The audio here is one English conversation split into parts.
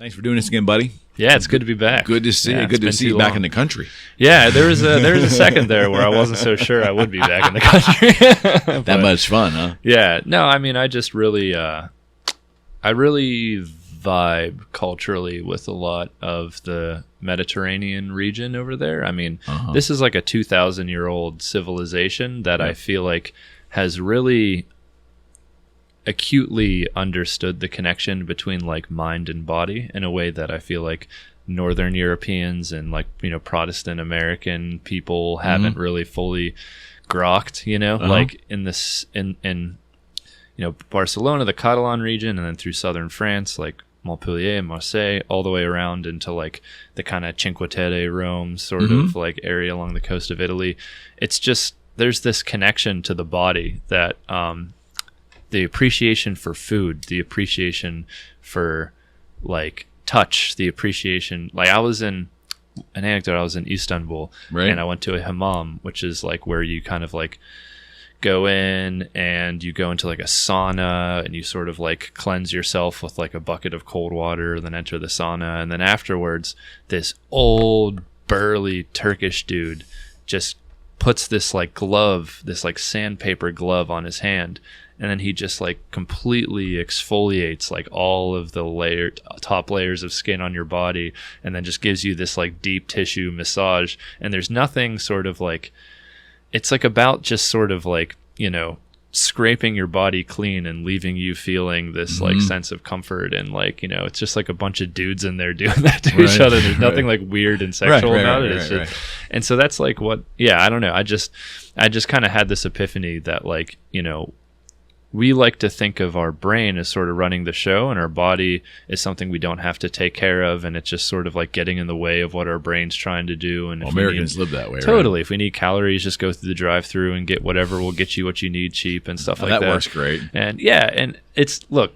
Thanks for doing this again, buddy. Yeah, it's good to be back. Good to see you. Good to see you back in the country. Yeah, there was a second there where I wasn't so sure I would be back in the country. That much fun, huh? Yeah. No, I mean, I just really, I really vibe culturally with a lot of the Mediterranean region over there. I mean, this is like a 2,000-year-old civilization that I feel like has really acutely understood the connection between like mind and body in a way that I feel like Northern Europeans and like, you know, Protestant American people haven't really fully grokked, you know, like in this, in, you know, Barcelona, the Catalan region, and then through southern France, like Montpellier, Marseille, all the way around into like the kind of Cinque Terre, Rome sort of like area along the coast of Italy. It's just, there's this connection to the body that, the appreciation for food, the appreciation for like touch, the appreciation, like I was in Istanbul and I went to a hammam, which is like where you kind of like go in and you go into like a sauna and you sort of like cleanse yourself with like a bucket of cold water, then enter the sauna. And then afterwards, this old burly Turkish dude just puts this like glove, this like sandpaper glove on his hand. And then he just like completely exfoliates like all of the top layers of skin on your body, and then just gives you this like deep tissue massage. And there's nothing sort of like, it's like about just sort of like, you know, scraping your body clean and leaving you feeling this like sense of comfort. And like, you know, it's just like a bunch of dudes in there doing that to each other. There's nothing like weird and sexual about it. It's just, and so that's like what, I don't know. I just kind of had this epiphany that like, you know, we like to think of our brain as sort of running the show, and our body is something we don't have to take care of, and it's just sort of like getting in the way of what our brain's trying to do. And Americans live that way, totally. Right? If we need calories, just go through the drive-through and get whatever will get you what you need cheap and stuff like that. That works great. And and it's, look,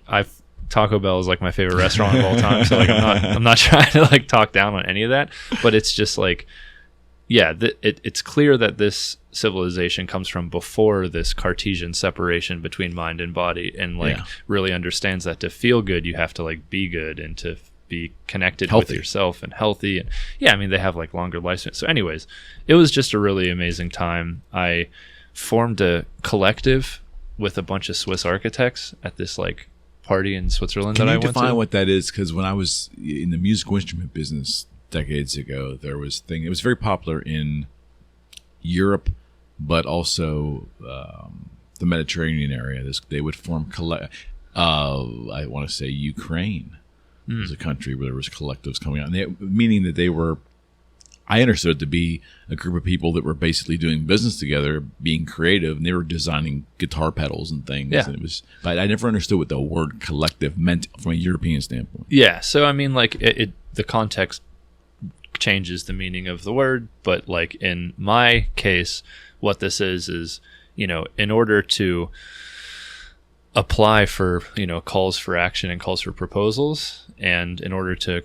Taco Bell is like my favorite restaurant of all time, so like I'm not trying to like talk down on any of that, but it's just like, it's clear that this civilization comes from before this Cartesian separation between mind and body, and like really understands that to feel good, you have to like be good and to be connected with yourself and healthy. And I mean, they have like longer lifespan. So anyways, it was just a really amazing time. I formed a collective with a bunch of Swiss architects at this like party in Switzerland that I went to. Can you define what that is? Because when I was in the musical instrument business decades ago, there was it was very popular in Europe, but also the Mediterranean area. They would form I want to say Ukraine was a country where there was collectives coming out, and meaning that they were, I understood, to be a group of people that were basically doing business together, being creative, and they were designing guitar pedals and things. Yeah. And but I never understood what the word collective meant from a European standpoint. Yeah. So I mean, like the context changes the meaning of the word, but like in my case, what this is, you know, in order to apply for, you know, calls for action and calls for proposals, and in order to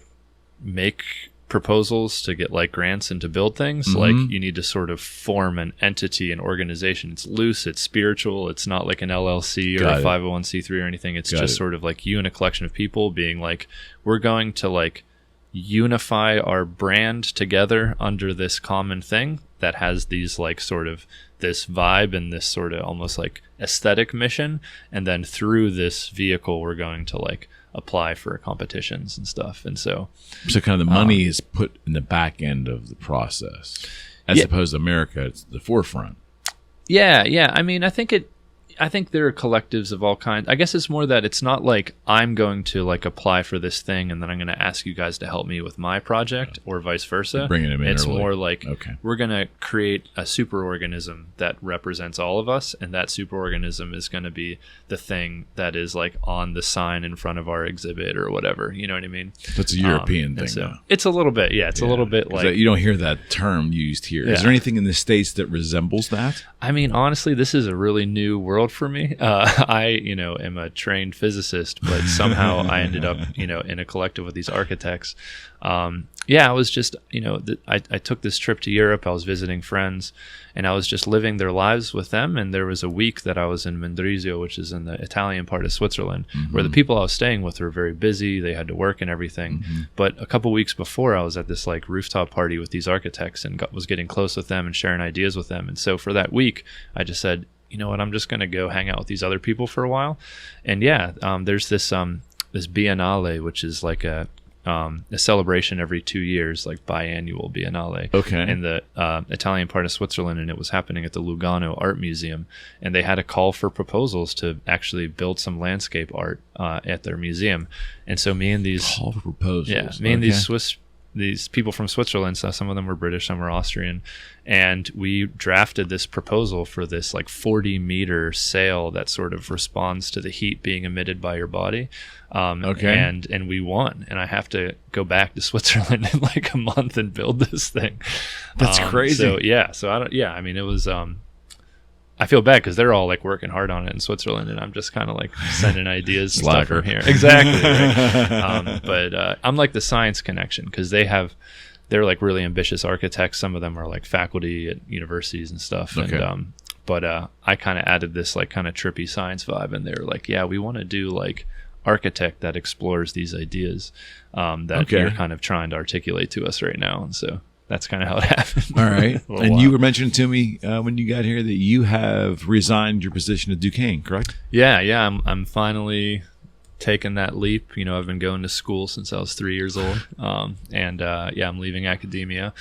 make proposals to get like grants and to build things, like you need to sort of form an entity, an organization. It's loose, it's spiritual, it's not like an LLC or a 501c3 or anything. It's just sort of like you and a collection of people being like, we're going to like unify our brand together under this common thing that has these like sort of this vibe and this sort of almost like aesthetic mission, and then through this vehicle we're going to like apply for competitions and stuff. And so kind of the money is put in the back end of the process, as opposed to America, it's the forefront. I mean, I think there are collectives of all kinds. I guess it's more that it's not like I'm going to like apply for this thing and then I'm going to ask you guys to help me with my project, or vice versa. Bringing them in it's early. More like we're going to create a superorganism that represents all of us, and that superorganism is going to be the thing that is like on the sign in front of our exhibit or whatever. You know what I mean? That's a European thing. So it's a little bit, it's a little bit like, you don't hear that term used here. Is there anything in the States that resembles that? I mean, honestly, this is a really new world world for me. I, am a trained physicist, but somehow I ended up, in a collective with these architects. I was just, I took this trip to Europe. I was visiting friends, and I was just living their lives with them. And there was a week that I was in Mendrisio, which is in the Italian part of Switzerland, where the people I was staying with were very busy. They had to work and everything. But a couple weeks before, I was at this like rooftop party with these architects and was getting close with them and sharing ideas with them. And so for that week, I just said, you know what, I'm just going to go hang out with these other people for a while. And there's this Biennale, which is like a celebration every 2 years, like biannual Biennale, in the Italian part of Switzerland, and it was happening at the Lugano Art Museum, and they had a call for proposals to actually build some landscape art at their museum. And so me and these call for proposals, and these people from Switzerland, so some of them were British, some were Austrian, and we drafted this proposal for this like 40-meter sail that sort of responds to the heat being emitted by your body. And we won, and I have to go back to Switzerland in like a month and build this thing. That's crazy. It was I feel bad because they're all like working hard on it in Switzerland, and I'm just kind of like sending ideas and stuff from here. Exactly. Right? But I'm like the science connection, because they're like really ambitious architects. Some of them are like faculty at universities and stuff. And but I kind of added this like kind of trippy science vibe, and they were like, yeah, we want to do like architect that explores these ideas that you're kind of trying to articulate to us right now. And so that's kind of how it happened. All right. And you were mentioning to me when you got here that you have resigned your position at Duquesne, correct? Yeah. I'm finally taking that leap. I've been going to school since I was 3 years old. I'm leaving academia.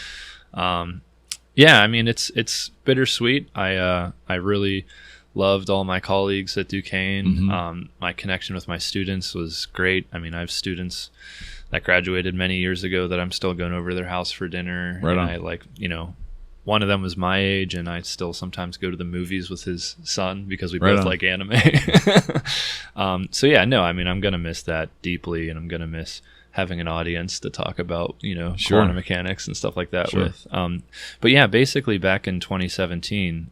It's bittersweet. I really loved all my colleagues at Duquesne. My connection with my students was great. I mean, I have students that graduated many years ago that I'm still going over their house for dinner. Right on. I one of them was my age, and I still sometimes go to the movies with his son because we both like anime. I'm going to miss that deeply, and I'm going to miss having an audience to talk about, quantum mechanics and stuff like that with. Basically back in 2017,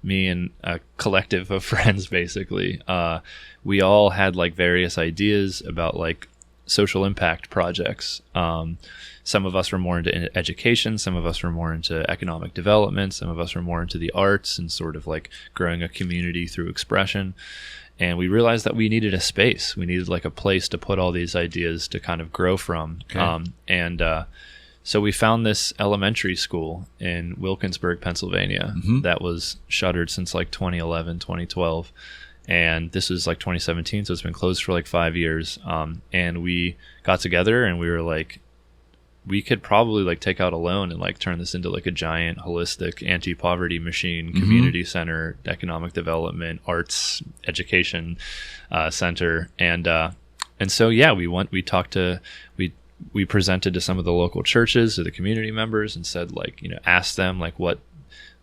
me and a collective of friends, basically, we all had like various ideas about like social impact projects. Some of us were more into education, some of us were more into economic development, some of us were more into the arts and sort of like growing a community through expression. And we realized that we needed a space. We needed like a place to put all these ideas to kind of grow from. So we found this elementary school in Wilkinsburg, Pennsylvania, that was shuttered since like 2011, 2012. And this was like 2017, so it's been closed for like 5 years. And we got together and we were like, we could probably like take out a loan and like turn this into like a giant holistic anti-poverty machine, community center, economic development, arts, education center. And so we presented to some of the local churches, to the community members, and said like, asked them like what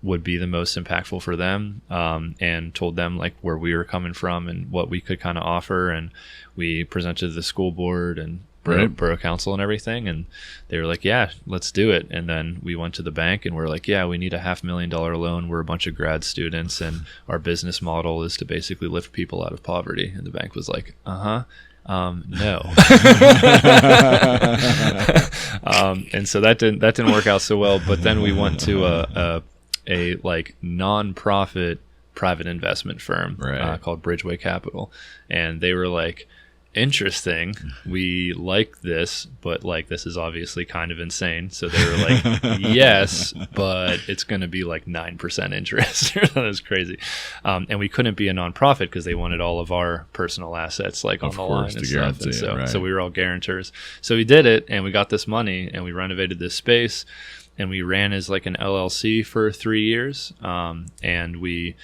would be the most impactful for them, and told them like where we were coming from and what we could kind of offer. And we presented to the school board and borough council and everything, and they were like, yeah, let's do it. And then we went to the bank and we're like, yeah, we need a $500,000 loan. We're a bunch of grad students, and our business model is to basically lift people out of poverty. And the bank was like, no. And so that didn't work out so well. But then we went to a like non-profit private investment firm called Bridgeway Capital, and they were like, interesting, we like this, but like this is obviously kind of insane. So they were like, yes, but it's going to be like 9% interest. That was crazy. And we couldn't be a nonprofit because they wanted all of our personal assets like on the line and stuff. And so we were all guarantors. So we did it, and we got this money, and we renovated this space, and we ran as like an LLC for 3 years. And we,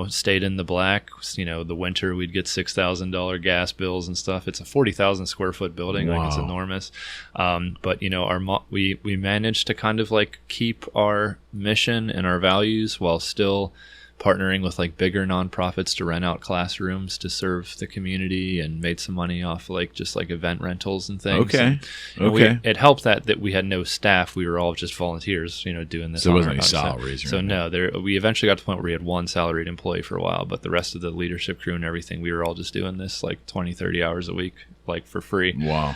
stayed in the black. The winter we'd get $6,000 gas bills and stuff. It's a 40,000 square foot building. Wow. Like, it's enormous. But we managed to kind of like keep our mission and our values while still partnering with like bigger nonprofits to rent out classrooms to serve the community, and made some money off like just like event rentals and things. Okay. And it helped that we had no staff. We were all just volunteers, doing this. So it wasn't any salaries. So no, we eventually got to the point where we had one salaried employee for a while, but the rest of the leadership crew and everything, we were all just doing this like 20, 30 hours a week, like for free. Wow.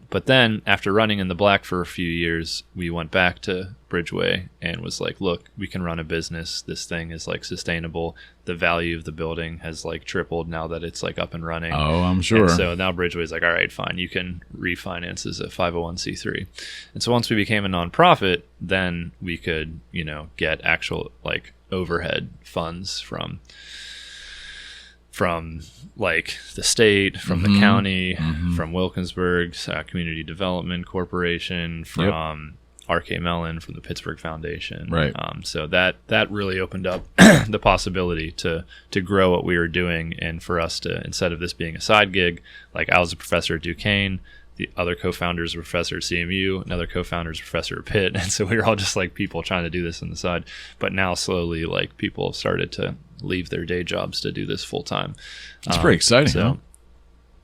But then after running in the black for a few years, we went back to Bridgeway and was like, look, we can run a business. This thing is like sustainable. The value of the building has like tripled now that it's like up and running. Oh, I'm sure. And so now Bridgeway's like, all right, fine, you can refinance as a 501c3. And so once we became a nonprofit, then we could, get actual like overhead funds from like the state, from the county, from Wilkinsburg, Community Development Corporation, from RK Mellon, from the Pittsburgh Foundation. Right. So that really opened up the possibility to grow what we were doing, and for us to, instead of this being a side gig, like I was a professor at Duquesne, the other co-founders were professor at CMU, another co-founder is professor at Pitt, and so we were all just like people trying to do this on the side. But now slowly, like people have started to leave their day jobs to do this full time. It's pretty exciting. So huh?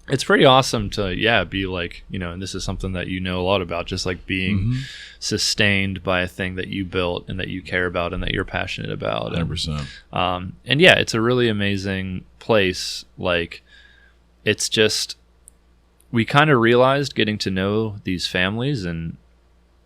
It's pretty awesome to be like, and this is something that a lot about, just like being sustained by a thing that you built and that you care about and that you're passionate about. 100%. And yeah, it's a really amazing place. Like, it's just, we kind of realized getting to know these families, and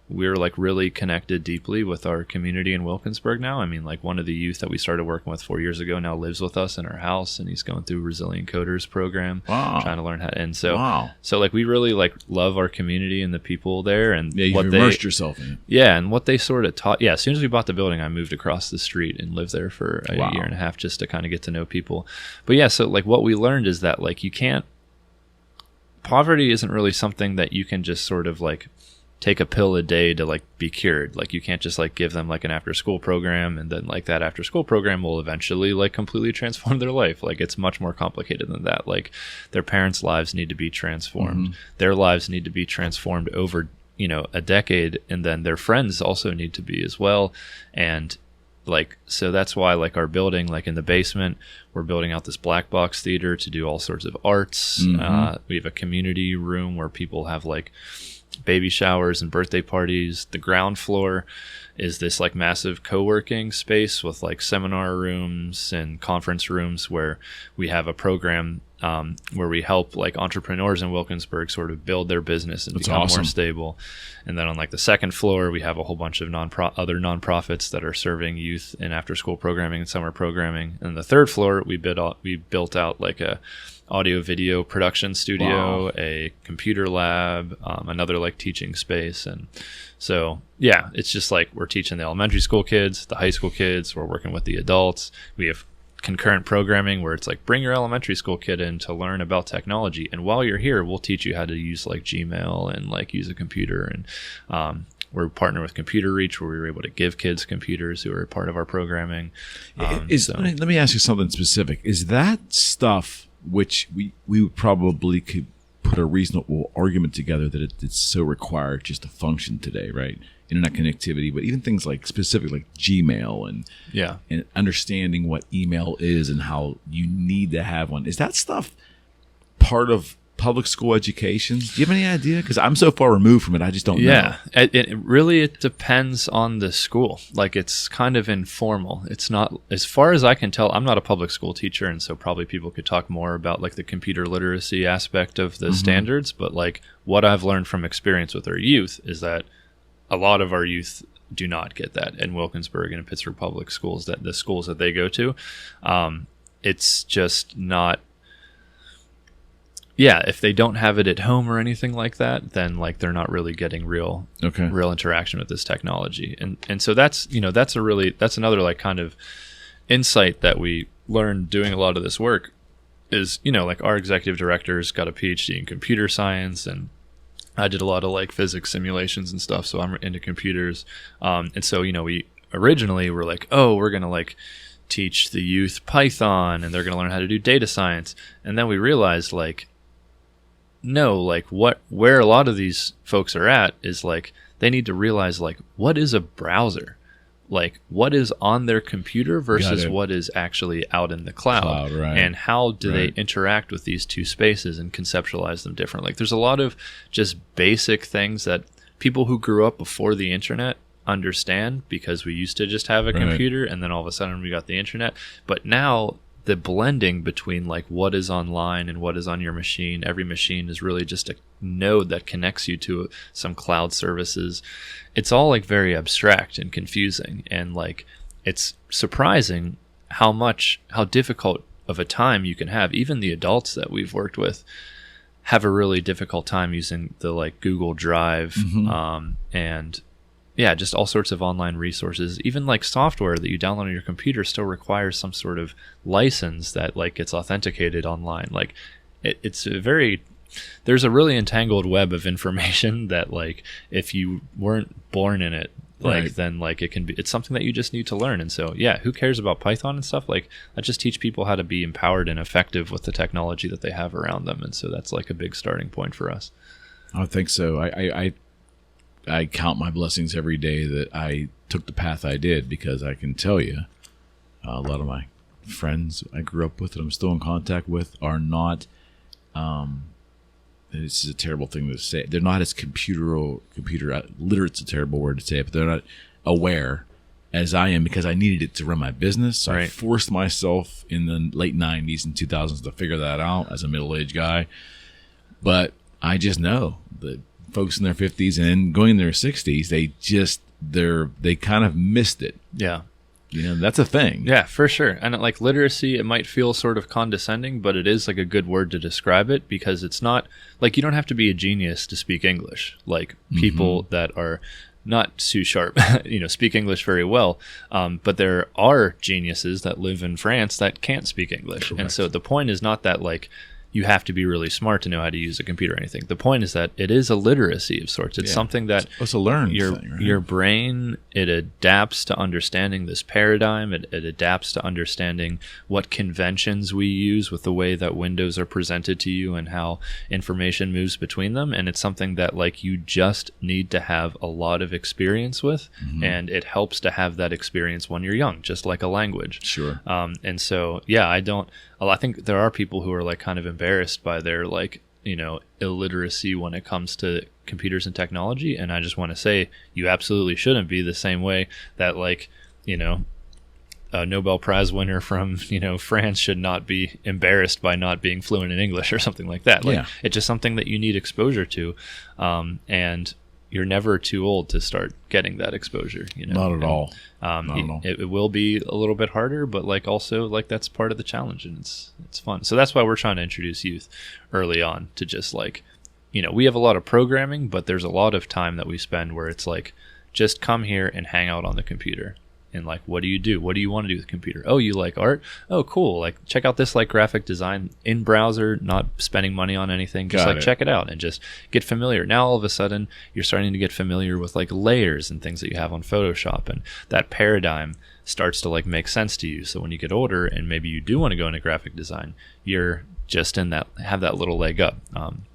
we're like really connected deeply with our community in Wilkinsburg now. I mean, like one of the youth that we started working with 4 years ago now lives with us in our house, and he's going through Resilient Coders program, trying to learn how. And so, so like we really like love our community and the people there, and you've immersed yourself in it. Yeah, and what they sort of taught. Yeah, as soon as we bought the building, I moved across the street and lived there for a year and a half just to kind of get to know people. But yeah, so like what we learned is that like poverty isn't really something that you can just sort of like take a pill a day to like be cured. Like you can't just like give them like an after school program and then like that after school program will eventually like completely transform their life. Like it's much more complicated than that. Like their parents' lives need to be transformed. Their lives need to be transformed over, a decade, and then their friends also need to be as well. And like, so that's why like our building, like in the basement, we're building out this black box theater to do all sorts of arts. We have a community room where people have like baby showers and birthday parties. The ground floor is this like massive co-working space with like seminar rooms and conference rooms where we have a program where we help like entrepreneurs in Wilkinsburg sort of build their business and become more stable. And then on like the second floor, we have a whole bunch of other nonprofits that are serving youth in after school programming and summer programming. And the third floor, we built out like a audio video production studio, a computer lab, another like teaching space. And so, yeah, it's just like we're teaching the elementary school kids, the high school kids, we're working with the adults. We have concurrent programming where it's like bring your elementary school kid in to learn about technology, and while you're here we'll teach you how to use like Gmail and like use a computer. And we're partnered with Computer Reach, where we were able to give kids computers who are part of our programming. Let me ask you something specific. Is that stuff which we would probably could put a reasonable argument together that it's so required just to function today, right? Internet connectivity, but even things like specific like Gmail and understanding what email is and how you need to have one. Is that stuff part of public school education? Do you have any idea? Because I'm so far removed from it, I just don't know. Yeah, it depends on the school. Like it's kind of informal. It's not, as far as I can tell, I'm not a public school teacher, and so probably people could talk more about like the computer literacy aspect of the standards. But like what I've learned from experience with our youth is that a lot of our youth do not get that in Wilkinsburg and in Pittsburgh public schools, that the schools that they go to. It's just not. Yeah, if they don't have it at home or anything like that, then like they're not really getting real interaction with this technology. And so that's another like kind of insight that we learned doing a lot of this work is, like our executive director's got a PhD in computer science, and I did a lot of like physics simulations and stuff, so I'm into computers. And so, we originally were like, oh, we're going to like teach the youth Python and they're going to learn how to do data science. And then we realized like, no, like where a lot of these folks are at is like they need to realize like what is a browser? like what is on their computer versus what is actually out in the cloud, right. and how do they interact with these two spaces and conceptualize them differently. Like there's a lot of just basic things that people who grew up before the internet understand, because we used to just have a computer and then all of a sudden we got the internet. But now the blending between like what is online and what is on your machine, every machine is really just a node that connects you to some cloud services. It's all like very abstract and confusing, and like it's surprising how difficult of a time you can have. Even the adults that we've worked with have a really difficult time using the like Google Drive, and just all sorts of online resources. Even like software that you download on your computer still requires some sort of license that like gets authenticated online. Like there's a really entangled web of information that like if you weren't born in it, like then like it's something that you just need to learn. And so who cares about Python and stuff? Like let's just teach people how to be empowered and effective with the technology that they have around them. And so that's like a big starting point for us. I think so. I count my blessings every day that I took the path I did, because I can tell you a lot of my friends I grew up with that I'm still in contact with are not, this is a terrible thing to say, they're not as computer literate's a terrible word to say, but they're not aware as I am, because I needed it to run my business. So I forced myself in the late 90s and 2000s to figure that out as a middle-aged guy. But I just know that folks in their 50s and going in their 60s, they kind of missed it. Yeah. You know, that's a thing. Yeah, for sure. And like literacy, it might feel sort of condescending, but it is like a good word to describe it, because it's not like you don't have to be a genius to speak English. Like people that are not too sharp, speak English very well. But there are geniuses that live in France that can't speak English. Correct. And so the point is not that like you have to be really smart to know how to use a computer or anything. The point is that it is a literacy of sorts. It's something that it's a learn your brain, it adapts to understanding this paradigm. It adapts to understanding what conventions we use with the way that windows are presented to you and how information moves between them. And it's something that like you just need to have a lot of experience with. And it helps to have that experience when you're young, just like a language. Sure. And so, I think there are people who are like kind of embarrassed by their like, illiteracy when it comes to computers and technology. And I just want to say you absolutely shouldn't be, the same way that like, a Nobel Prize winner from, France should not be embarrassed by not being fluent in English or something like that. Like it's just something that you need exposure to. And you're never too old to start getting that exposure. Not at all. It will be a little bit harder, but like also like that's part of the challenge, and it's fun. So that's why we're trying to introduce youth early on to just like, we have a lot of programming, but there's a lot of time that we spend where it's like, just come here and hang out on the computer. And like, what do you do? What do you want to do with the computer? Oh, you like art? Oh, cool. Like, check out this like graphic design in browser, not spending money on anything. Just check it out and just get familiar. Now, all of a sudden, you're starting to get familiar with like layers and things that you have on Photoshop. And that paradigm starts to like make sense to you. So when you get older and maybe you do want to go into graphic design, you're just have that little leg up.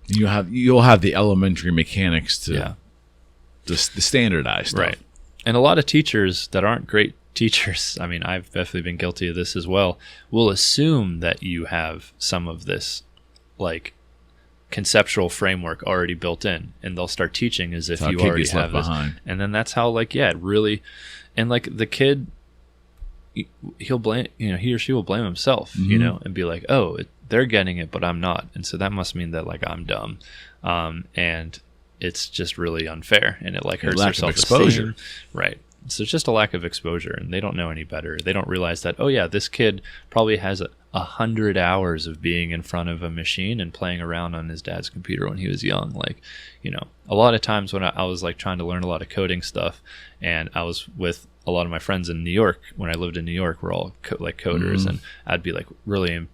You'll have the elementary mechanics to the standardized stuff. Right. And a lot of teachers that aren't great teachers, I mean, I've definitely been guilty of this as well, will assume that you have some of this like conceptual framework already built in, and they'll start teaching as if you already have this. And then that's how like, it really, and like the kid, he'll blame, he or she will blame himself, and be like, oh, they're getting it, but I'm not. And so that must mean that like I'm dumb. And it's just really unfair, and it like hurts their self-esteem. Right. So it's just a lack of exposure, and they don't know any better. They don't realize that, this kid probably has 100 hours of being in front of a machine and playing around on his dad's computer when he was young. Like, a lot of times when I was like trying to learn a lot of coding stuff, and I was with a lot of my friends in New York, when I lived in New York, we're all like coders, and I'd be like really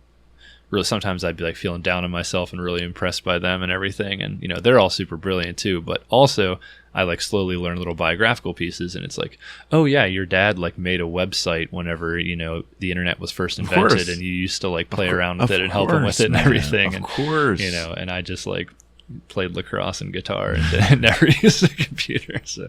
sometimes I'd be like feeling down on myself and really impressed by them and everything. And, they're all super brilliant too, but also I like slowly learn little biographical pieces, and it's like, oh yeah, your dad like made a website whenever, the internet was first invented, and you used to like play around with it and help him with it and everything. Of course. And I just like played lacrosse and guitar and never used a computer. So,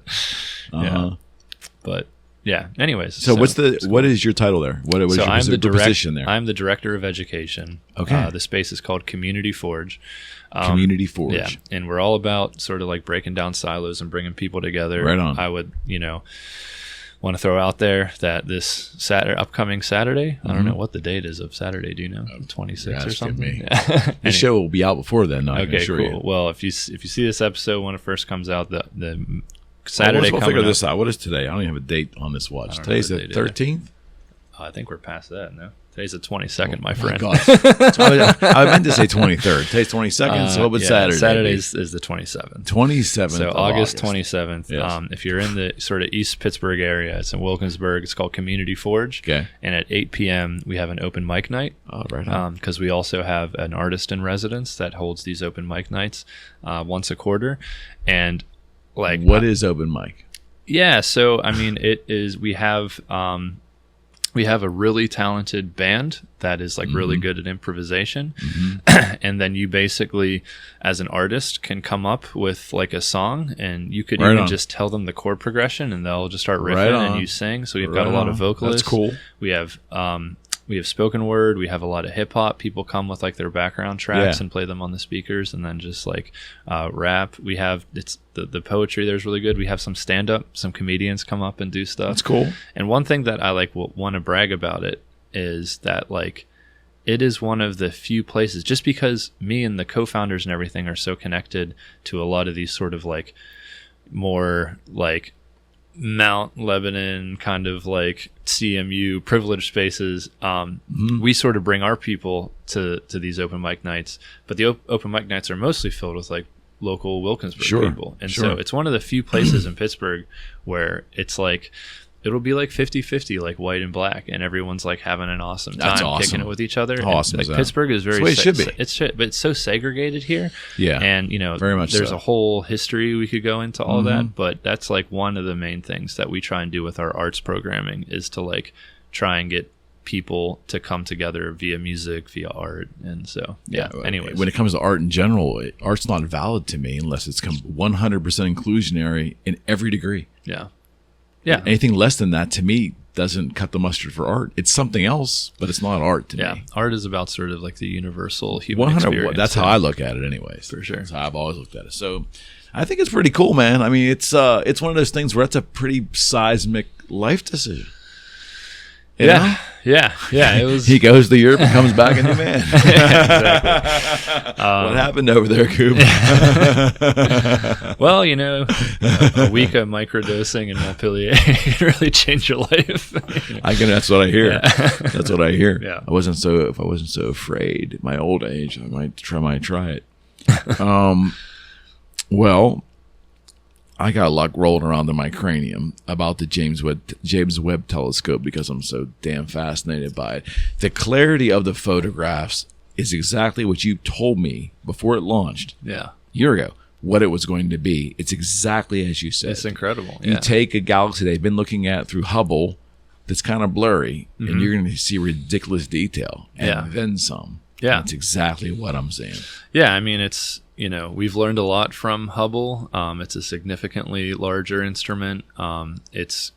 but Yeah. Anyways. So what is your title there? What is your position there? I'm the director of education. Okay. The space is called Community Forge. Community Forge. Yeah. And we're all about sort of like breaking down silos and bringing people together. Right on. I would, want to throw out there that this upcoming Saturday, I don't know what the date is of Saturday. Do you know? 26 or something? Yeah. The show will be out before then. No, okay, cool. You. Well, if you see this episode when it first comes out, the Saturday we'll figure this out. What is today? I don't even have a date on this watch. Today's the 13th? I think we're past that, no? Today's the 22nd, my friend. Gosh. I meant to say 23rd. Today's 22nd, so what was Saturday? Saturday is the 27th. 27th So August 27th. Yes. If you're in the sort of East Pittsburgh area, it's in Wilkinsburg. It's called Community Forge. Okay. And at 8 p.m., we have an open mic night. Oh, right on. Because we also have an artist in residence that holds these open mic nights once a quarter. And like, what is open mic? Yeah, so I mean, it is. We have a really talented band that is like really good at improvisation, and then you basically, as an artist, can come up with like a song, and you could even just tell them the chord progression, and they'll just start riffing, and you sing. So we've got a lot of vocalists. That's cool. We have spoken word. We have a lot of hip hop. People come with like their background tracks and play them on the speakers, and then just like rap. We have the poetry there's really good. We have some stand up. Some comedians come up and do stuff. That's cool. And one thing that I like want to brag about it is that like it is one of the few places, just because me and the co-founders and everything are so connected to a lot of these sort of like more like Mount Lebanon kind of like CMU privileged spaces. We sort of bring our people to these open mic nights, but the open mic nights are mostly filled with like local Wilkinsburg people. And so it's one of the few places in Pittsburgh where it's like, it'll be like 50-50, like white and black, and everyone's like having an awesome time kicking it with each other. How awesome like is that? Pittsburgh is very, it should be. But it's so segregated here. Yeah. And very much there's so. a whole history we could go into all that, but that's like one of the main things that we try and do with our arts programming is to like try and get people to come together via music, via art. And so anyways, when it comes to art in general, art's not valid to me unless it's 100% inclusionary in every degree. Yeah. Anything less than that to me doesn't cut the mustard for art. It's something else, but it's not art to me. Art is about sort of like the universal human experience. That's how I look at it anyways. For sure. That's how I've always looked at it. So I think it's pretty cool, man. I mean, it's one of those things where it's a pretty seismic life decision. You know? Yeah. It was. He goes to Europe and comes back a new man. Exactly. What happened over there, Coop? Well, a week of microdosing and Montpellier can really change your life. That's what I hear. Yeah. That's what I hear. Yeah. If I wasn't so afraid at my old age, I might try it. Well, I got a lot rolling around in my cranium about the James Webb telescope because I'm so damn fascinated by it. The clarity of the photographs is exactly what you told me before it launched a year ago, what it was going to be. It's exactly as you said. It's incredible. You take a galaxy they've been looking at through Hubble that's kind of blurry, and you're going to see ridiculous detail and then some. Yeah. That's exactly what I'm saying. Yeah, I mean, it's, we've learned a lot from Hubble. It's a significantly larger instrument. It's,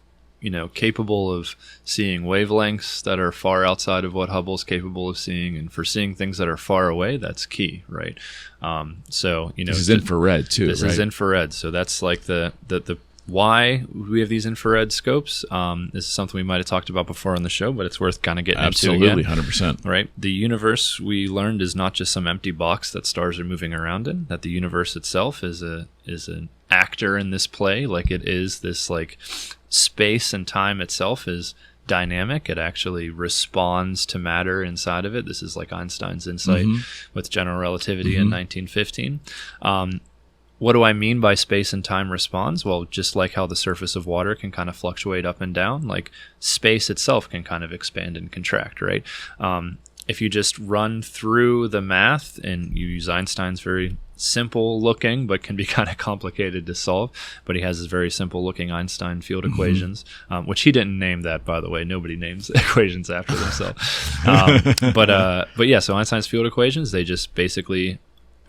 capable of seeing wavelengths that are far outside of what Hubble's capable of seeing. And for seeing things that are far away, that's key, right? So, this is infrared too, This is infrared. So that's like the why we have these infrared scopes. This is something we might have talked about before on the show, but it's worth kind of getting into again. Absolutely, 100%. Right? The universe, we learned, is not just some empty box that stars are moving around in, that the universe itself is an actor in this play. Like it is this like space and time itself is dynamic. It actually responds to matter inside of it. This is like Einstein's insight with general relativity in 1915. What do I mean by space and time responds? Well, just like how the surface of water can kind of fluctuate up and down, like space itself can kind of expand and contract, right? If you just run through the math and you use Einstein's very simple looking, but can be kind of complicated to solve, but he has his very simple looking Einstein field equations, which he didn't name that, by the way. Nobody names equations after themselves. But yeah, so Einstein's field equations, they just basically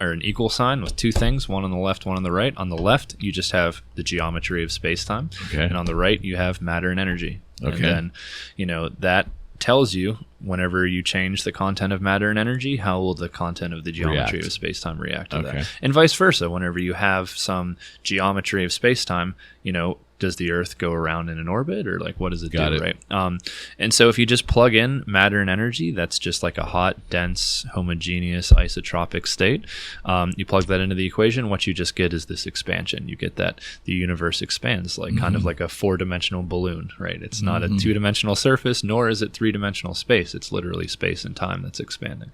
or an equal sign with two things, one on the left, one on the right. On the left, you just have the geometry of space-time. Okay. And on the right, you have matter and energy. Okay. And then, you know, that tells you whenever you change the content of matter and energy, how will the content of the geometry of space-time react to that? And vice versa. Whenever you have some geometry of space-time, you know, does the Earth go around in an orbit, or like what does it do, right? And so if you just plug in matter and energy, that's just like a hot, dense, homogeneous, isotropic state. You plug that into the equation, what you just get is this expansion. You get that the universe expands, like kind of like a 4-dimensional balloon, right? It's not a 2-dimensional surface, nor is it 3-dimensional space. It's literally space and time that's expanding.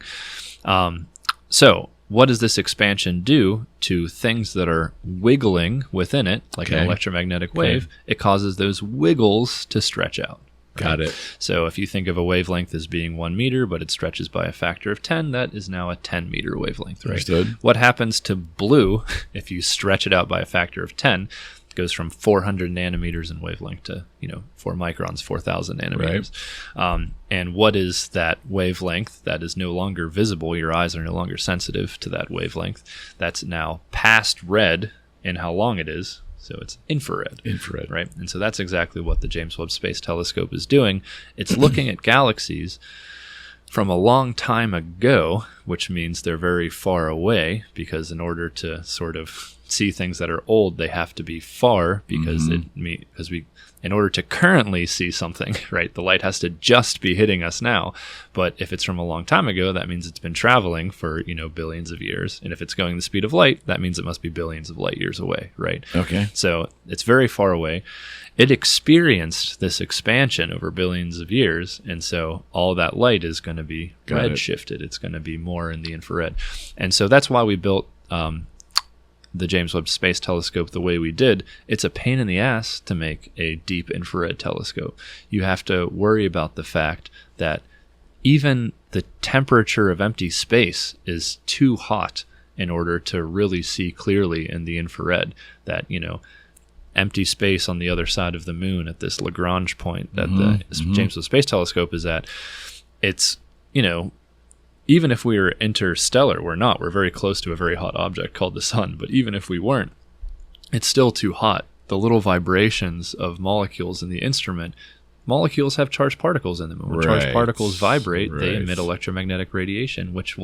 So what does this expansion do to things that are wiggling within it, like an electromagnetic wave? It causes those wiggles to stretch out. Right? Got it. So if you think of a wavelength as being 1 meter, but it stretches by a factor of 10, that is now a 10-meter wavelength, right? Understood. What happens to blue if you stretch it out by a factor of 10? It goes from 400 nanometers in wavelength to, 4 microns, 4,000 nanometers. Right. And what is that wavelength that is no longer visible? Your eyes are no longer sensitive to that wavelength. That's now past red in how long it is. So it's infrared. Infrared. Right? And so that's exactly what the James Webb Space Telescope is doing. It's looking at galaxies from a long time ago, which means they're very far away, because in order to sort of see things that are old, they have to be far, because in order to currently see something, right, the light has to just be hitting us now. But if it's from a long time ago, that means it's been traveling for, billions of years. And if it's going the speed of light, that means it must be billions of light years away, right? Okay. So it's very far away. It experienced this expansion over billions of years, and so all that light is going to be redshifted. It's going to be more in the infrared. And so that's why we built the James Webb Space Telescope the way we did. It's a pain in the ass to make a deep infrared telescope. You have to worry about the fact that even the temperature of empty space is too hot in order to really see clearly in the infrared. That, empty space on the other side of the moon at this Lagrange point that the James Webb Space Telescope is at, it's, even if we were interstellar, we're not. We're very close to a very hot object called the sun. But even if we weren't, it's still too hot. The little vibrations of molecules in the instrument, molecules have charged particles in them. And when charged particles vibrate, they emit electromagnetic radiation, which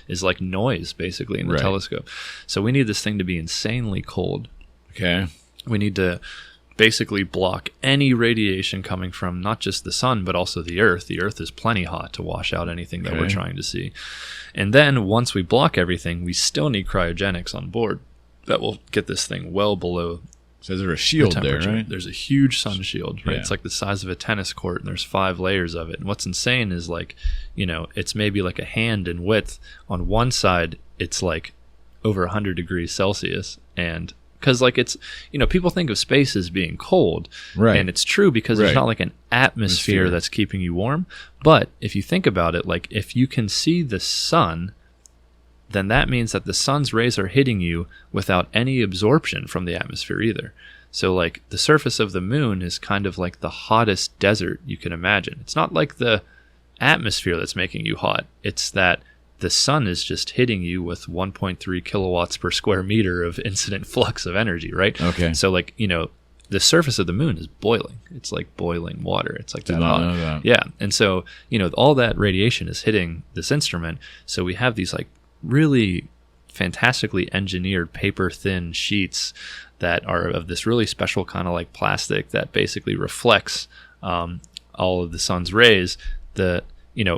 is like noise, basically, in the telescope. So we need this thing to be insanely cold. Okay. We need to basically block any radiation coming from not just the sun, but also the Earth. The Earth is plenty hot to wash out anything that we're trying to see. And then once we block everything, we still need cryogenics on board that will get this thing well below. So there's a shield there, right? There's a huge sun shield, right? Yeah. It's like the size of a tennis court, and there's 5 layers of it. And what's insane is it's maybe like a hand in width. On one side, it's like over 100 degrees Celsius, and because it's people think of space as being cold, right? And it's true because there's not like an atmosphere that's keeping you warm. But if you think about it, like if you can see the sun, then that means that the sun's rays are hitting you without any absorption from the atmosphere either. So like the surface of the moon is kind of like the hottest desert you can imagine. It's not like the atmosphere that's making you hot. It's that the sun is just hitting you with 1.3 kilowatts per square meter of incident flux of energy, right? Okay. So the surface of the moon is boiling. It's like boiling water. It's like that hot. Yeah. And so, all that radiation is hitting this instrument. So we have these like really fantastically engineered paper thin sheets that are of this really special kind of like plastic that basically reflects all of the sun's rays.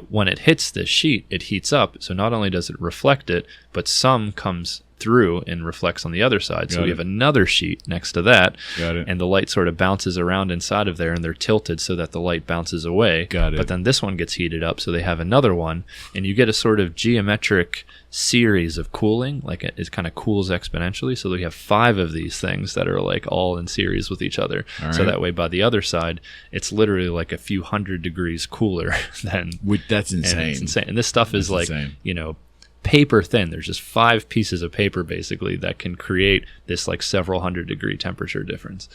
When it hits this sheet, it heats up. So not only does it reflect it, but some comes through and reflects on the other side. So we have another sheet next to that. And the light sort of bounces around inside of there, and they're tilted so that the light bounces away. But then this one gets heated up, so they have another one. And you get a sort of geometric series of cooling, like it kind of cools exponentially. So we have 5 of these things that are like all in series with each other. So that way by the other side, it's literally like a few hundred degrees cooler than... That's insane. And it's insane. And this stuff is like, paper thin. There's just 5 pieces of paper basically that can create this like several hundred degree temperature difference.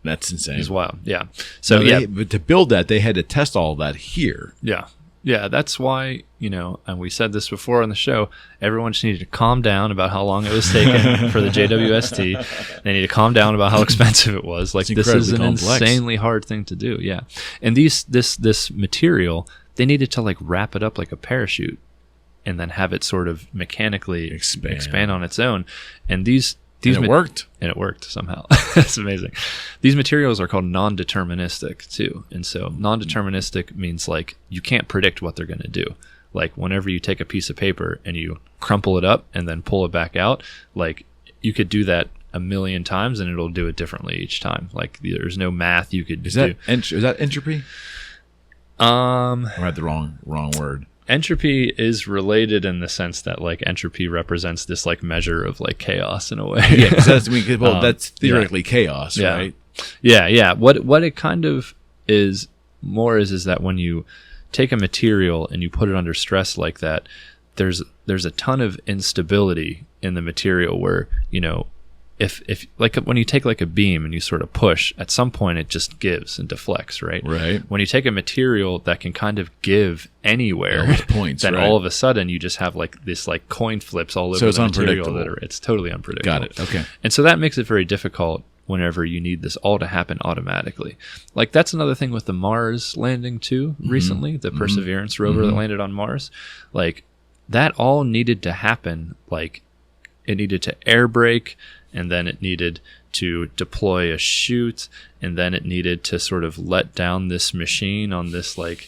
That's insane. It's wild. Yeah. So but to build that, they had to test all that here. Yeah. Yeah, that's why, and we said this before on the show, everyone just needed to calm down about how long it was taking for the JWST. They need to calm down about how expensive it was. Like, this is an insanely hard thing to do. Yeah. And this material, they needed to like wrap it up like a parachute and then have it sort of mechanically expand on its own. And it worked. And it worked somehow. It's amazing. These materials are called non-deterministic too. And so non-deterministic means like you can't predict what they're going to do. Like whenever you take a piece of paper and you crumple it up and then pull it back out, like you could do that a million times and it'll do it differently each time. Like there's no math you could do. Is that entropy? I had the wrong word. Entropy is related in the sense that like entropy represents this like measure of like chaos in a way. Yeah, that's theoretically chaos, right? Yeah. What it kind of is more is that when you take a material and you put it under stress like that, there's a ton of instability in the material where, if like when you take like a beam and you sort of push, at some point it just gives and deflects, right? Right. When you take a material that can kind of give anywhere, then all of a sudden you just have like this like coin flips all over the material. It's totally unpredictable. Got it. Okay. And so that makes it very difficult whenever you need this all to happen automatically. Like that's another thing with the Mars landing too recently, the Perseverance rover that landed on Mars. Like that all needed to happen. Like it needed to air brake, and then it needed to deploy a chute, and then it needed to sort of let down this machine on this like,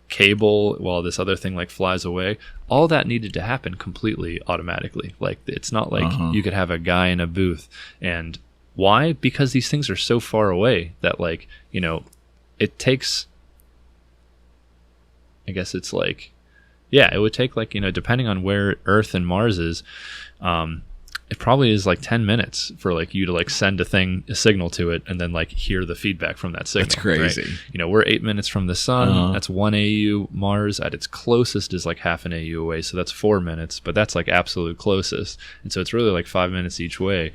cable while this other thing like flies away. All that needed to happen completely automatically. Like it's not like you could have a guy in a booth. And why? Because these things are so far away that like, it takes, I guess it's like, yeah, it would take like, depending on where Earth and Mars is, it probably is like 10 minutes for like you to like send a signal to it and then like hear the feedback from that signal. That's crazy. Right? We're 8 minutes from the sun. That's 1 AU. Mars at its closest is like half an AU away. So that's 4 minutes, but that's like absolute closest. And so it's really like 5 minutes each way.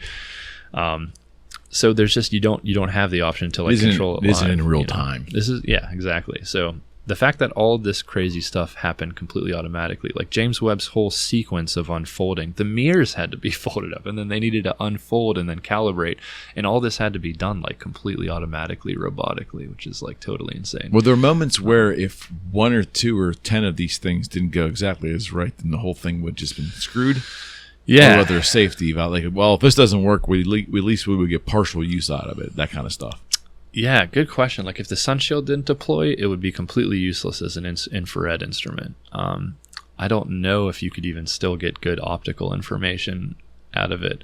So there's just, you don't have the option to like control it live. It isn't in real time. This is, yeah, exactly. So the fact that all this crazy stuff happened completely automatically, like James Webb's whole sequence of unfolding, the mirrors had to be folded up and then they needed to unfold and then calibrate. And all this had to be done like completely automatically, robotically, which is like totally insane. Well, there are moments where if 1 or 2 or 10 of these things didn't go exactly as right, then the whole thing would just been screwed. Yeah. Or other safety about like, well, if this doesn't work, at least we would get partial use out of it, that kind of stuff. Yeah, good question. Like if the sun shield didn't deploy, it would be completely useless as an infrared instrument. I don't know if you could even still get good optical information out of it.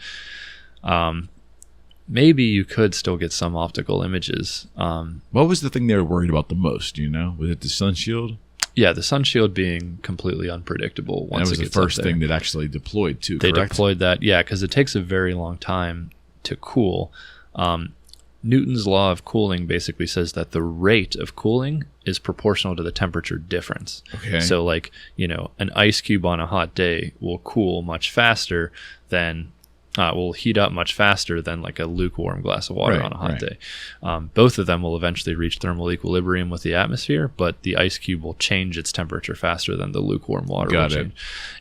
Maybe you could still get some optical images. What was the thing they were worried about the most, Was it the sun shield? Yeah, the sun shield being completely unpredictable once it gets up there. That was the first thing that actually deployed too, They correct? deployed that, yeah, because it takes a very long time to cool. Newton's law of cooling basically says that the rate of cooling is proportional to the temperature difference. Okay. So like, an ice cube on a hot day will cool much faster than, will heat up much faster than like a lukewarm glass of water on a hot day. Both of them will eventually reach thermal equilibrium with the atmosphere, but the ice cube will change its temperature faster than the lukewarm water will change.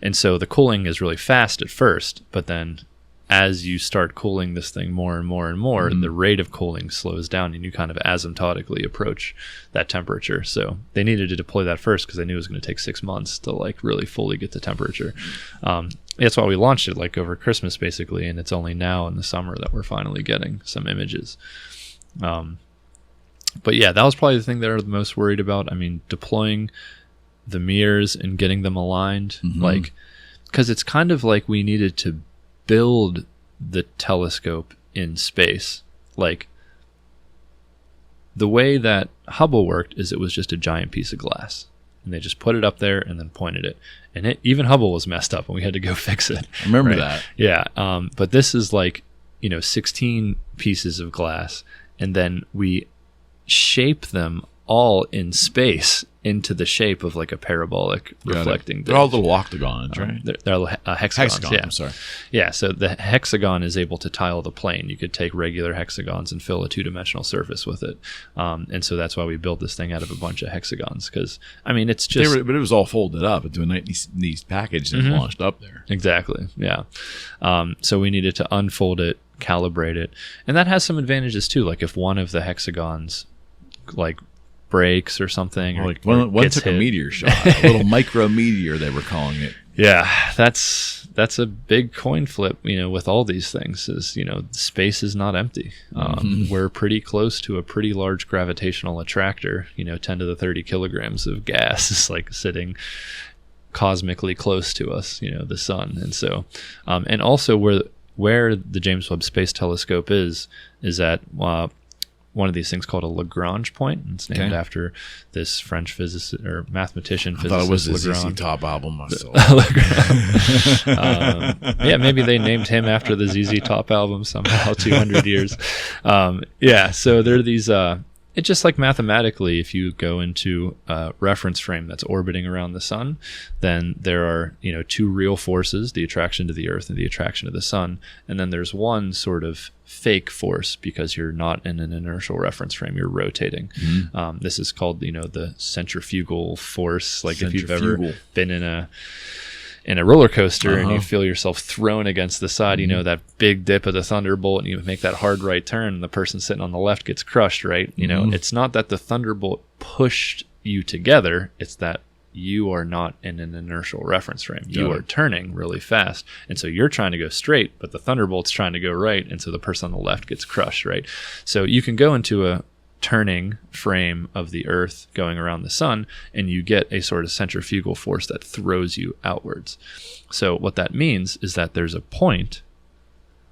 And so the cooling is really fast at first, but then as you start cooling this thing more and more and more, the rate of cooling slows down and you kind of asymptotically approach that temperature. So they needed to deploy that first because they knew it was going to take 6 months to like really fully get the temperature. That's why we launched it like over Christmas basically, and it's only now in the summer that we're finally getting some images. But yeah, that was probably the thing they're the most worried about. I mean, deploying the mirrors and getting them aligned, like, because it's kind of like we needed to build the telescope in space. Like the way that Hubble worked is it was just a giant piece of glass and they just put it up there and then pointed it, and even Hubble was messed up and we had to go fix it. I remember that. Yeah. But this is like 16 pieces of glass, and then we shape them all in space into the shape of like a parabolic reflecting dish. They're all little octagons, right? They're hexagons. Hexagon, yeah. I'm sorry. Yeah, so the hexagon is able to tile the plane. You could take regular hexagons and fill a two-dimensional surface with it. And so that's why we built this thing out of a bunch of hexagons, because, I mean, it's just... But it was all folded up into a nice package and launched up there. Exactly, yeah. So we needed to unfold it, calibrate it. And that has some advantages, too. Like if one of the hexagons, like, breaks or something, like one took a meteor shot, a little micro meteor they were calling it. Yeah, that's a big coin flip, with all these things is, space is not empty. We're pretty close to a pretty large gravitational attractor, 10 to the 30 kilograms of gas is like sitting cosmically close to us, the sun. And so, and also where the James Webb Space Telescope is at one of these things called a Lagrange point. It's named after this French physicist or mathematician. I thought it was the ZZ Top album myself. Yeah, maybe they named him after the ZZ Top album somehow 200 years. So there are these... it's just like mathematically, if you go into a reference frame that's orbiting around the sun, then there are, two real forces, the attraction to the Earth and the attraction to the sun. And then there's one sort of fake force because you're not in an inertial reference frame, you're rotating. This is called, the centrifugal force. Like if you've ever been in a roller coaster and you feel yourself thrown against the side, that big dip of the thunderbolt, and you make that hard right turn, and the person sitting on the left gets crushed, right? It's not that the thunderbolt pushed you together, it's that you are not in an inertial reference frame. You are turning really fast, and so you're trying to go straight, but the thunderbolt's trying to go right, and so the person on the left gets crushed, right? So you can go into a turning frame of the Earth going around the sun, and you get a sort of centrifugal force that throws you outwards. So what that means is that there's a point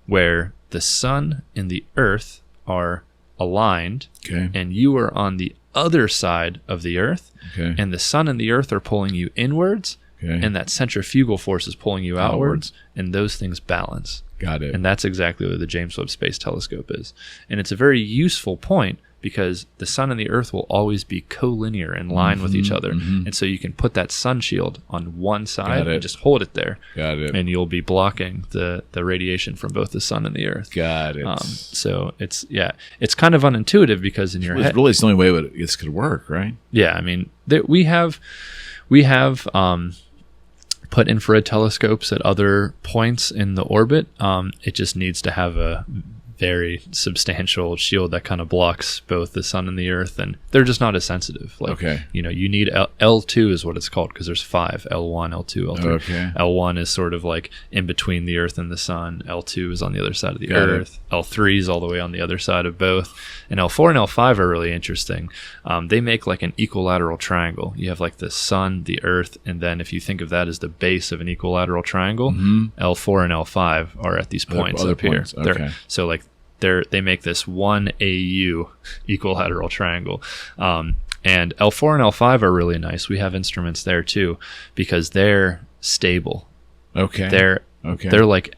where the sun and the Earth are aligned, and you are on the other side of the Earth, and the sun and the Earth are pulling you inwards, and that centrifugal force is pulling you outwards, and those things balance. Got it. And that's exactly what the James Webb Space Telescope is. And it's a very useful point because the sun and the Earth will always be collinear in line with each other. And so you can put that sun shield on one side and just hold it there. Got it. And you'll be blocking the radiation from both the sun and the Earth. Got it. So it's kind of unintuitive because in your head... Really, it's the only way this could work, right? Yeah, I mean, we have put infrared telescopes at other points in the orbit. It just needs to have a very substantial shield that kind of blocks both the sun and the Earth, and they're just not as sensitive. Like, you need L2 is what it's called because there's 5, L1, L2, L3. L1 is sort of like in between the Earth and the sun. L2 is on the other side of the Earth. L3 is all the way on the other side of both. And L4 and L5 are really interesting. They make like an equilateral triangle. You have like the sun, the Earth, and then if you think of that as the base of an equilateral triangle, L4 and L5 are at these points up here. So like they make this one AU equilateral triangle. And L4 and L5 are really nice. We have instruments there too because they're stable. They're like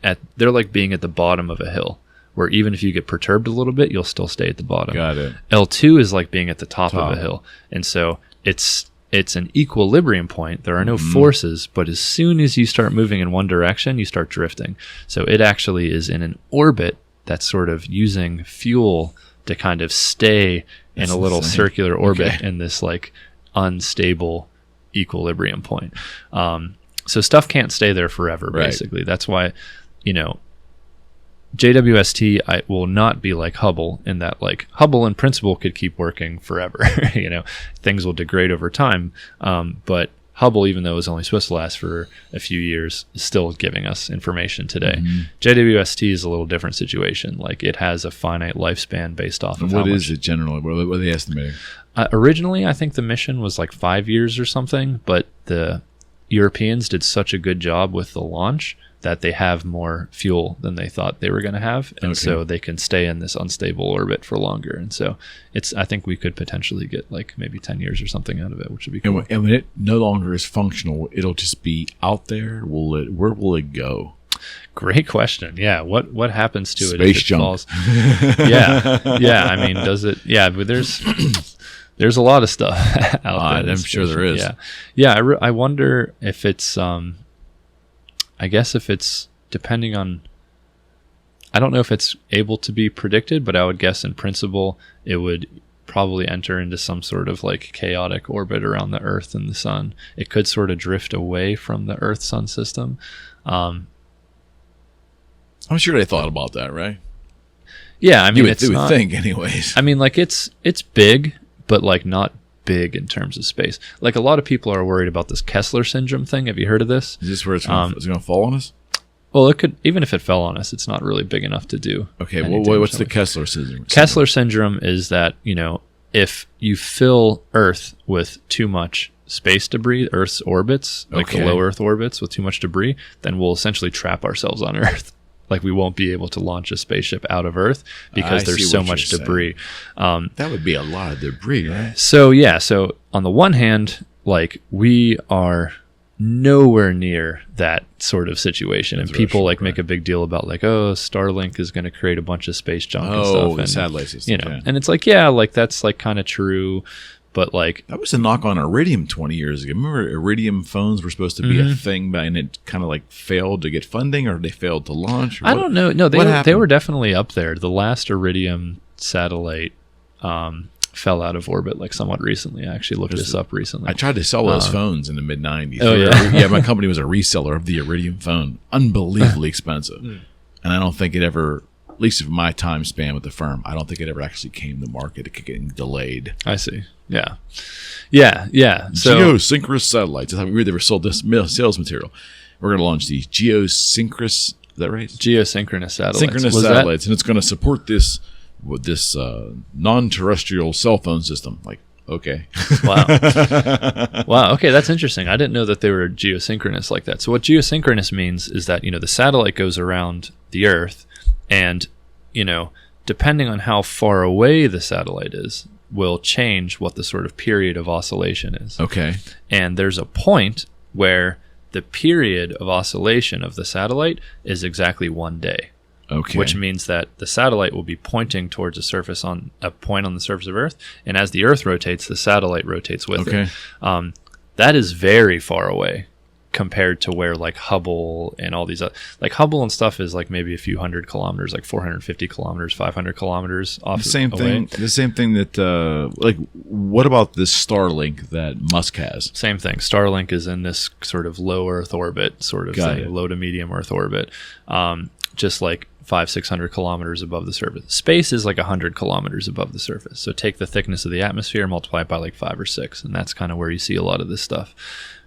being at the bottom of a hill, where even if you get perturbed a little bit, you'll still stay at the bottom. Got it. L2 is like being at the top of a hill. And so it's an equilibrium point. There are no forces, but as soon as you start moving in one direction, you start drifting. So it actually is in an orbit that's sort of using fuel to kind of stay in a little circular orbit in this like unstable equilibrium point. So stuff can't stay there forever, basically. That's why, JWST will not be like Hubble in that like Hubble in principle could keep working forever. Things will degrade over time. But Hubble, even though it was only supposed to last for a few years, is still giving us information today. JWST is a little different situation. Like it has a finite lifespan based off of what is it generally? What are they estimating? Originally, I think the mission was like 5 years or something, but the Europeans did such a good job with the launch that they have more fuel than they thought they were going to have. And so they can stay in this unstable orbit for longer. And so I think we could potentially get like maybe 10 years or something out of it, which would be cool. And when it no longer is functional, it'll just be out there. Where will it go? Great question. Yeah. What happens to Space it if it junk. falls? Yeah. I mean, does it? Yeah, but There's a lot of stuff out there. I'm sure there is. Yeah. I wonder if it's, I guess if it's depending on, I don't know if it's able to be predicted, but I would guess in principle it would probably enter into some sort of like chaotic orbit around the Earth and the Sun. It could sort of drift away from the Earth-Sun system. I'm sure they thought about that, right? Yeah, I mean, you would think, anyways. I mean, like it's big, but like not big in terms of space. Like a lot of people are worried about this Kessler Syndrome thing. Have you heard of this? Is this where it's going to fall on us? Well, it could, even if it fell on us, it's not really big enough to do. Okay, well, what's the Kessler Syndrome? Kessler Syndrome is that, if you fill Earth with too much space debris, Earth's orbits, like the low Earth orbits with too much debris, then we'll essentially trap ourselves on Earth. Like we won't be able to launch a spaceship out of Earth because there's so much debris. That would be a lot of debris, right? So on the one hand, like we are nowhere near that sort of situation, and people make a big deal about like, oh, Starlink is going to create a bunch of space junk and stuff, and satellite system, and it's like, yeah, like that's like kind of true, but like that was a knock on Iridium 20 years ago. Remember, Iridium phones were supposed to be a thing, and it kind of like failed to get funding, or they failed to launch. I don't know. No, they were definitely up there. The last Iridium satellite fell out of orbit like somewhat recently. I actually looked this up recently. I tried to sell those phones in the mid 90s. Oh, yeah. My company was a reseller of the Iridium phone. Unbelievably expensive. And I don't think it ever, at least of my time span with the firm, I don't think it ever actually came to market. It kept getting delayed. I see. Yeah. So Geosynchronous satellites. That's how weird they were sold this sales material. We're going to launch these Geosynchronous, is that right? Geosynchronous satellites. Synchronous satellites, and it's going to support this with this non-terrestrial cell phone system. Like, okay. Wow. Okay, that's interesting. I didn't know that they were geosynchronous like that. So what geosynchronous means is that, the satellite goes around the Earth, and, depending on how far away the satellite is, will change what the sort of period of oscillation is. Okay. And there's a point where the period of oscillation of the satellite is exactly 1 day. Okay. Which means that the satellite will be pointing towards a point on the surface of Earth, and as the Earth rotates, the satellite rotates with it. That is very far away compared to where like Hubble and all these like Hubble and stuff is like maybe a few hundred kilometers, like 450 kilometers, 500 kilometers off. The same thing that like what about this Starlink that Musk has? Same thing. Starlink is in this sort of low Earth orbit sort of thing, low to medium Earth orbit. Just like 500-600 kilometers above the surface. Space is like 100 kilometers above the surface. So take the thickness of the atmosphere, multiply it by like 5 or 6, and that's kind of where you see a lot of this stuff.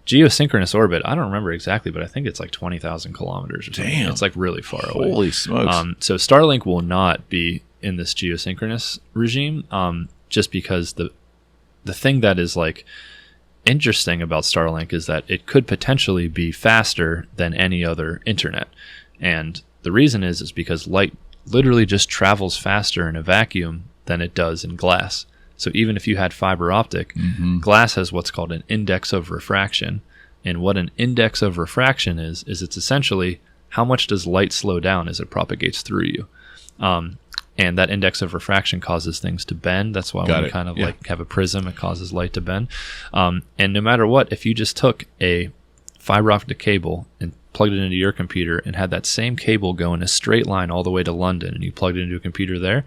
Geosynchronous orbit, I don't remember exactly, but I think it's like 20,000 kilometers or something. Damn. It's like really far away. Holy smokes. So Starlink will not be in this geosynchronous regime, just because the thing that is like interesting about Starlink is that it could potentially be faster than any other internet. And the reason is because light literally just travels faster in a vacuum than it does in glass. So even if you had fiber optic, glass has what's called an index of refraction. And what an index of refraction is it's essentially how much does light slow down as it propagates through you. And that index of refraction causes things to bend. That's why when we kind of like have a prism, it causes light to bend. And no matter what, if you just took a fiber optic cable and plugged it into your computer and had that same cable go in a straight line all the way to London, and you plugged it into a computer there,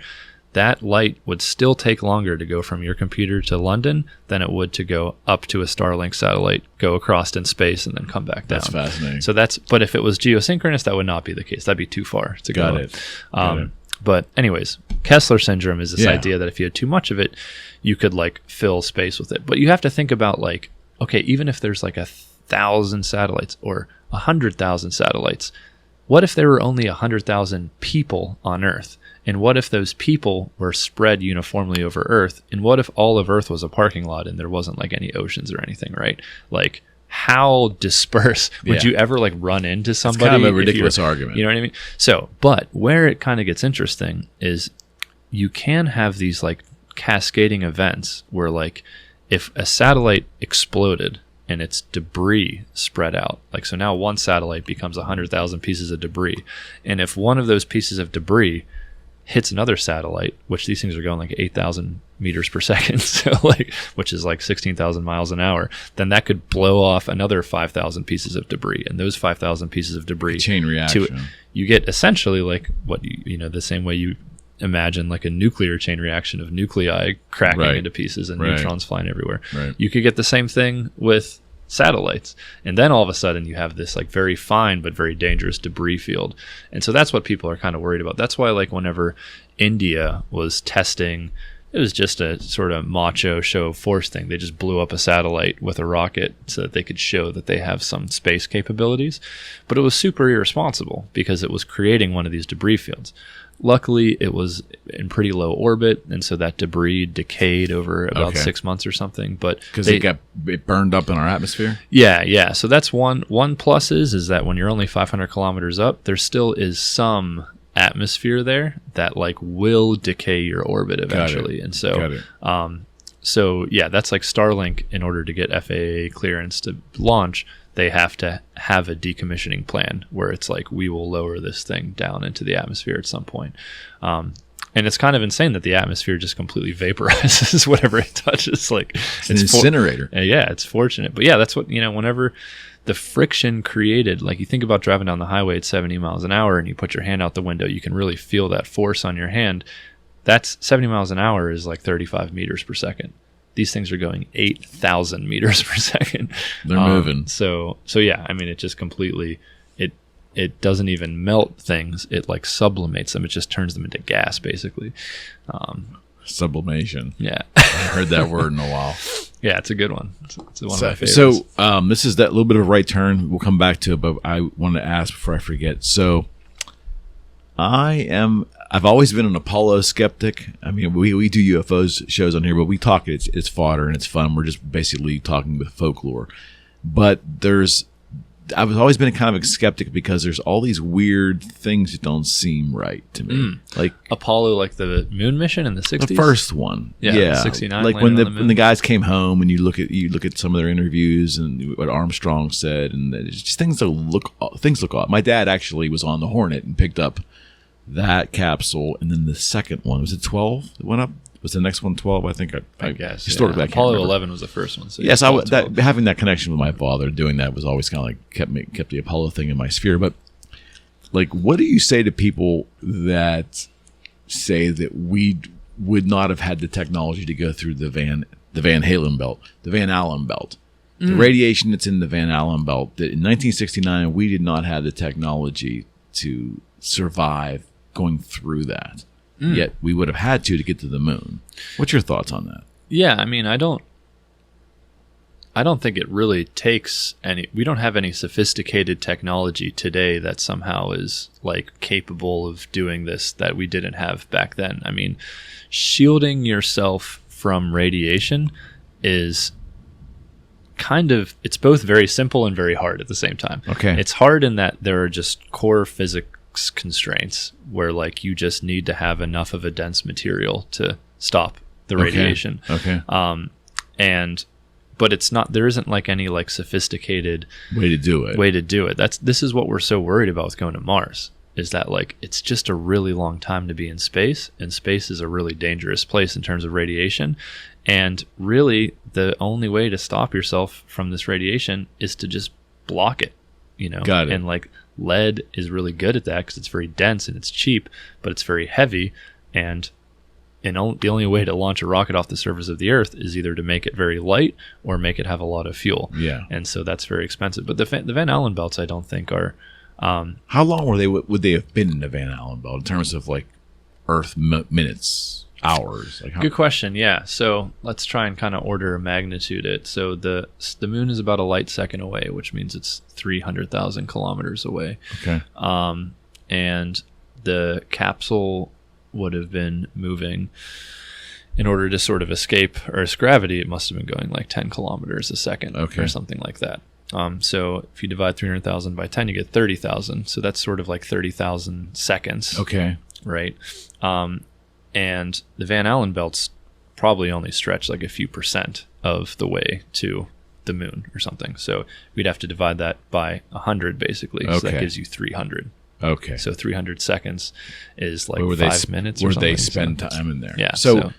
that light would still take longer to go from your computer to London than it would to go up to a Starlink satellite, go across in space, and then come back down. That's fascinating. So but if it was geosynchronous, that would not be the case. That'd be too far to go. Got it. But anyways, Kessler Syndrome is this idea that if you had too much of it, you could like fill space with it. But you have to think about like, okay, even if there's like 1,000 satellites or 100,000 satellites, what if there were only 100,000 people on Earth? And what if those people were spread uniformly over Earth? And what if all of Earth was a parking lot and there wasn't like any oceans or anything, right? Like how dispersed would you ever like run into somebody? It's kind of a ridiculous argument. You know what I mean? So, but where it kind of gets interesting is you can have these like cascading events where like if a satellite exploded and its debris spread out, like so now one satellite becomes 100,000 pieces of debris, and if one of those pieces of debris hits another satellite, which these things are going like 8,000 meters per second, so like, which is like 16,000 miles an hour, then that could blow off another 5,000 pieces of debris. And those 5,000 pieces of debris, chain reaction, you get essentially like what you know, the same way you imagine like a nuclear chain reaction of nuclei cracking into pieces and neutrons flying everywhere. You could get the same thing with satellites, and then all of a sudden you have this like very fine but very dangerous debris field. And so that's what people are kind of worried about. That's why like whenever India was testing, it was just a sort of macho show of force thing. They just blew up a satellite with a rocket so that they could show that they have some space capabilities. But it was super irresponsible because it was creating one of these debris fields. Luckily, it was in pretty low orbit, and so that debris decayed over about 6 months or something. But because it burned up in our atmosphere. Yeah. So that's one plus is that when you're only 500 kilometers up, there still is some atmosphere there that like will decay your orbit eventually. And so so yeah, that's like Starlink. In order to get FAA clearance to launch, they have to have a decommissioning plan where it's like, we will lower this thing down into the atmosphere at some point. And it's kind of insane that the atmosphere just completely vaporizes whatever it touches. Like it's an incinerator. Yeah, it's fortunate. But yeah, that's what, you know, whenever the friction created, like you think about driving down the highway at 70 miles an hour and you put your hand out the window, you can really feel that force on your hand. That's 70 miles an hour is like 35 meters per second. These things are going 8,000 meters per second. They're moving. So yeah, I mean, it just completely, it doesn't even melt things. It like sublimates them. It just turns them into gas, basically. Sublimation. Yeah. I haven't heard that word in a while. Yeah, it's a good one. It's one of my favorites. So this is that little bit of a right turn. We'll come back to it, but I want to ask before I forget. So I've always been an Apollo skeptic. I mean, we do UFOs shows on here, but we talk it's fodder and it's fun. We're just basically talking with folklore. But I've always been kind of a skeptic because there's all these weird things that don't seem right to me. Like Apollo, like the moon mission in the 60s? The first one. Yeah. 69. Like when the guys came home and you look at some of their interviews and what Armstrong said, and it's just things look odd. My dad actually was on the Hornet and picked up that capsule, and then the second one, was it 12 that went up? Was the next one 12? I think I guess. Historically, Apollo 11 was the first one. So yes, having that connection with my father, doing that was always kind of like kept the Apollo thing in my sphere. But like, what do you say to people that say that we would not have had the technology to go through the Van Allen belt? The radiation that's in the Van Allen belt, that in 1969 we did not have the technology to survive going through that. Yet we would have had to get to the moon. What's your thoughts on that? Yeah, I mean, I don't think it really takes we don't have any sophisticated technology today that somehow is like capable of doing this that we didn't have back then. I mean, shielding yourself from radiation is it's both very simple and very hard at the same time. Okay. It's hard in that there are just core physics constraints where like you just need to have enough of a dense material to stop the radiation. Okay. But it's not, there isn't like any like sophisticated way to do it. This is what we're so worried about with going to Mars, is that like it's just a really long time to be in space, and space is a really dangerous place in terms of radiation. And really the only way to stop yourself from this radiation is to just block it, you know. Got it. And like lead is really good at that because it's very dense and it's cheap, but it's very heavy. And the only way to launch a rocket off the surface of the Earth is either to make it very light or make it have a lot of fuel. Yeah. And so that's very expensive. But the Van Allen belts, I don't think are. How long would they have been in the Van Allen belt in terms of like Earth minutes, hours? Like good question. Yeah. So let's try and kind of order of magnitude it. So the moon is about a light second away, which means it's 300,000 kilometers away. Okay. And the capsule would have been moving, in order to sort of escape Earth's gravity, it must have been going like 10 kilometers a second or something like that. So if you divide 300,000 by 10, you get 30,000. So that's sort of like 30,000 seconds. Okay. Right. And the Van Allen belts probably only stretch like a few % of the way to the moon or something. So we'd have to divide that by 100 basically. So that gives you 300. Okay. So 300 seconds is like Where 5 minutes or something. Where they spend time in there. Yeah. So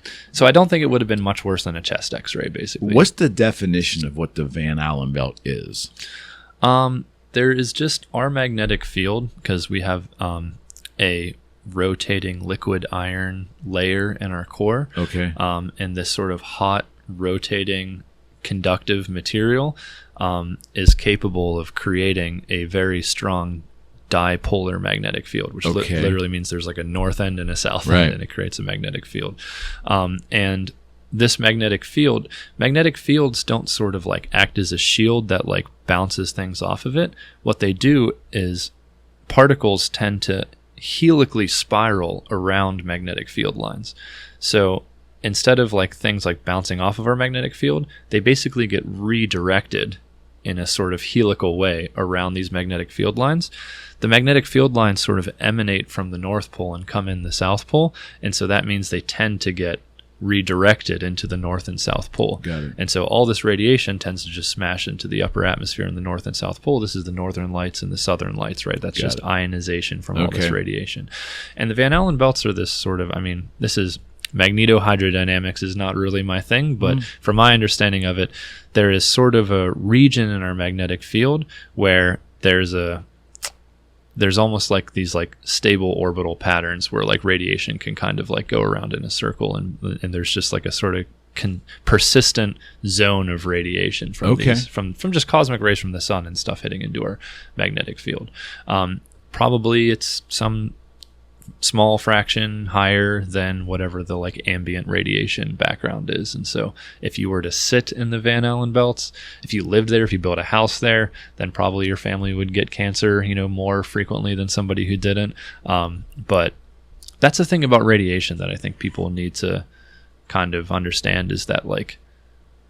I don't think it would have been much worse than a chest X-ray, basically. What's the definition of what the Van Allen belt is? There is just our magnetic field, because we have a rotating liquid iron layer in our core. Okay. And this sort of hot, rotating, conductive material is capable of creating a very strong dipolar magnetic field, which literally means there's like a north end and a south end, and it creates a magnetic field. And this magnetic fields don't sort of like act as a shield that like bounces things off of it. What they do is particles tend to helically spiral around magnetic field lines. So instead of like things like bouncing off of our magnetic field, they basically get redirected in a sort of helical way around these magnetic field lines. The magnetic field lines sort of emanate from the North Pole and come in the South Pole, and so that means they tend to get redirected into the North and South Pole. Got it. And so all this radiation tends to just smash into the upper atmosphere in the North and South Pole. This is the Northern Lights and the Southern Lights, right? That's just ionization from all this radiation. And the Van Allen belts are this sort of, this is magnetohydrodynamics is not really my thing, but from my understanding of it, there is sort of a region in our magnetic field where there's almost like these like stable orbital patterns where like radiation can kind of like go around in a circle, and there's just like a sort of persistent zone of radiation from these, from just cosmic rays from the sun and stuff hitting into our magnetic field. Probably it's some small fraction higher than whatever the like ambient radiation background is. And so if you were to sit in the Van Allen belts, if you lived there, if you built a house there, then probably your family would get cancer, more frequently than somebody who didn't. But that's the thing about radiation that I think people need to kind of understand, is that like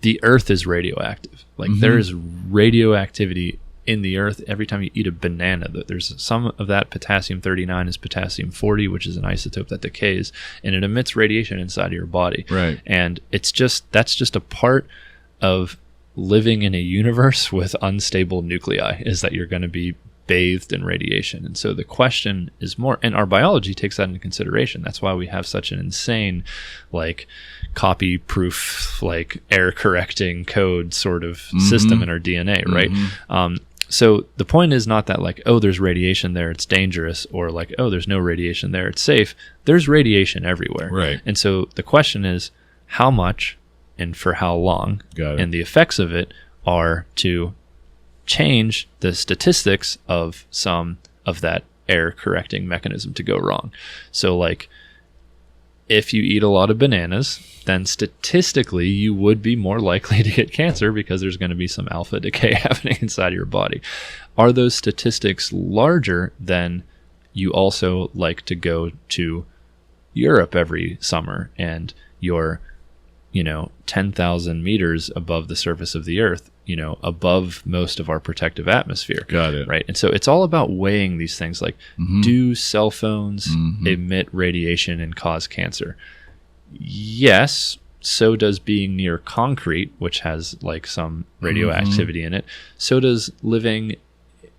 the Earth is radioactive. Like there is radioactivity in the Earth. Every time you eat a banana, there's some of that potassium-39 is potassium-40, which is an isotope that decays, and it emits radiation inside of your body. Right. And that's just a part of living in a universe with unstable nuclei, is that you're going to be bathed in radiation. And so the question is more, and our biology takes that into consideration. That's why we have such an insane, like, copy proof, like error correcting code sort of system in our DNA, right? So the point is not that like, oh, there's radiation there, it's dangerous, or like, oh, there's no radiation there, it's safe. There's radiation everywhere. Right. And so the question is how much and for how long. Got it. And the effects of it are to change the statistics of some of that error correcting mechanism to go wrong. So like, if you eat a lot of bananas, then statistically you would be more likely to get cancer because there's going to be some alpha decay happening inside of your body. Are those statistics larger than you also like to go to Europe every summer and you're, 10,000 meters above the surface of the Earth, above most of our protective atmosphere. Got it. Right. And so it's all about weighing these things, like, do cell phones emit radiation and cause cancer? Yes. So does being near concrete, which has like some radioactivity in it. So does living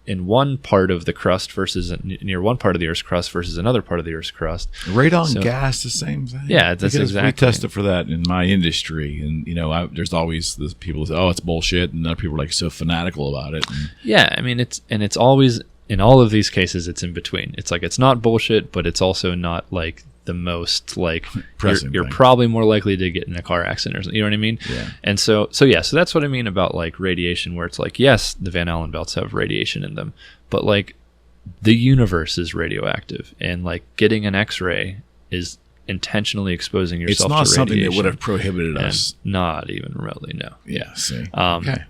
in one part of the crust versus near one part of the Earth's crust versus another part of the Earth's crust. Radon gas, the same thing. Yeah, that's because exactly. We tested for that in my industry, and there's always the people who say, "Oh, it's bullshit," and other people are like so fanatical about it. Yeah, I mean, it's always, in all of these cases, it's in between. It's like, it's not bullshit, but it's also not like the most like you're probably more likely to get in a car accident or something, you know what I mean? Yeah. And so that's what I mean about like radiation, where it's like, yes, the Van Allen belts have radiation in them, but like the universe is radioactive, and like getting an X-ray is intentionally exposing yourself to radiation. It's not something that would have prohibited us. Not even really, no. Yeah, see. Okay.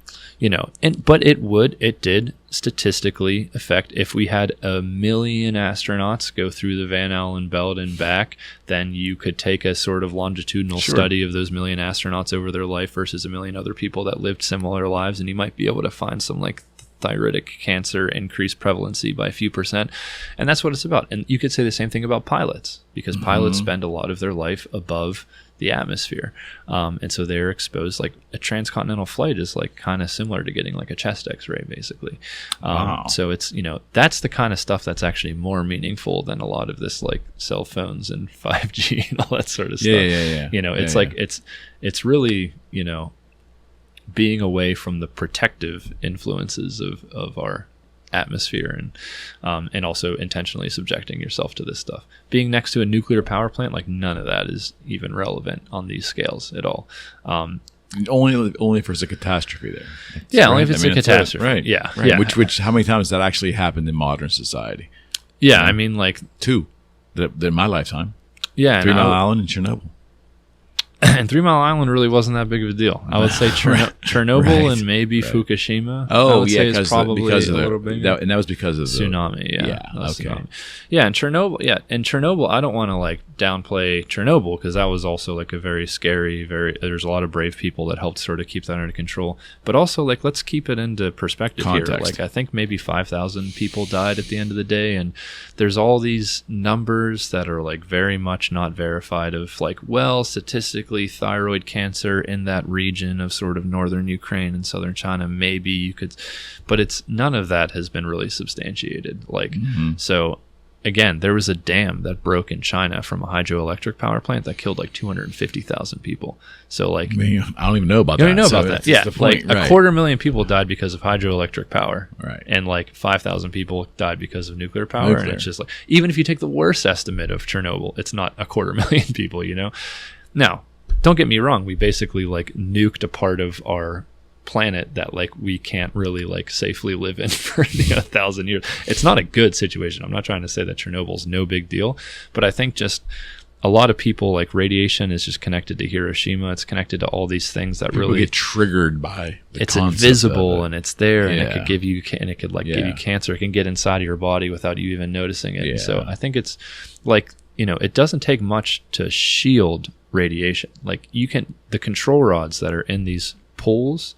But it did statistically affect, if we had 1 million astronauts go through the Van Allen belt and back, then you could take a sort of longitudinal study of those 1 million astronauts over their life versus 1 million other people that lived similar lives, and you might be able to find some like thyroid cancer increased prevalency by a few percent. And that's what it's about. And you could say the same thing about pilots, because pilots spend a lot of their life above the atmosphere. And so they're exposed, like a transcontinental flight is like kind of similar to getting like a chest x-ray basically. Wow. So it's, that's the kind of stuff that's actually more meaningful than a lot of this like cell phones and 5G and all that sort of stuff. Yeah. It's like, it's really, being away from the protective influences of our atmosphere and also intentionally subjecting yourself to this stuff. Being next to a nuclear power plant, like none of that is even relevant on these scales at all. Only if there's a catastrophe there. Yeah, only if it's a catastrophe. Right. Yeah. Right. Yeah. Which how many times has that actually happened in modern society? Yeah, I mean, like 2 in my lifetime. Yeah, 3 Mile Island and Chernobyl. And 3 Mile Island really wasn't that big of a deal. I would say Chernobyl and maybe Fukushima. Oh, I would say it's probably because a little bigger. And that was because of the tsunami. Yeah. Okay. Tsunami. Yeah, and Chernobyl. Yeah, and Chernobyl. I don't want to like downplay Chernobyl because that was also like a very scary. There's a lot of brave people that helped sort of keep that under control. But also, like, let's keep it into perspective here. Like, I think maybe 5,000 people died at the end of the day, and there's all these numbers that are like very much not verified. Of like, well, statistically, thyroid cancer in that region of sort of northern Ukraine and southern China, maybe you could, but it's none of that has been really substantiated. Like, so again, there was a dam that broke in China from a hydroelectric power plant that killed like 250,000 people. So like, I don't even know about that. You don't know about that. Yeah, like right. 250,000 people died because of hydroelectric power, right? And like 5,000 people died because of nuclear power. And it's just like, even if you take the worst estimate of Chernobyl, it's not 250,000 people. Now, don't get me wrong. We basically like nuked a part of our planet that like we can't really like safely live in for 1,000 years. It's not a good situation. I'm not trying to say that Chernobyl's no big deal, but I think just a lot of people, like, radiation is just connected to Hiroshima. It's connected to all these things that people really get triggered by the it's concept invisible of it. and it's there, and Yeah. it could give you give you cancer. It can get inside of your body without you even noticing it. Yeah. So I think it's like, it doesn't take much to shield radiation. Like, the control rods that are in these pools,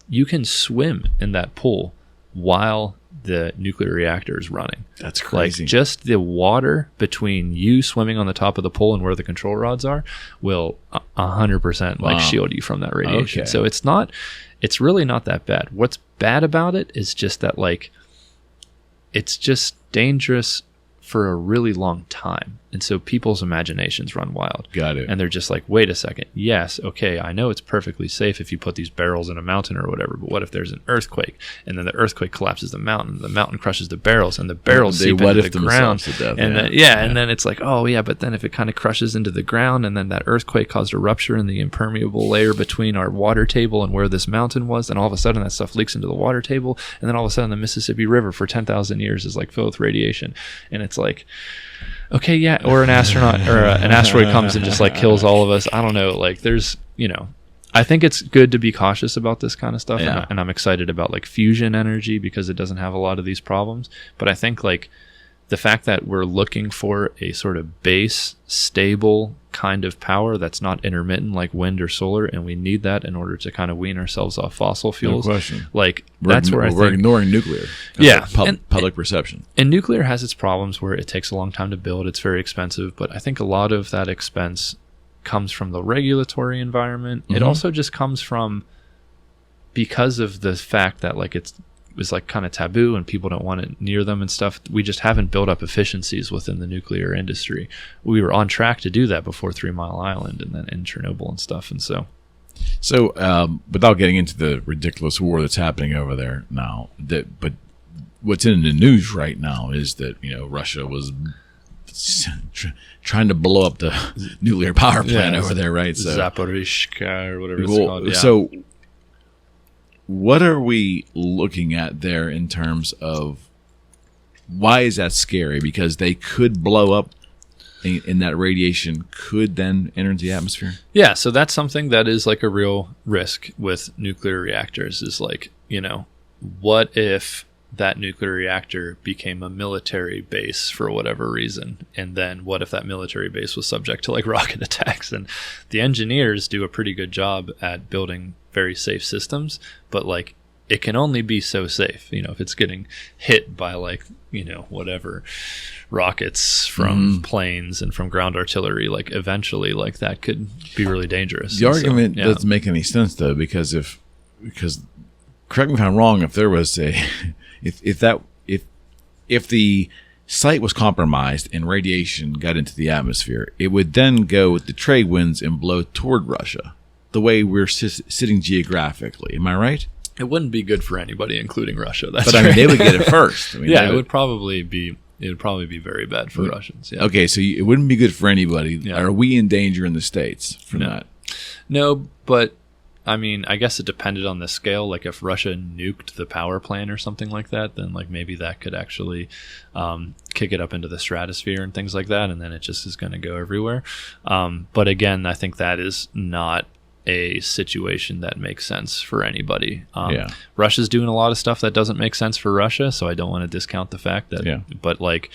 you can swim in that pool while the nuclear reactor is running. That's crazy. Like, just the water between you swimming on the top of the pool and where the control rods are will 100% like shield you from that radiation. Okay. So it's really not that bad. What's bad about it is just that, like, it's just dangerous for a really long time. And so people's imaginations run wild. Got it. And they're just like, wait a second. Yes, okay, I know it's perfectly safe if you put these barrels in a mountain or whatever, but what if there's an earthquake? And then the earthquake collapses the mountain crushes the barrels, and the barrels seep into the ground. To death, and then it's like, oh yeah, but then if it kind of crushes into the ground, and then that earthquake caused a rupture in the impermeable layer between our water table and where this mountain was, and all of a sudden that stuff leaks into the water table, and then all of a sudden the Mississippi River for 10,000 years is like filled with radiation. And it's like, okay, yeah, or an astronaut or an asteroid comes and just like kills all of us. I don't know. Like, there's, I think it's good to be cautious about this kind of stuff. Yeah. And I'm excited about like fusion energy because it doesn't have a lot of these problems. But I think like the fact that we're looking for a sort of base, stable kind of power that's not intermittent like wind or solar, and we need that in order to kind of wean ourselves off fossil fuels. No question. Like, that's where we're ignoring nuclear. That's public perception. And nuclear has its problems where it takes a long time to build. It's very expensive, but I think a lot of that expense comes from the regulatory environment. Mm-hmm. It also just comes from because of the fact that like it's like kind of taboo and people don't want it near them and stuff. We just haven't built up efficiencies within the nuclear industry. We were on track to do that before 3 Mile Island and then in Chernobyl and stuff. And so without getting into the ridiculous war that's happening over there now, but what's in the news right now is that Russia was trying to blow up the nuclear power plant over there, right? So Zaporizhzhia or whatever it's called. Yeah. So what are we looking at there in terms of why is that scary? Because they could blow up and that radiation could then enter into the atmosphere? Yeah, so that's something that is like a real risk with nuclear reactors is like, what if that nuclear reactor became a military base for whatever reason? And then what if that military base was subject to like rocket attacks? And the engineers do a pretty good job at building very safe systems, but like it can only be so safe. If it's getting hit by like, whatever rockets from planes and from ground artillery, like eventually like that could be really dangerous. The argument doesn't make any sense though, because correct me if I'm wrong, if there was if the site was compromised and radiation got into the atmosphere, it would then go with the trade winds and blow toward Russia, the way we're sitting geographically. Am I right? It wouldn't be good for anybody, including Russia. That's but I mean, they would get it first. I mean, it would probably be very bad for Russians. Yeah. Okay, so it wouldn't be good for anybody. Yeah. Are we in danger in the States from that? No, but I mean, I guess it depended on the scale. Like if Russia nuked the power plant or something like that, then like maybe that could actually kick it up into the stratosphere and things like that, and then it just is going to go everywhere. But again, I think that is not a situation that makes sense for anybody. Russia's doing a lot of stuff that doesn't make sense for Russia, so I don't want to discount the fact that but like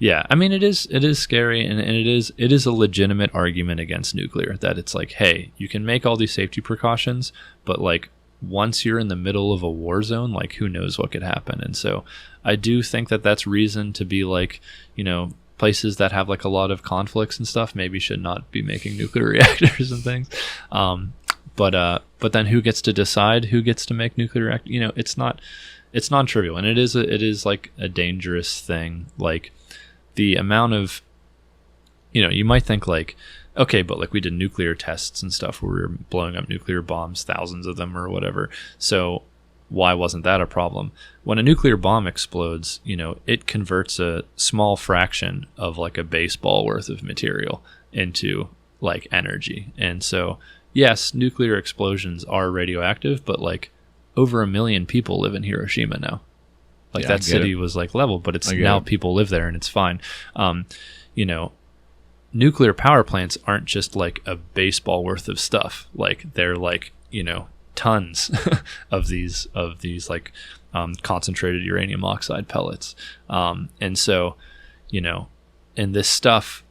I mean it is scary, and it is a legitimate argument against nuclear, that it's like, hey, you can make all these safety precautions, but like once you're in the middle of a war zone, like who knows what could happen. And so I do think that that's reason to be like, places that have like a lot of conflicts and stuff maybe should not be making nuclear reactors and things. But then who gets to decide who gets to make nuclear reactors? It's non-trivial, and it is like a dangerous thing. Like the amount of, you might think like, okay, but like we did nuclear tests and stuff where we were blowing up nuclear bombs, thousands of them or whatever. So why wasn't that a problem? When a nuclear bomb explodes, it converts a small fraction of like a baseball worth of material into like energy. And so, yes, nuclear explosions are radioactive, but like over 1 million people live in Hiroshima now. Like that city was like leveled, but it's now people live there and it's fine. Nuclear power plants aren't just like a baseball worth of stuff. Like they're like, tons of these like concentrated uranium oxide pellets, and so and this stuff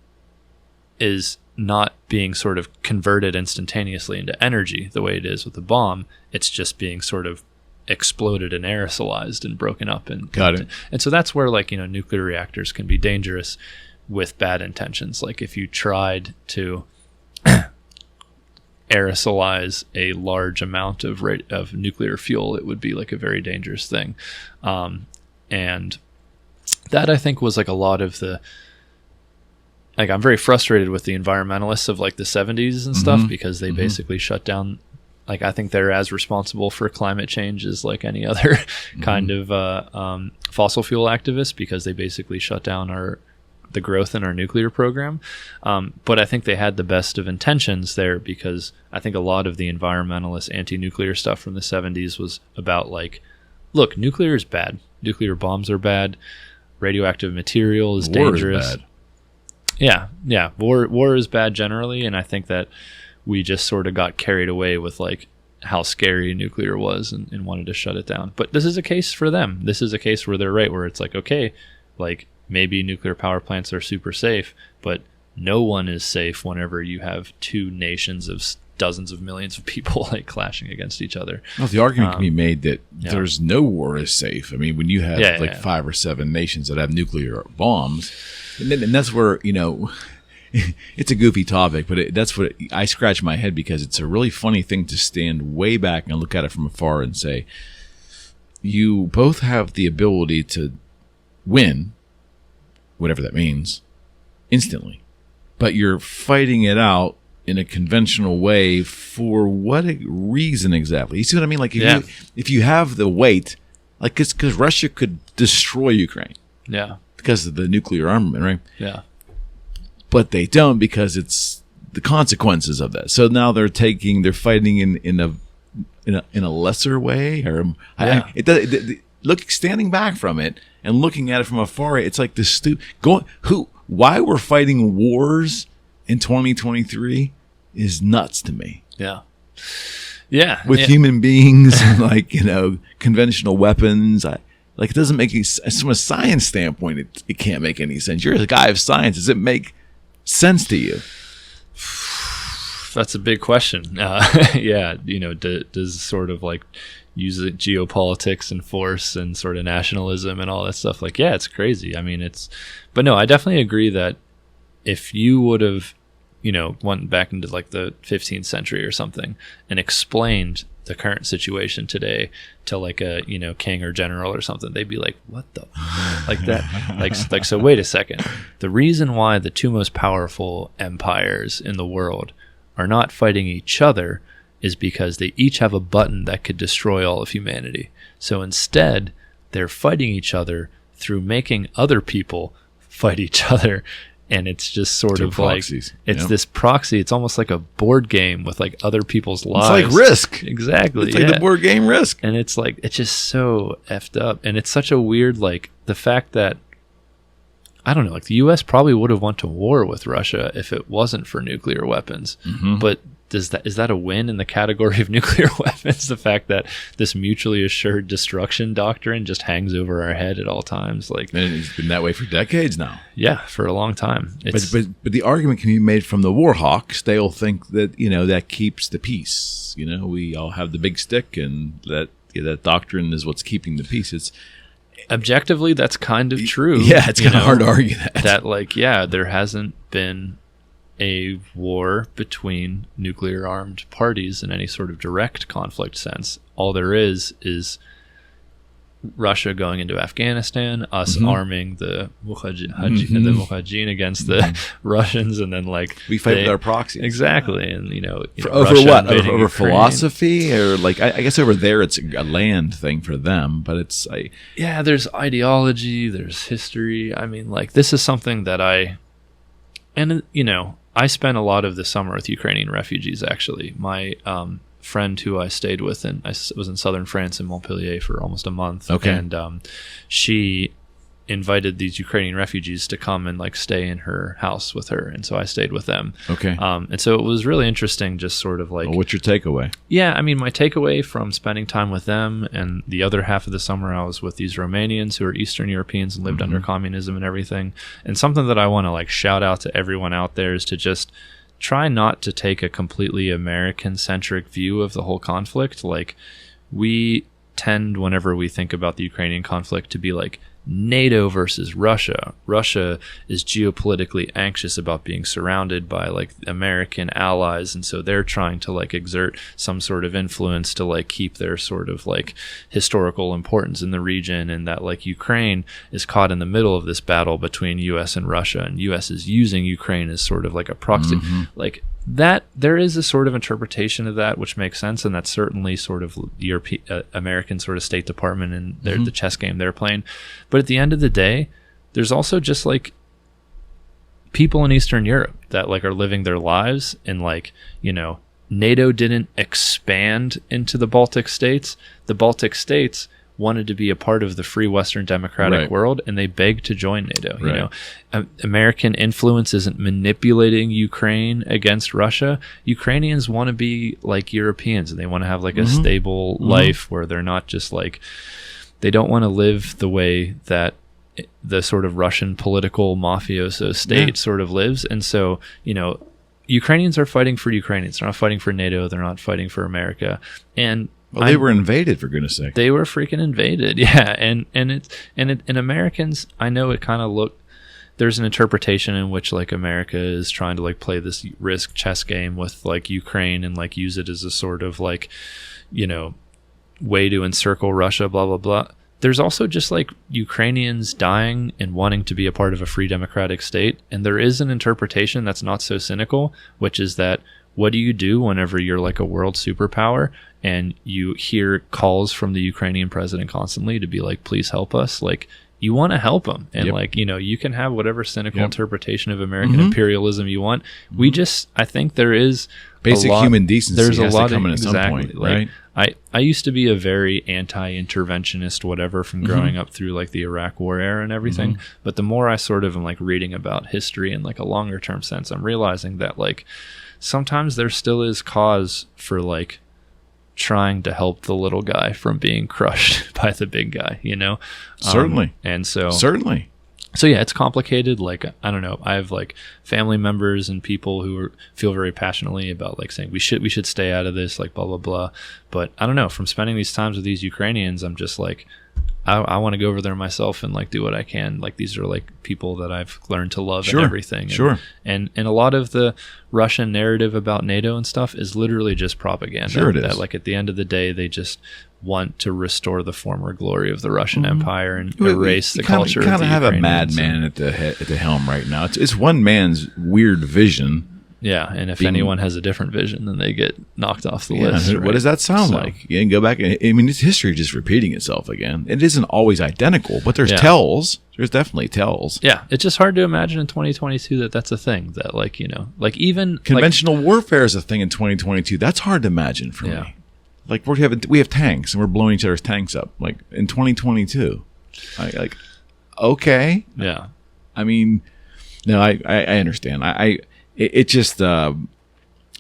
is not being sort of converted instantaneously into energy the way it is with a bomb. It's just being sort of exploded and aerosolized and broken up, and and so that's where like nuclear reactors can be dangerous with bad intentions. Like if you tried to aerosolize a large amount of nuclear fuel, it would be like a very dangerous thing. And that I think was like a lot of the, like I'm very frustrated with the environmentalists of like the 70s and stuff, because they basically shut down, like I think they're as responsible for climate change as like any other kind of fossil fuel activist, because they basically shut down the growth in our nuclear program. But I think they had the best of intentions there, because I think a lot of the environmentalist anti-nuclear stuff from the 70s was about like, look, nuclear is bad. Nuclear bombs are bad. Radioactive material is dangerous. War is bad. Yeah. War is bad generally, and I think that we just sort of got carried away with like how scary nuclear was and wanted to shut it down. But this is a case for them. This is a case where they're right, where it's like, okay, like maybe nuclear power plants are super safe, but no one is safe whenever you have two nations of dozens of millions of people like clashing against each other. Well, the argument can be made that there's no war is safe. I mean, when you have 5 or 7 nations that have nuclear bombs, and that's where, it's a goofy topic, but that's what I scratch my head, because it's a really funny thing to stand way back and look at it from afar and say, you both have the ability to win, whatever that means, instantly, but you're fighting it out in a conventional way for what reason exactly? You see what I mean? Like if you have the weight, like because Russia could destroy Ukraine, because of the nuclear armament, right? Yeah, but they don't, because it's the consequences of that. So now they're fighting in a lesser way, or standing back from it and looking at it from afar, it's like this why we're fighting wars in 2023 is nuts to me. With human beings and like conventional weapons. It doesn't make any sense from a science standpoint. It can't make any sense. You're a guy of science. Does it make sense to you? That's a big question. Does sort of like use it, geopolitics and force and sort of nationalism and all that stuff. Like, yeah, it's crazy. I mean, but no, I definitely agree that if you would have, went back into like the 15th century or something and explained the current situation today to like a, king or general or something, they'd be like, what the like that? like, so wait a second. The reason why the two most powerful empires in the world are not fighting each other is because they each have a button that could destroy all of humanity. So instead, they're fighting each other through making other people fight each other. And it's just sort of proxies. Like, it's this proxy. It's almost like a board game with like other people's lives. It's like Risk. Exactly. It's like the board game Risk. And it's like, it's just so effed up. And it's such a weird, like the fact that, I don't know, like the U.S. probably would have went to war with Russia if it wasn't for nuclear weapons. Mm-hmm. But is that a win in the category of nuclear weapons? The fact that this mutually assured destruction doctrine just hangs over our head at all times, like, and it's been that way for decades now. Yeah, for a long time. But the argument can be made from the war hawks. They'll think that that keeps the peace. We all have the big stick, and that doctrine is what's keeping the peace. It's objectively that's kind of true. Yeah, it's kind of hard to argue that. That like, yeah, there hasn't been a war between nuclear armed parties in any sort of direct conflict sense. All there is Russia going into Afghanistan, us arming the Mujahideen against the Russians, and then like we fight with our proxies. Exactly. And over what? Over philosophy, or like I guess over there it's a land thing for them, but it's there's ideology, there's history. I mean, like, this is something that I spent a lot of the summer with Ukrainian refugees, actually. My friend who I stayed with, and I was in southern France in Montpellier for almost a month. Okay. And she invited these Ukrainian refugees to come and like stay in her house with her. And so I stayed with them. Okay. And so it was really interesting, just sort of like... Well, what's your takeaway? Yeah, I mean, my takeaway from spending time with them, and the other half of the summer I was with these Romanians who are Eastern Europeans and lived under communism and everything. And something that I want to like shout out to everyone out there is to just try not to take a completely American-centric view of the whole conflict. Like, we tend, whenever we think about the Ukrainian conflict, to be like, NATO versus Russia. Russia is geopolitically anxious about being surrounded by like American allies, and so they're trying to like exert some sort of influence to like keep their sort of like historical importance in the region, and that like Ukraine is caught in the middle of this battle between US and Russia, and US is using Ukraine as sort of like a proxy. Like that, there is a sort of interpretation of that which makes sense, and that's certainly sort of European American sort of State Department and the chess game they're playing. But at the end of the day, there's also just like people in Eastern Europe that like are living their lives, and like, NATO didn't expand into the Baltic states. The Baltic states wanted to be a part of the free Western democratic world, and they begged to join NATO. American influence isn't manipulating Ukraine against Russia. Ukrainians want to be like Europeans, and they want to have like a stable life where they're not just like, they don't want to live the way that the sort of Russian political mafioso state sort of lives. And so, Ukrainians are fighting for Ukrainians. They're not fighting for NATO. They're not fighting for America. And they were invaded, for goodness sake. They were freaking invaded, yeah. And Americans, I know it kind of there's an interpretation in which like America is trying to like play this risk chess game with like Ukraine and like use it as a sort of like, way to encircle Russia, blah, blah, blah. There's also just like Ukrainians dying and wanting to be a part of a free democratic state. And there is an interpretation that's not so cynical, which is that what do you do whenever you're like a world superpower and you hear calls from the Ukrainian president constantly to be like, please help us? Like, you want to help them. And like, you can have whatever cynical interpretation of American imperialism you want. We just, I think there is basic human decency. There's has a lot to come in of, at some point, like, right? I used to be a very anti-interventionist, whatever, from growing up through like the Iraq War era and everything. But the more I sort of am like reading about history in like a longer term sense, I'm realizing that like sometimes there still is cause for like trying to help the little guy from being crushed by the big guy, Certainly. And so certainly. So yeah, it's complicated. Like, I don't know. I have like family members and people who feel very passionately about like saying we should stay out of this, like blah blah blah. But I don't know. From spending these times with these Ukrainians, I'm just like, I want to go over there myself and like do what I can. Like, these are like people that I've learned to love and everything. And a lot of the Russian narrative about NATO and stuff is literally just propaganda. Sure it is. That like at the end of the day, they just want to restore the former glory of the Russian Empire and erase the culture. You kind of have a Ukrainians. madman at the helm right now. It's one man's weird vision. Yeah, and if anyone has a different vision, then they get knocked off the list. Right? What does that sound like? You can go back. I mean, it's history just repeating itself again. It isn't always identical, but there's tells. There's definitely tells. Yeah, it's just hard to imagine in 2022 that that's a thing. That like, you know, like even conventional warfare is a thing in 2022. That's hard to imagine for me. Like we have tanks and we're blowing each other's tanks up. Like in 2022, okay. Yeah. I mean, no, I understand. It just I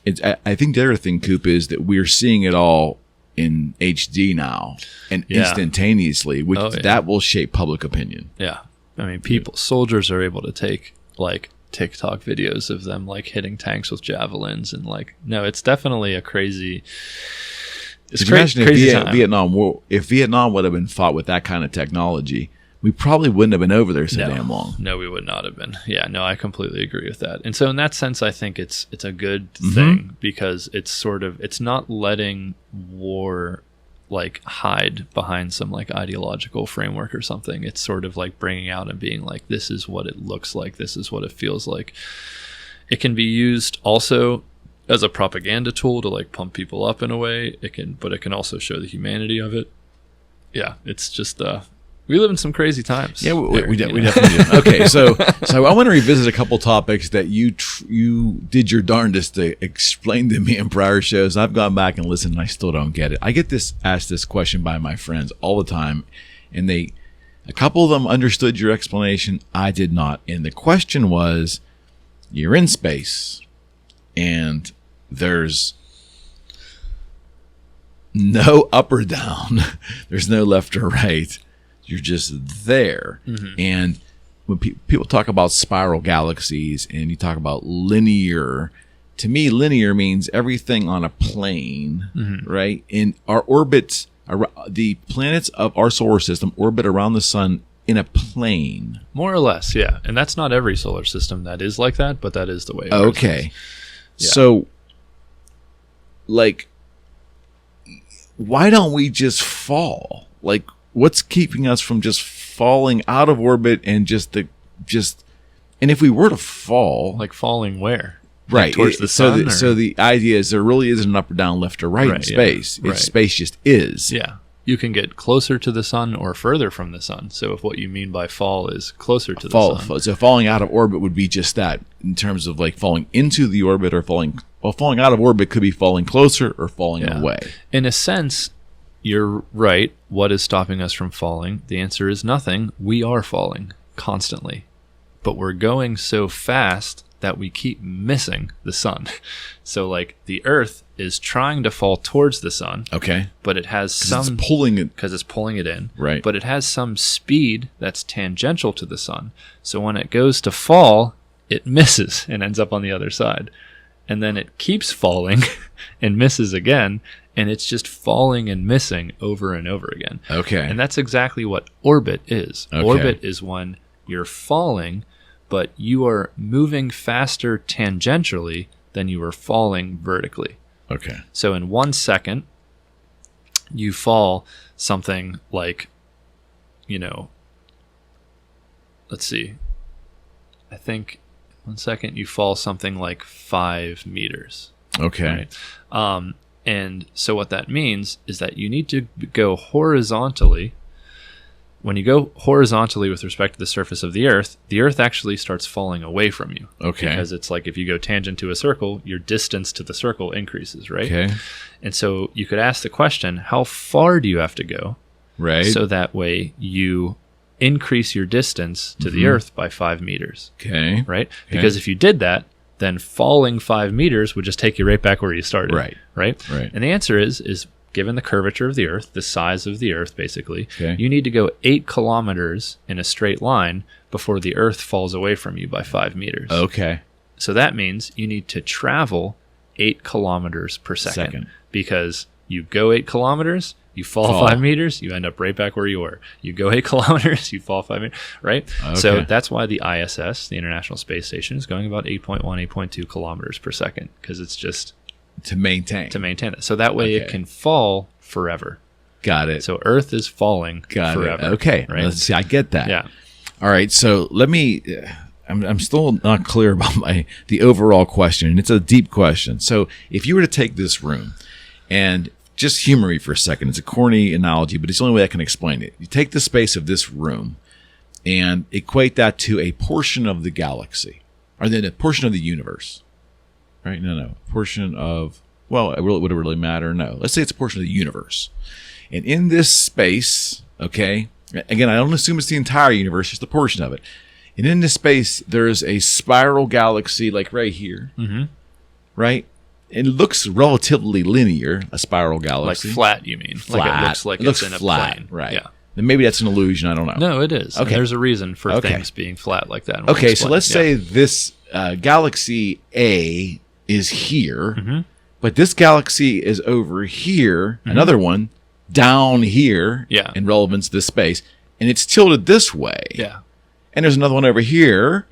think the other thing, Coop, is that we're seeing it all in HD now and instantaneously, which that will shape public opinion. Yeah, I mean, soldiers are able to take like TikTok videos of them like hitting tanks with javelins and like, no, it's definitely a crazy. It's crazy. If Vietnam would have been fought with that kind of technology, we probably wouldn't have been over there so damn long. No, we would not have been. Yeah, no, I completely agree with that. And so in that sense, I think it's a good thing because it's not letting war like hide behind some like ideological framework or something. It's sort of like bringing out and being like, this is what it looks like. This is what it feels like. It can be used also as a propaganda tool to like pump people up in a way. But it can also show the humanity of it. Yeah, it's just we live in some crazy times. Yeah, we definitely do. Okay, so I want to revisit a couple topics that you did your darndest to explain to me in prior shows. I've gone back and listened, and I still don't get it. I get asked this question by my friends all the time, and a couple of them understood your explanation. I did not. And the question was, you're in space, and there's no up or down. There's no left or right. You're just there. And when people talk about spiral galaxies and you talk about linear, to me, linear means everything on a plane, right? In our orbits, the planets of our solar system orbit around the sun in a plane. More or less, yeah. And that's not every solar system that is like that, but that is the way. Okay. Yeah. So, like, why don't we just fall? Like, what's keeping us from just falling out of orbit and and if we were to fall, like falling where? Right. Like towards the sun. So the idea is there really isn't an up or down, left or right in space. Yeah. Space just is. Yeah. You can get closer to the sun or further from the sun. So if what you mean by fall is closer to the sun. So falling out of orbit would be just that in terms of like falling into the orbit or falling out of orbit could be falling closer or falling away. In a sense, you're right. What is stopping us from falling? The answer is nothing. We are falling constantly. But we're going so fast that we keep missing the sun. So like the Earth is trying to fall towards the sun. Okay. But it has it's pulling it. Because it's pulling it in. Right. But it has some speed that's tangential to the sun. So when it goes to fall, it misses and ends up on the other side. And then it keeps falling and misses again. And it's just falling and missing over and over again. Okay. And that's exactly what orbit is. Okay. Orbit is when you're falling, but you are moving faster tangentially than you are falling vertically. Okay. So in 1 second, you fall something like, let's see. I think 1 second you fall something like 5 meters. Okay. Right? And so what that means is that you need to go horizontally. When you go horizontally with respect to the surface of the Earth actually starts falling away from you. Okay. Because it's like if you go tangent to a circle, your distance to the circle increases, right? Okay. And so you could ask the question, how far do you have to go? Right. So that way you increase your distance to the Earth by 5 meters. Okay. Right? Okay. Because if you did that, then falling 5 meters would just take you right back where you started. Right. Right? Right. And the answer is given the curvature of the Earth, the size of the Earth, basically, Okay. you need to go 8 kilometers in a straight line before the Earth falls away from you by 5 meters. Okay. So that means you need to travel 8 kilometers per second. Because you go 8 kilometers, you fall 5 meters, you end up right back where you were. You go 8 kilometers, you fall 5 meters, right? Okay. So that's why the ISS, the International Space Station, is going about 8.1, 8.2 kilometers per second, because it's just To maintain. it. So that way it can fall forever. Got it. So Earth is falling Got forever. it. Okay. Right? Let's see. I get that. Yeah. All right. So let me. I'm still not clear about the overall question, and it's a deep question. So if you were to take this room, and just humor me for a second, it's a corny analogy, but it's the only way I can explain it. You take the space of this room and equate that to a portion of the galaxy, or then a portion of the universe. Right? No. Portion of. Well, would it really matter? No. Let's say it's a portion of the universe. And in this space, okay, again, I don't assume it's the entire universe, just a portion of it. And in this space, there's a spiral galaxy like right here, right? It looks relatively linear, a spiral galaxy. Like flat, you mean? Flat. Like it looks like it's in flat, a plane. right? Yeah. Then maybe that's an illusion. I don't know. No, it is. Okay. And there's a reason for Okay. things being flat like that. and we'll Okay, so explain. let's say this galaxy A is here, but this galaxy is over here, another one down here in relevance to this space, and it's tilted this way. Yeah. And there's another one over here.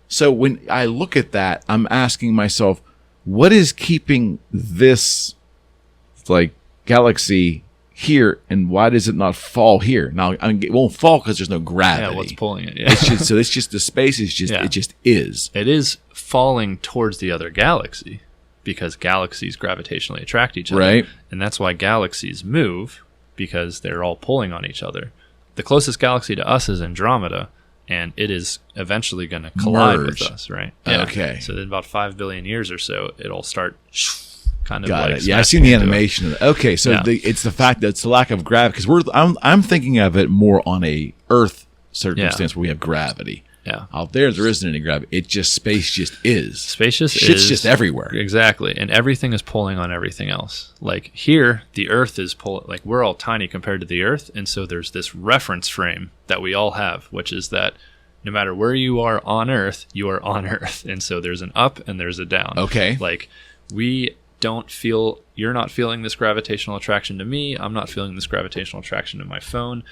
So when I look at that, I'm asking myself, what is keeping this like galaxy here, and why does it not fall here? Now it won't fall because there's no gravity. Yeah, what's pulling it? Yeah. It's just the space is just it just is. It is falling towards the other galaxy because galaxies gravitationally attract each other. Right. And that's why galaxies move, because they're all pulling on each other. The closest galaxy to us is Andromeda, and it is eventually going to collide with us, right? Yeah. Okay. So in about 5 billion years or so, it'll start kind of Got like it. Yeah, I've seen the animation of it. Okay, so Yeah. it's the fact that it's the lack of gravity, because I'm thinking of it more on a Earth circumstance where we have gravity. Yeah. Out there isn't any gravity. It just space just is. Space just Shit's is. just everywhere. Exactly. And everything is pulling on everything else. Like here, the Earth is pulling, like we're all tiny compared to the Earth. And so there's this reference frame that we all have, which is that no matter where you are on Earth, you are on Earth. And so there's an up and there's a down. Okay. Like we don't feel, you're not feeling this gravitational attraction to me. I'm not feeling this gravitational attraction to my phone.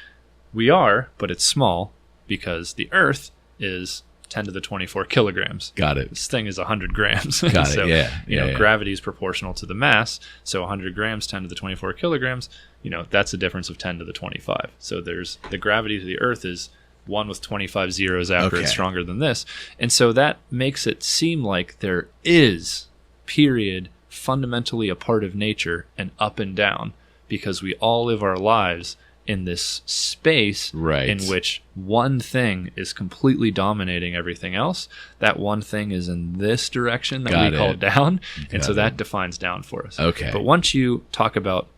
We are, but it's small because the Earth is 10 to the 24 kilograms. Got it. This thing is 100 grams. Got so, it. Yeah. you know, gravity is proportional to the mass. So 100 grams, 10 to the 24 kilograms, you know, that's a difference of 10 to the 25. So there's the gravity to the Earth is 1 with 25 zeros after it's stronger than this. And so that makes it seem like there is, period, fundamentally a part of nature and up and down, because we all live our lives in this space in which one thing is completely dominating everything else. That one thing is in this direction that we call down. And so that defines down for us. Okay. But once you talk about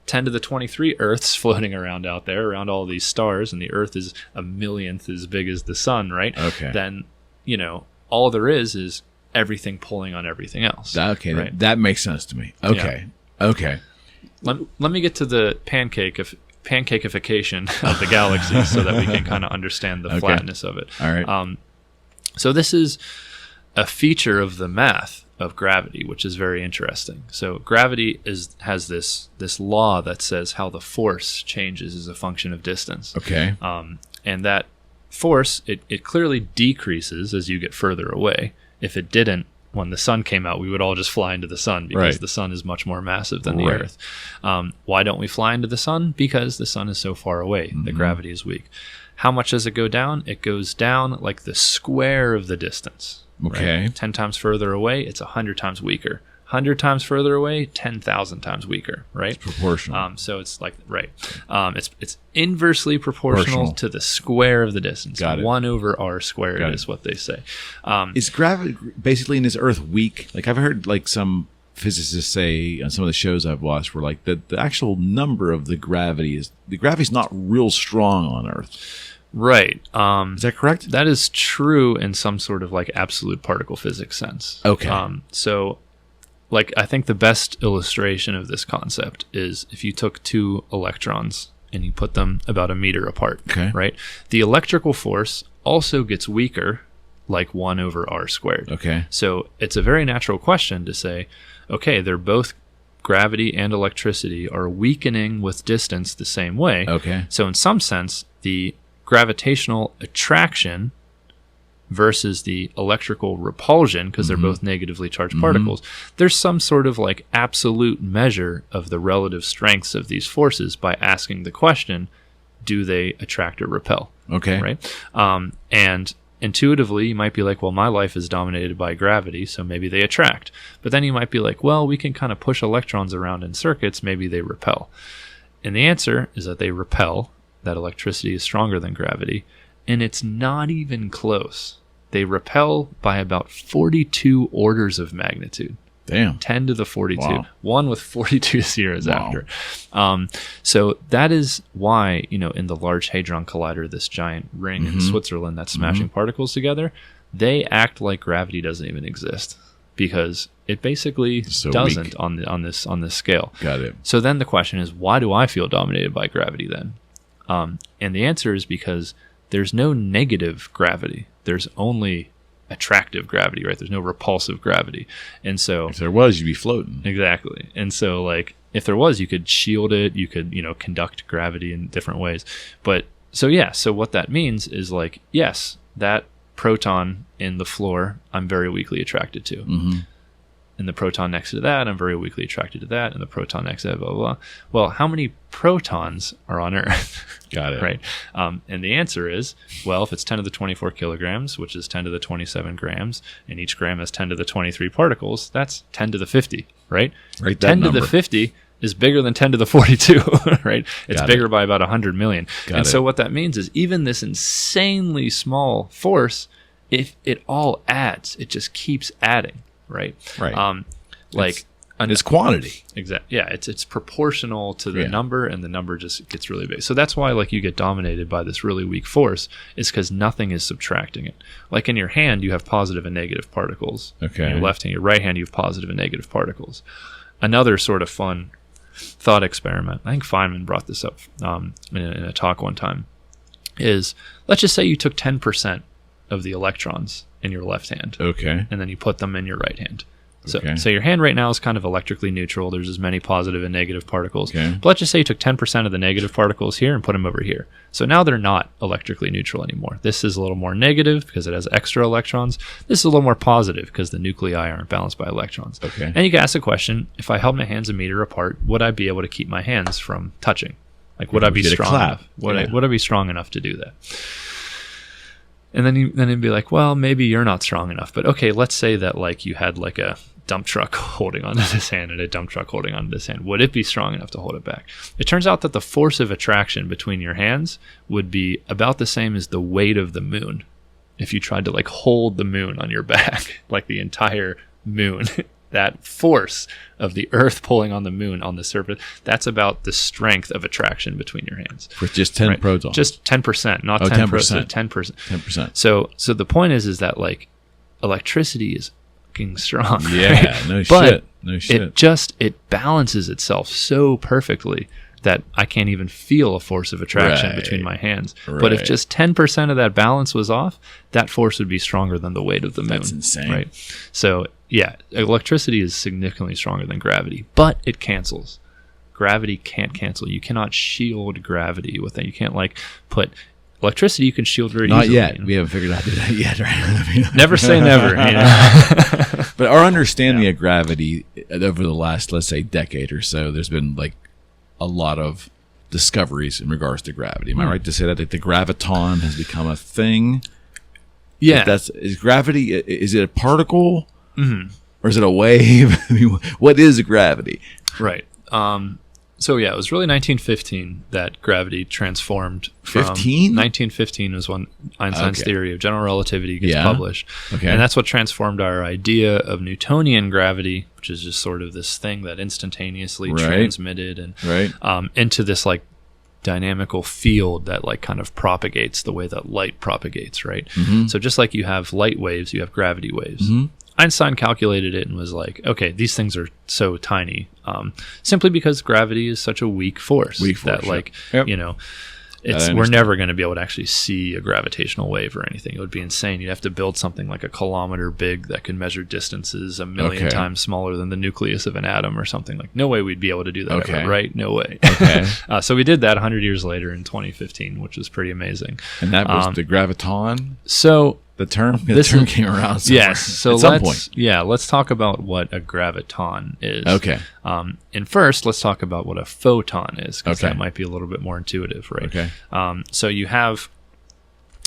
10 to the 23 Earths floating around out there, around all these stars, and the Earth is a millionth as big as the sun, right? Okay. Then, you know, all there is everything pulling on everything else. Okay. Right? That makes sense to me. Okay. Yeah. Okay. Let me get to the pancakification of the galaxy so that we can kind of understand the flatness of it. All right. So this is a feature of the math of gravity, which is very interesting. So gravity has this law that says how the force changes as a function of distance. Okay. And that force, it clearly decreases as you get further away. If it didn't, when the sun came out, we would all just fly into the sun because the sun is much more massive than the Earth. Why don't we fly into the sun? Because the sun is so far away. The gravity is weak. How much does it go down? It goes down like the square of the distance. Okay. Right? 10 times further away, it's 100 times weaker. 100 times further away, 10,000 times weaker, right? It's proportional. So it's like, it's inversely proportional to the square of the distance. Got it. 1 over r squared is what they say. Is gravity basically in this Earth weak? Like I've heard like some physicists say on some of the shows I've watched where like the actual number of the gravity's not real strong on Earth. Right. Is that correct? That is true in some sort of like absolute particle physics sense. Okay. So like, I think the best illustration of this concept is if you took two electrons and you put them about a meter apart, right? The electrical force also gets weaker, like 1 over r squared. Okay. So it's a very natural question to say, okay, they're both gravity and electricity are weakening with distance the same way. Okay. So in some sense, the gravitational attraction versus the electrical repulsion, because they're both negatively charged particles, there's some sort of like absolute measure of the relative strengths of these forces by asking the question, do they attract or repel? Okay. Right? And intuitively, you might be like, well, my life is dominated by gravity, so maybe they attract. But then you might be like, well, we can kind of push electrons around in circuits, maybe they repel. And the answer is that they repel, that electricity is stronger than gravity, and it's not even close. They repel by about 42 orders of magnitude. Damn. 10 to the 42. Wow. One with 42 zeros after. So that is why, in the Large Hadron Collider, this giant ring in Switzerland that's smashing particles together, they act like gravity doesn't even exist, because it basically doesn't weak. on this scale. Got it. So then the question is, why do I feel dominated by gravity then? And the answer is because there's no negative gravity. There's only attractive gravity, right? There's no repulsive gravity. And so if there was, you'd be floating. Exactly. And so, like, if there was, you could shield it, you could, conduct gravity in different ways. But so what that means is, like, yes, that proton in the floor, I'm very weakly attracted to. And the proton next to that, I'm very weakly attracted to that. And the proton next to that, blah, blah, blah. Well, how many protons are on Earth? Got it. Right. And the answer is, well, if it's 10 to the 24 kilograms, which is 10 to the 27 grams, and each gram has 10 to the 23 particles, that's 10 to the 50, right? Right. 10 to the 50 is bigger than 10 to the 42, right? It's bigger by about 100 million. So what that means is, even this insanely small force, if it all adds, it just keeps adding. Right. It's quantity. Exactly. Yeah. It's proportional to the number, and the number just gets really big. So that's why, like, you get dominated by this really weak force, is because nothing is subtracting it. Like in your hand, you have positive and negative particles. Okay. In your left hand, your right hand, you have positive and negative particles. Another sort of fun thought experiment, I think Feynman brought this up in a talk one time, is, let's just say you took 10% of the electrons in your left hand. Okay. And then you put them in your right hand. Okay. So your hand right now is kind of electrically neutral. There's as many positive and negative particles. Okay. But let's just say you took 10% of the negative particles here and put them over here. So now they're not electrically neutral anymore. This is a little more negative because it has extra electrons. This is a little more positive because the nuclei aren't balanced by electrons. Okay. And you can ask the question, if I held my hands a meter apart, would I be able to keep my hands from touching? Like, would I be strong enough? Would I be strong enough to do that? And then it'd be like, well, maybe you're not strong enough. But okay, let's say that, like, you had like a dump truck holding onto this hand and a dump truck holding onto this hand. Would it be strong enough to hold it back? It turns out that the force of attraction between your hands would be about the same as the weight of the moon. If you tried to, like, hold the moon on your back, like the entire moon, that force of the Earth pulling on the moon on the surface, that's about the strength of attraction between your hands. For just 10 protons. Just 10%, not 10%. 10%. 10%. So the point is that, like, electricity is fucking strong. Yeah, right? no shit. It balances itself so perfectly that I can't even feel a force of attraction between my hands. Right. But if just 10% of that balance was off, that force would be stronger than the weight of the moon. That's insane. Right? So, yeah, electricity is significantly stronger than gravity, but it cancels. Gravity can't cancel. You cannot shield gravity with it. You can't, like, put electricity, you can shield very easily. Not yet. We haven't figured out how to do that yet, right? Never say never. But our understanding of gravity over the last, let's say, decade or so, there's been, like, a lot of discoveries in regards to gravity. Am I right to say that the graviton has become a thing? Yeah. Is gravity, is it a particle? Or is it a wave? I mean, what is gravity? Right. So yeah, it was really 1915 that gravity transformed. 1915 was when Einstein's theory of general relativity gets published. Okay. And that's what transformed our idea of Newtonian gravity, which is just sort of this thing that instantaneously transmitted and into this, like, dynamical field that, like, kind of propagates the way that light propagates, right? So just like you have light waves, you have gravity waves. Einstein calculated it and was like, okay, these things are so tiny, simply because gravity is such a weak force that, like, yep. you know, we're never going to be able to actually see a gravitational wave or anything. It would be insane. You'd have to build something like a kilometer big that can measure distances a million times smaller than the nucleus of an atom or something. Like, no way we'd be able to do that ever, right? No way. Okay. So we did that 100 years later in 2015, which was pretty amazing. And that was the graviton? So the term came around somewhere. Yes. So at some point. Yeah, let's talk about what a graviton is. Okay. And first, let's talk about what a photon is, because that might be a little bit more intuitive, right? Okay. So you have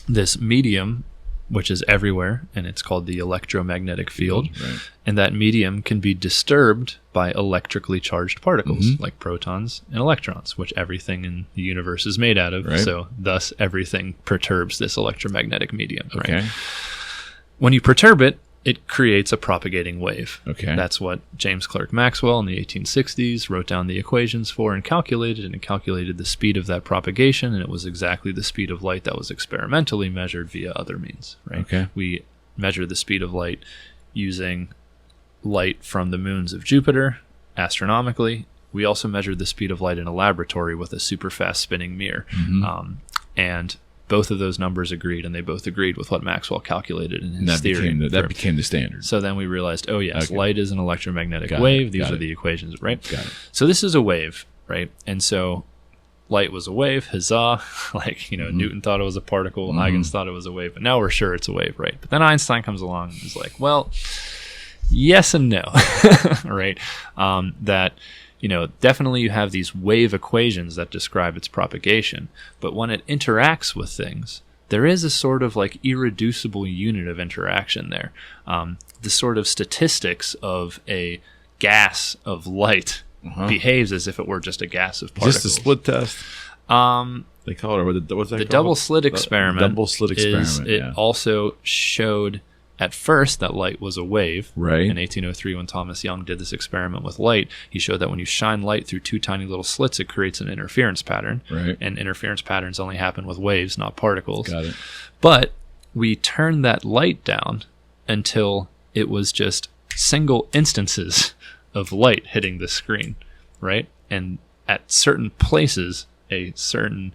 this medium, which is everywhere, and it's called the electromagnetic field. Right. And that medium can be disturbed by electrically charged particles, like protons and electrons, which everything in the universe is made out of. Right. So thus, everything perturbs this electromagnetic medium. Okay. Right? When you perturb it, it creates a propagating wave. Okay. That's what James Clerk Maxwell in the 1860s wrote down the equations for and calculated the speed of that propagation, and it was exactly the speed of light that was experimentally measured via other means. Right? Okay. We measured the speed of light using light from the moons of Jupiter astronomically. We also measured the speed of light in a laboratory with a super fast spinning mirror. And both of those numbers agreed, and they both agreed with what Maxwell calculated in his theory. That became the standard. So then we realized, light is an electromagnetic wave. These are the equations, right? Got it. So this is a wave, right? And so light was a wave, huzzah. Like, Newton thought it was a particle, Huygens thought it was a wave, but now we're sure it's a wave, right? But then Einstein comes along and is like, well, yes and no, right? That, definitely you have these wave equations that describe its propagation, but when it interacts with things, there is a sort of like irreducible unit of interaction there. The sort of statistics of a gas of light behaves as if it were just a gas of particles. Is this a split test? They call it, what's that called? Double slit experiment. Double slit experiment. It also showed at first that light was a wave. Right. In 1803, when Thomas Young did this experiment with light, he showed that when you shine light through two tiny little slits, it creates an interference pattern. Right. And interference patterns only happen with waves, not particles. Got it. But we turned that light down until it was just single instances of light hitting the screen, right? And at certain places, a certain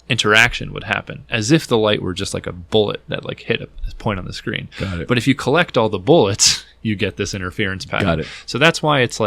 interaction would happen, as if the light were just like a bullet that like hit a point on the screen. Got it. But if you collect all the bullets, you get this interference pattern. Got it. So that's why it's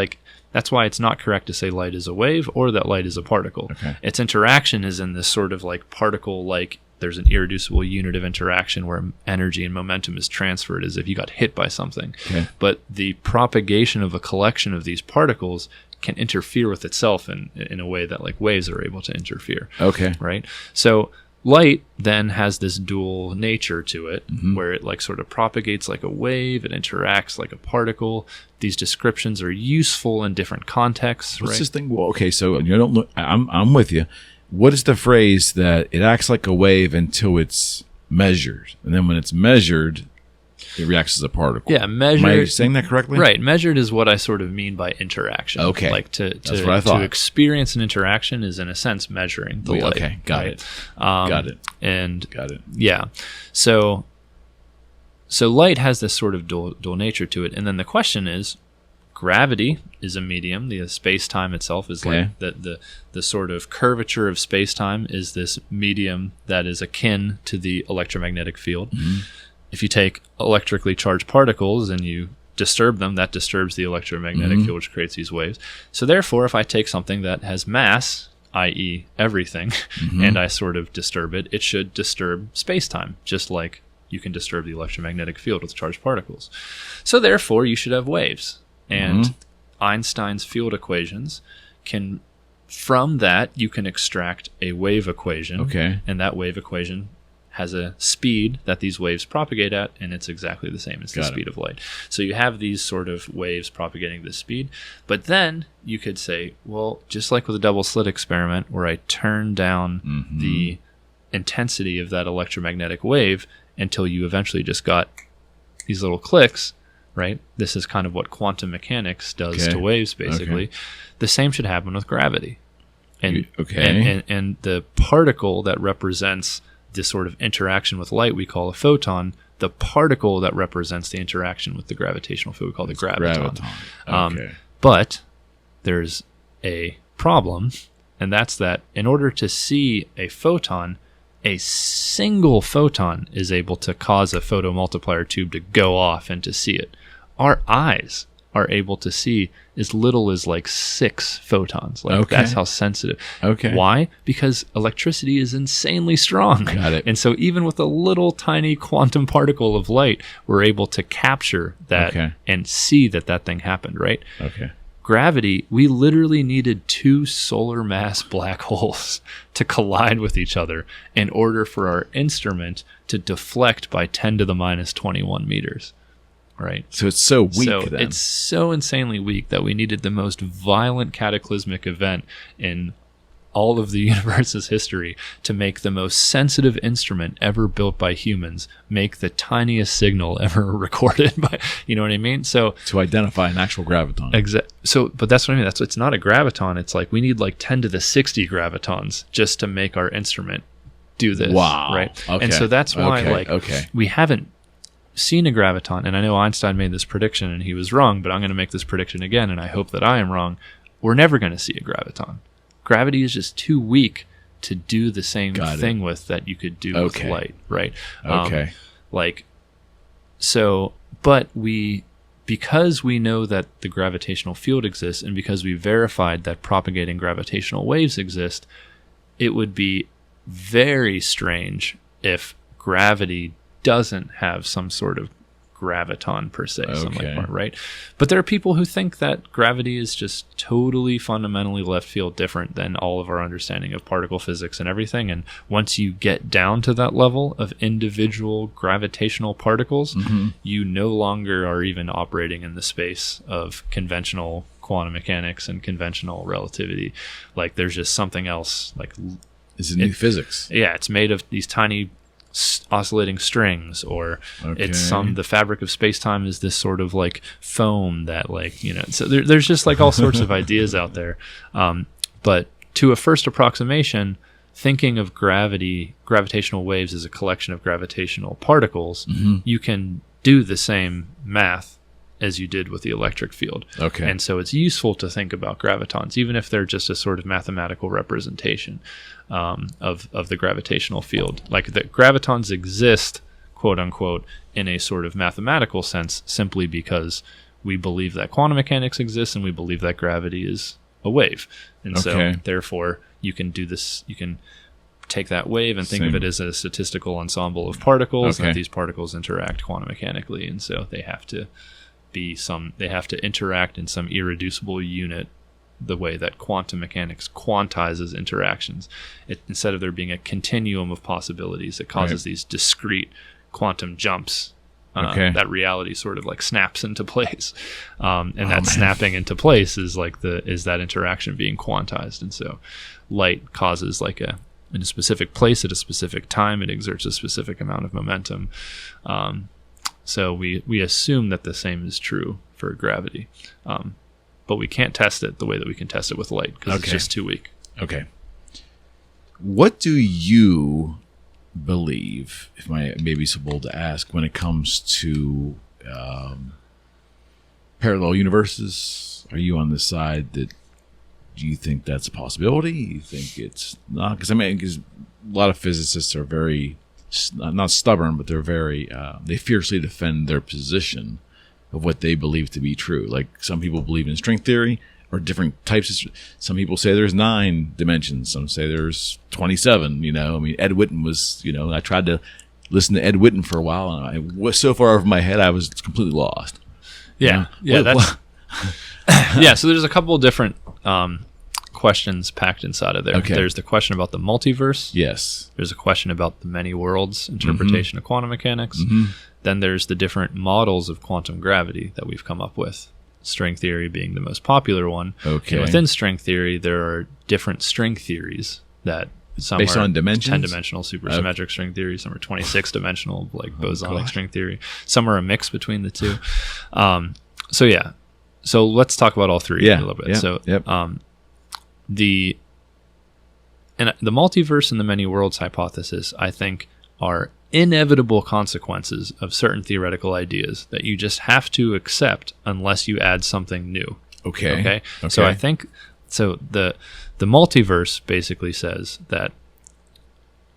not correct to say light is a wave or that light is a particle. Okay. Its interaction is in this sort of like particle, like there's an irreducible unit of interaction where energy and momentum is transferred as if you got hit by something. Okay. But the propagation of a collection of these particles can interfere with itself in a way that like waves are able to interfere. Okay. Right? So light then has this dual nature to it, where it like sort of propagates like a wave, it interacts like a particle. These descriptions are useful in different contexts. What's right? this thing? Well, okay, so you don't look. I'm with you. What is the phrase that it acts like a wave until it's measured, and then when it's measured, it reacts as a particle? Yeah, measured. Am I saying that correctly? Right. Measured is what I sort of mean by interaction. Okay. Like That's what I thought. to experience an interaction is in a sense measuring the light. Okay, got right? it. Got it. And Got it. yeah. So light has this sort of dual nature to it. And then the question is, gravity is a medium. The space-time itself is like the sort of curvature of space-time is this medium that is akin to the electromagnetic field. If you take electrically charged particles and you disturb them, that disturbs the electromagnetic field, which creates these waves. So therefore, if I take something that has mass, i.e. everything, and I sort of disturb it, it should disturb space-time, just like you can disturb the electromagnetic field with charged particles. So therefore, you should have waves. And Einstein's field equations from that, you can extract a wave equation. Okay. And that wave equation has a speed that these waves propagate at, and it's exactly the same as the speed of light. So you have these sort of waves propagating this speed. But then you could say, well, just like with a double slit experiment where I turn down the intensity of that electromagnetic wave until you eventually just got these little clicks, right? This is kind of what quantum mechanics does to waves, basically. The same should happen with gravity. And, and the particle that represents this sort of interaction with light we call a photon. The particle that represents the interaction with the gravitational field we call the graviton. Okay. But there's a problem, and that's that in order to see a photon, a single photon is able to cause a photomultiplier tube to go off and to see it. Our eyes are able to see as little as like 6 photons. Like that's how sensitive. Okay. Why? Because electricity is insanely strong. Got it. And so even with a little tiny quantum particle of light, we're able to capture that and see that thing happened, right? Okay. Gravity, we literally needed 2 solar mass black holes to collide with each other in order for our instrument to deflect by 10 to the minus 21 meters. Right. So it's so weak then. It's so insanely weak that we needed the most violent cataclysmic event in all of the universe's history to make the most sensitive instrument ever built by humans make the tiniest signal ever recorded by, you know what I mean? So to identify an actual graviton. So, but that's what I mean. It's not a graviton. It's like we need like 10 to the 60 gravitons just to make our instrument do this. Wow. Right. Okay. And so that's why we haven't seen a graviton, and I know Einstein made this prediction and he was wrong, but I'm going to make this prediction again, and I hope that I am wrong. We're never going to see a graviton. Gravity is just too weak to do the same thing with that you could do with light, right? Because we know that the gravitational field exists, and because we verified that propagating gravitational waves exist, it would be very strange if gravity doesn't have some sort of graviton per se, something like that, right? But there are people who think that gravity is just totally fundamentally left field different than all of our understanding of particle physics and everything. And once you get down to that level of individual gravitational particles, you no longer are even operating in the space of conventional quantum mechanics and conventional relativity. Like there's just something else. Like is it new physics? Yeah, it's made of these tiny oscillating strings, or it's the fabric of space-time is this sort of like foam that, like, you know, so there's just like all sorts of ideas out there. But to a first approximation, thinking of gravitational waves as a collection of gravitational particles, you can do the same math as you did with the electric field. And so it's useful to think about gravitons, even if they're just a sort of mathematical representation of the gravitational field. Like the gravitons exist, quote unquote, in a sort of mathematical sense, simply because we believe that quantum mechanics exists and we believe that gravity is a wave. And so therefore you can do this, you can take that wave and think of it as a statistical ensemble of particles, and that these particles interact quantum mechanically, and so they have to interact in some irreducible unit, the way that quantum mechanics quantizes interactions. Instead of there being a continuum of possibilities, it causes these discrete quantum jumps. That reality sort of like snaps into place, and snapping into place is like that interaction being quantized. And so light causes like in a specific place at a specific time, it exerts a specific amount of momentum. So we assume that the same is true for gravity, but we can't test it the way that we can test it with light, because it's just too weak. Okay. What do you believe, if I may be so bold to ask, when it comes to parallel universes? Are you on the side that do you think that's a possibility? You think it's not? Because a lot of physicists are very not stubborn, but they're very they fiercely defend their position of what they believe to be true. Like some people believe in string theory or different types of. Some people say there's 9 dimensions. Some say there's 27. You know, I mean, Ed Whitten was. You know, I tried to listen to Ed Whitten for a while, and I was so far over my head, I was completely lost. Yeah, So there's a couple of different questions packed inside of there. There's the question about the multiverse. Yes. There's a question about the many worlds interpretation of quantum mechanics. Then there's the different models of quantum gravity that we've come up with. String theory being the most popular one. And within string theory, there are different string theories that some based are on dimensions? 10-dimensional supersymmetric string theory. Some are 26-dimensional, like bosonic string theory. Some are a mix between the two. So let's talk about all three a little bit. And the multiverse and the many worlds hypothesis, I think, are inevitable consequences of certain theoretical ideas that you just have to accept unless you add something new. Okay. So I think the multiverse basically says that,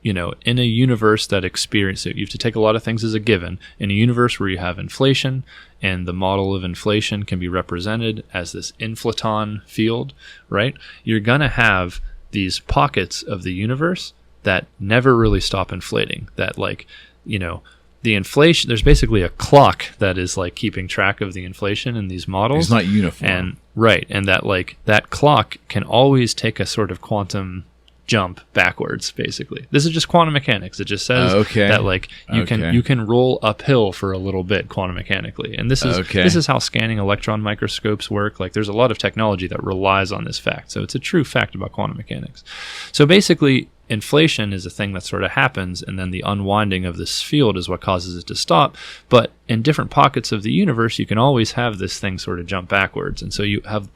you know, in a universe that experiences it, you have to take a lot of things as a given. In a universe where you have inflation, and the model of inflation can be represented as this inflaton field, right? You're going to have these pockets of the universe that never really stop inflating. That, like, you know, the inflation, there's basically a clock that is like keeping track of the inflation in these models. It's not uniform. And right. And that, like, that clock can always take a sort of quantum jump backwards, basically. This is just quantum mechanics. It just says that, like, you can roll uphill for a little bit quantum mechanically. And this is how scanning electron microscopes work. Like, there's a lot of technology that relies on this fact. So it's a true fact about quantum mechanics. So basically, inflation is a thing that sort of happens, and then the unwinding of this field is what causes it to stop. But in different pockets of the universe, you can always have this thing sort of jump backwards. And so you have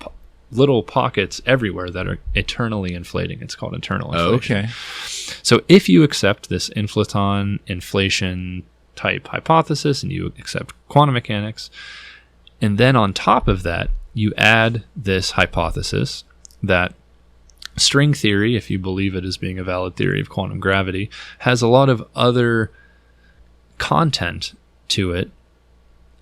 little pockets everywhere that are eternally inflating. It's called eternal inflation. So if you accept this inflaton inflation type hypothesis and you accept quantum mechanics, and then on top of that, you add this hypothesis that string theory, if you believe it as being a valid theory of quantum gravity, has a lot of other content to it,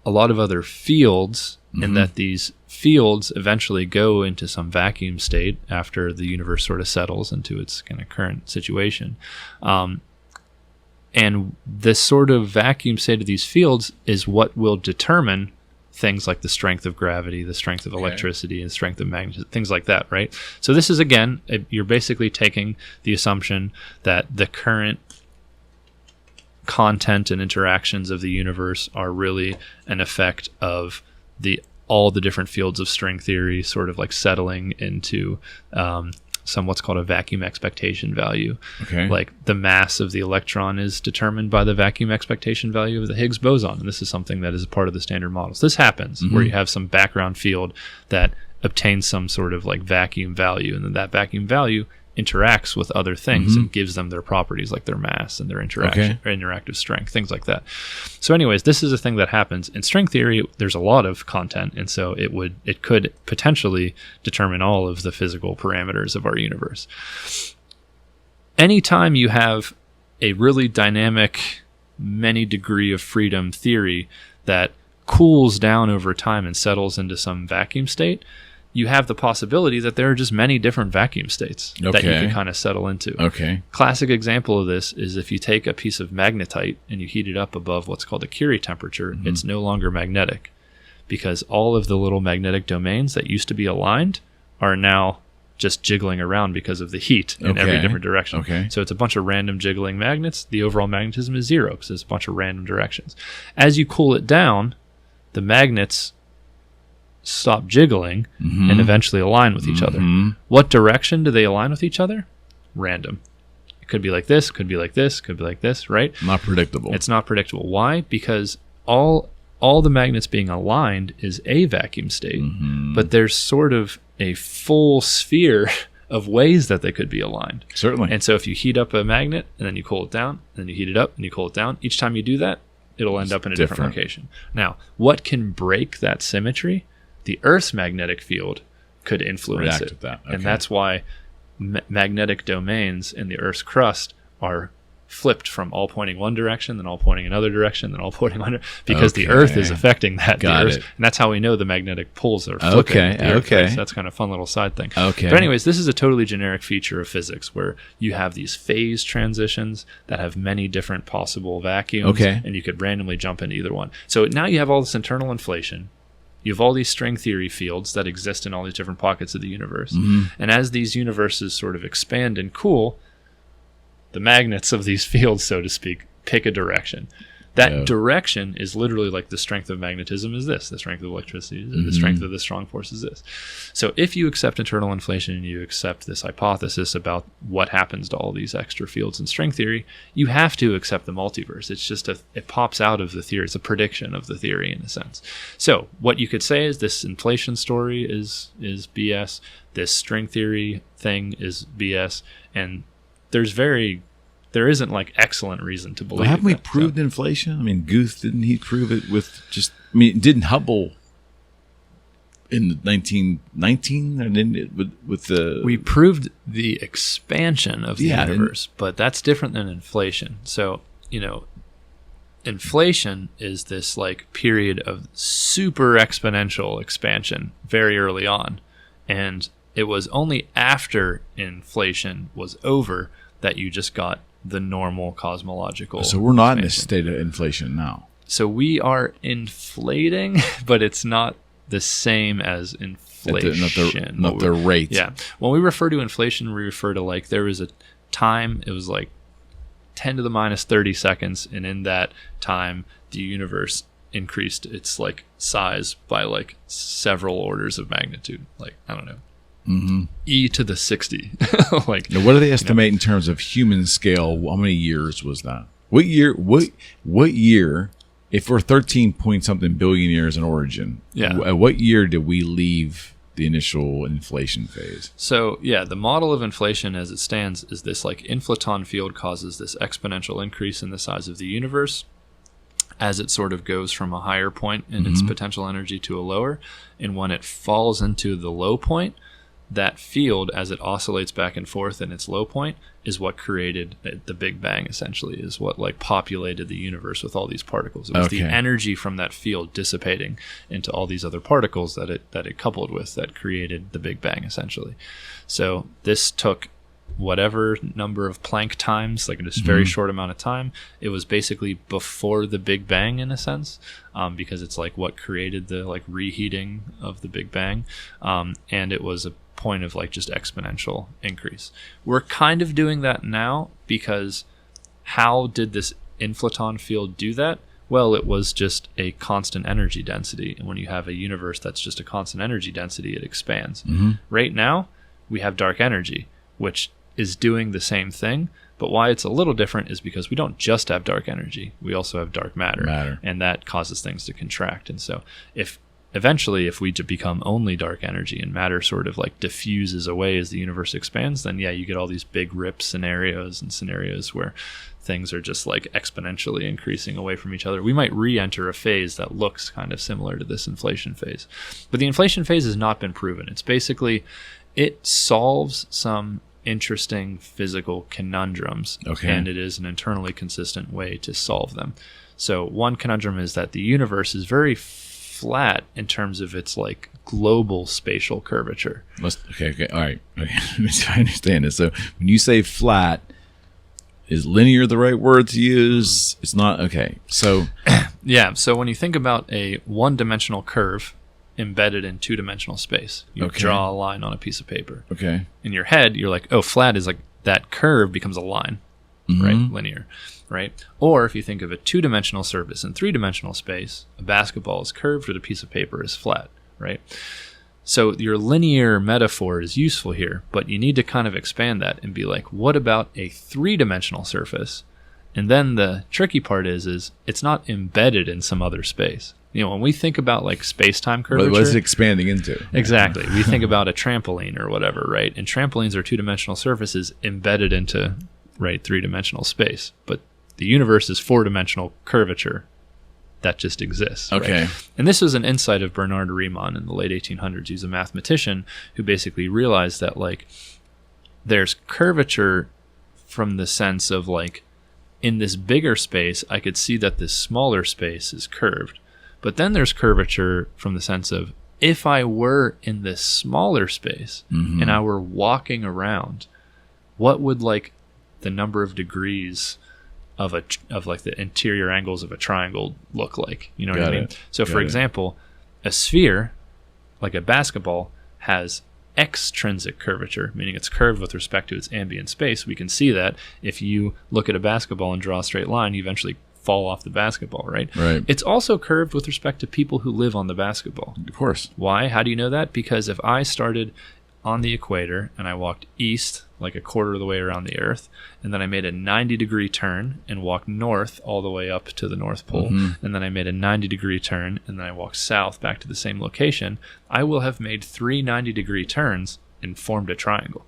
a lot of other fields, and that these fields eventually go into some vacuum state after the universe sort of settles into its kind of current situation. And this sort of vacuum state of these fields is what will determine things like the strength of gravity, the strength of electricity, and the strength of magnetism, things like that, right? So this is, again, you're basically taking the assumption that the current content and interactions of the universe are really an effect of all the different fields of string theory sort of like settling into some what's called a vacuum expectation value. Like, the mass of the electron is determined by the vacuum expectation value of the Higgs boson, and this is something that is a part of the standard models. This happens where you have some background field that obtains some sort of like vacuum value, and then that vacuum value interacts with other things and gives them their properties, like their mass and their interaction or interactive strength, things like that. So anyways, this is a thing that happens in string theory. There's a lot of content, and so it could potentially determine all of the physical parameters of our universe. Anytime you have a really dynamic, many degree of freedom theory that cools down over time and settles into some vacuum state, you have the possibility that there are just many different vacuum states that you can kind of settle into. Classic example of this is if you take a piece of magnetite and you heat it up above what's called a Curie temperature, it's no longer magnetic, because all of the little magnetic domains that used to be aligned are now just jiggling around because of the heat in every different direction. So it's a bunch of random jiggling magnets. The overall magnetism is zero because it's a bunch of random directions. As you cool it down, the magnets stop jiggling and eventually align with each other. What direction do they align with each other? Random. It could be like this, could be like this, could be like this, right? Not predictable. It's not predictable. Why? Because all the magnets being aligned is a vacuum state, but there's sort of a full sphere of ways that they could be aligned. Certainly. And so if you heat up a magnet and then you cool it down, and then you heat it up and you cool it down, each time you do that, it'll end up in a different location. Now, what can break that symmetry? The Earth's magnetic field could influence React it. with that. And that's why magnetic domains in the Earth's crust are flipped from all pointing one direction, then all pointing another direction, then all pointing one because the Earth is affecting that. And that's how we know the magnetic poles are flipping. So that's kind of a fun little side thing. But anyways, this is a totally generic feature of physics where you have these phase transitions that have many different possible vacuums, and you could randomly jump into either one. So now you have all this internal inflation. You have all these string theory fields that exist in all these different pockets of the universe. And as these universes sort of expand and cool, the magnets of these fields, so to speak, pick a direction. That direction is literally like the strength of magnetism is this, the strength of electricity is this, the strength of the strong force is this. So if you accept internal inflation and you accept this hypothesis about what happens to all these extra fields in string theory, you have to accept the multiverse. It's just it pops out of the theory. It's a prediction of the theory in a sense. So what you could say is this inflation story is BS. This string theory thing is BS. And there isn't like excellent reason to believe. Well, haven't we proved inflation? I mean, Guth, didn't he prove it with just? I mean, didn't Hubble in 1919 or didn't it with the? We proved the expansion of the universe, but that's different than inflation. So inflation is this like period of super exponential expansion very early on, and it was only after inflation was over that you just got the normal cosmological. So we're not expansion. in a state of inflation now. So we are inflating, but it's not the same as inflation. Not the rate. Yeah. When we refer to inflation, we refer to like there was a time, it was like 10 to the minus 30 seconds, and in that time, the universe increased its like size by like several orders of magnitude. Like, I don't know. E to the 60. Like, now, what do they estimate in terms of human scale? How many years was that? What year? What year? If we're 13 point something billion years in origin, at what year did we leave the initial inflation phase? So the model of inflation as it stands is this like inflaton field causes this exponential increase in the size of the universe as it sort of goes from a higher point in its potential energy to a lower, and when it falls into the low point, that field, as it oscillates back and forth in its low point, is what created the Big Bang, essentially, is what like populated the universe with all these particles. It was the energy from that field dissipating into all these other particles that it coupled with that created the Big Bang, essentially. So this took whatever number of Planck times, like in this very short amount of time. It was basically before the Big Bang in a sense, because it's like what created the like reheating of the Big Bang. And it was a point of like just exponential increase. We're kind of doing that now, because how did this inflaton field do that? Well, it was just a constant energy density. And when you have a universe that's just a constant energy density, it expands. Right now, we have dark energy, which is doing the same thing. But why it's a little different is because we don't just have dark energy. We also have dark matter. And that causes things to contract. And so if we become only dark energy and matter sort of like diffuses away as the universe expands, then you get all these big rip scenarios and scenarios where things are just like exponentially increasing away from each other. We might re-enter a phase that looks kind of similar to this inflation phase. But the inflation phase has not been proven. It's basically, it solves some interesting physical conundrums, and it is an internally consistent way to solve them. So one conundrum is that the universe is very flat in terms of its like global spatial curvature. All right. I understand it. So when you say flat, is linear the right word to use? It's not. Okay. So so when you think about a one-dimensional curve embedded in two-dimensional space, you draw a line on a piece of paper. In your head, you're like, oh, flat is like that curve becomes a line, right? Linear. Right? Or if you think of a two-dimensional surface in three-dimensional space, a basketball is curved but a piece of paper is flat, right? So your linear metaphor is useful here, but you need to kind of expand that and be like, what about a three-dimensional surface? And then the tricky part is it's not embedded in some other space. When we think about like space-time curvature, what is it expanding into? Exactly. We think about a trampoline or whatever, right? And trampolines are two-dimensional surfaces embedded into three-dimensional space, but the universe is four-dimensional curvature that just exists. Right? And this was an insight of Bernard Riemann in the late 1800s. He's a mathematician who basically realized that like there's curvature from the sense of like in this bigger space, I could see that this smaller space is curved. But then there's curvature from the sense of if I were in this smaller space and I were walking around, what would like the number of degrees of like the interior angles of a triangle look like? You know what I mean? So for example, a sphere, like a basketball, has extrinsic curvature, meaning it's curved with respect to its ambient space. We can see that if you look at a basketball and draw a straight line, you eventually fall off the basketball, right? Right. It's also curved with respect to people who live on the basketball. Of course. Why? How do you know that? Because if I started on the equator and I walked east like a quarter of the way around the Earth, and then I made a 90-degree turn and walked north all the way up to the North Pole, and then I made a 90-degree turn and then I walked south back to the same location, I will have made 3 90-degree turns and formed a triangle.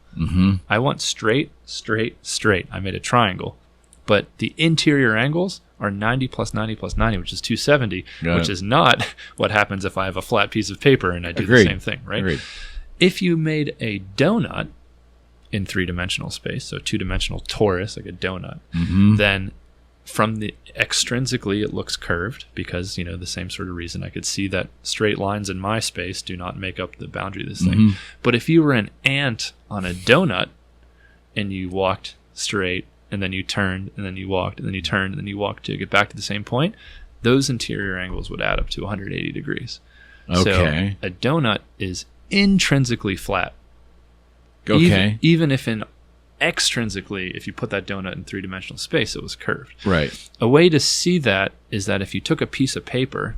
I went straight, straight, straight. I made a triangle. But the interior angles are 90 plus 90 plus 90, which is 270, which is not what happens if I have a flat piece of paper and I do the same thing, right? Agreed. If you made a donut in 3-dimensional space, so 2-dimensional torus, like a donut, then from the extrinsically it looks curved because, you know, the same sort of reason I could see that straight lines in my space do not make up the boundary of this thing. But if you were an ant on a donut and you walked straight and then you turned and then you walked and then you turned and then you walked to get back to the same point, those interior angles would add up to 180 degrees. Okay. So a donut is intrinsically flat. Okay. Even if extrinsically, if you put that donut in 3-dimensional space, it was curved. Right. A way to see that is that if you took a piece of paper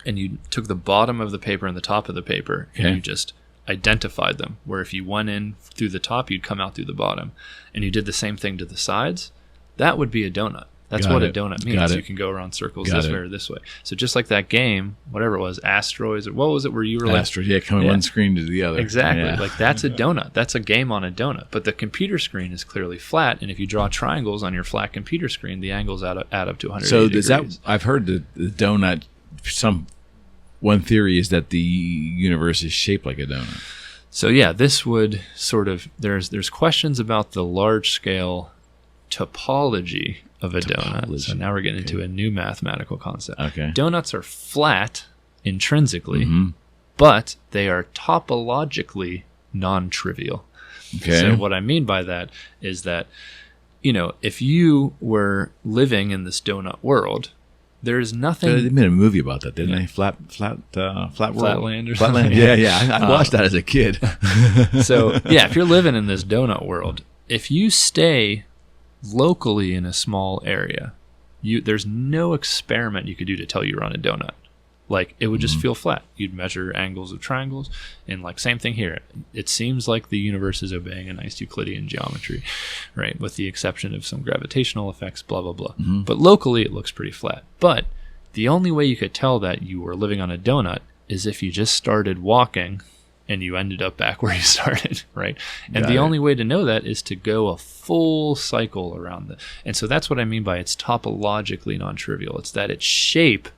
and you took the bottom of the paper and the top of the paper and you just identified them, where if you went in through the top, you'd come out through the bottom, and you did the same thing to the sides, that would be a donut. That's what a donut means. You can go around circles this way or this way. So just like that game, whatever it was, Asteroids, or what was it where you were like... coming one screen to the other. Exactly. Yeah. Like that's a donut. That's a game on a donut. But the computer screen is clearly flat, and if you draw triangles on your flat computer screen, the angles add up to 180 degrees. So is that... I've heard the donut... One theory is that the universe is shaped like a donut. So yeah, this would sort of... There's questions about the large-scale topology of a donut. So now we're getting into a new mathematical concept. Okay. Donuts are flat intrinsically, but they are topologically non-trivial. Okay. So what I mean by that is that, you know, if you were living in this donut world, there's nothing... They made a movie about that, didn't they? Flat world? Flatland or something. Flatland. Yeah. I watched that as a kid. So, yeah, if you're living in this donut world, if you stay locally in a small area, there's no experiment you could do to tell you're on a donut. Like, it would just feel flat. You'd measure angles of triangles, and like same thing here. It seems like the universe is obeying a nice Euclidean geometry, right? With the exception of some gravitational effects, blah, blah, blah. But locally, it looks pretty flat. But the only way you could tell that you were living on a donut is if you just started walking and you ended up back where you started, right? And the only way to know that is to go a full cycle around it. And so that's what I mean by it's topologically non-trivial. It's that its shape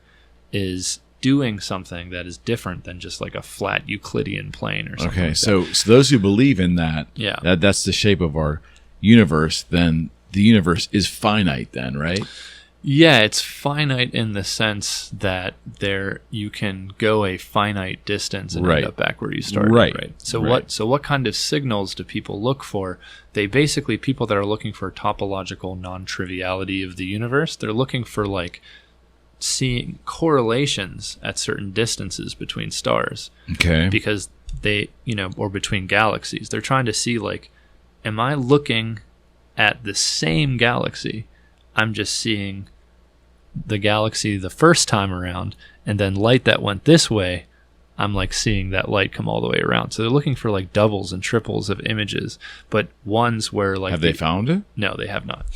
is doing something that is different than just like a flat Euclidean plane or something. Okay, like so those who believe in that, that's the shape of our universe, then the universe is finite then, right? Yeah, it's finite in the sense that you can go a finite distance and end up back where you started. Right. So what kind of signals do people look for? People that are looking for topological non-triviality of the universe, they're looking for like seeing correlations at certain distances between stars. Okay. Because or between galaxies. They're trying to see like, am I looking at the same galaxy? I'm just seeing the galaxy the first time around, and then light that went this way, I'm like seeing that light come all the way around. So they're looking for like doubles and triples of images, but ones where like... Have they found it? No, they have not.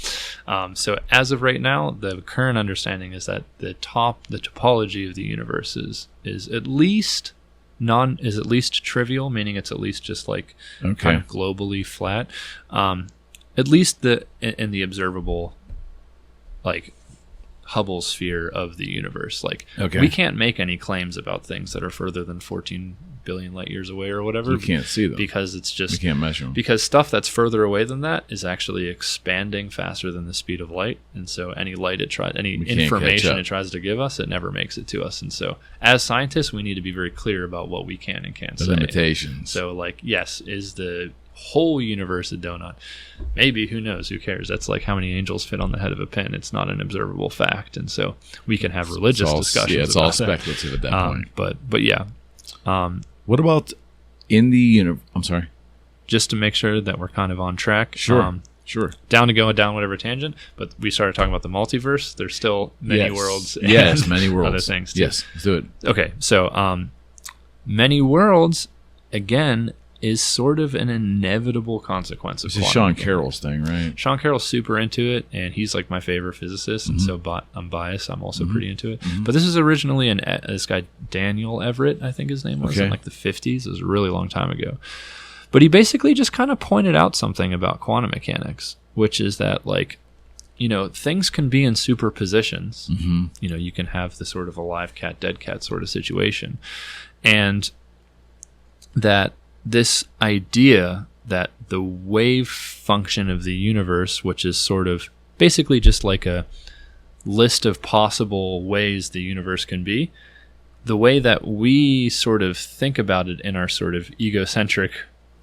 So as of right now, the current understanding is that the topology of the universe is at least trivial, meaning it's at least just like kind of globally flat. At least in the observable like Hubble sphere of the universe. Like we can't make any claims about things that are further than 14 billion light years away or whatever. You can't see them because it's just... You can't measure them. Because stuff that's further away than that is actually expanding faster than the speed of light. And so any information it tries to give us, it never makes it to us. And so as scientists, we need to be very clear about what we can and can't say. The limitations. So like, yes, is the whole universe a donut? Maybe, who knows, who cares? That's like how many angels fit on the head of a pin. It's not an observable fact, and so we can have religious discussions. Yeah, it's all speculative at that point. But yeah. What about in the universe? I'm sorry. Just to make sure that we're kind of on track. Sure. Sure. Down to go down whatever tangent, but we started talking about the multiverse. There's still many worlds. And many worlds. Other things too. Yes, let's do it. Okay, so many worlds, again, is sort of an inevitable consequence of This is quantum Sean mechanics. Carroll's thing, right? Sean Carroll's super into it, and he's like my favorite physicist, and so I'm biased. I'm also pretty into it. But this is originally this guy, Daniel Everett, I think his name was, in like the 50s. It was a really long time ago. But he basically just kind of pointed out something about quantum mechanics, which is that, like, you know, things can be in superpositions. You know, you can have the sort of alive cat, dead cat sort of situation. And that this idea that the wave function of the universe, which is sort of basically just like a list of possible ways the universe can be, the way that we sort of think about it in our sort of egocentric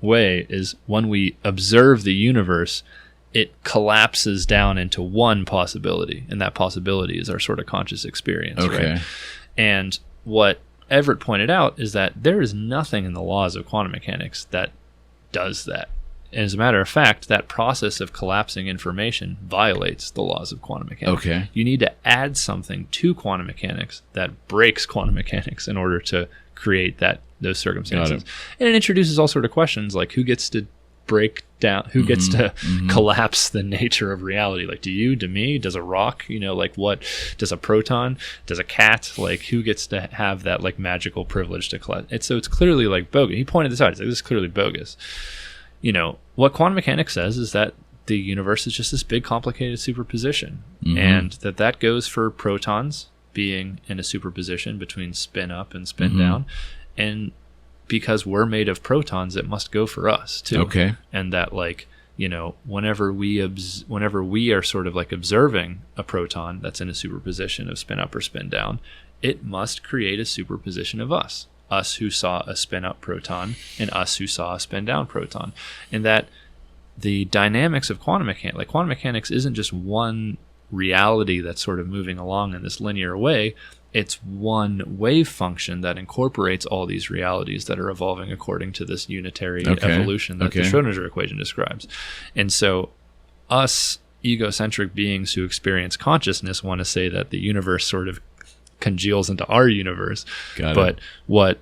way is when we observe the universe, it collapses down into one possibility, and that possibility is our sort of conscious experience. Right? And what Everett pointed out is that there is nothing in the laws of quantum mechanics that does that. And as a matter of fact, that process of collapsing information violates the laws of quantum mechanics. You need to add something to quantum mechanics that breaks quantum mechanics in order to create those circumstances. And it introduces all sort of questions like who gets to break down, who gets to collapse the nature of reality? Like, do you, do me, does a rock, you know, like what, does a proton, does a cat, like who gets to have that like magical privilege to collapse? So it's clearly like bogus. He pointed this out. He's like, this is clearly bogus. You know, what quantum mechanics says is that the universe is just this big complicated superposition, and that goes for protons being in a superposition between spin up and spin down, and because we're made of protons, it must go for us too. And that, like, you know, whenever we are sort of like observing a proton that's in a superposition of spin up or spin down, it must create a superposition of us who saw a spin up proton and us who saw a spin down proton. And that the dynamics of quantum mechanics isn't just one reality that's sort of moving along in this linear way. It's one wave function that incorporates all these realities that are evolving according to this unitary evolution that the Schrödinger equation describes. And so us egocentric beings who experience consciousness want to say that the universe sort of congeals into our universe. But what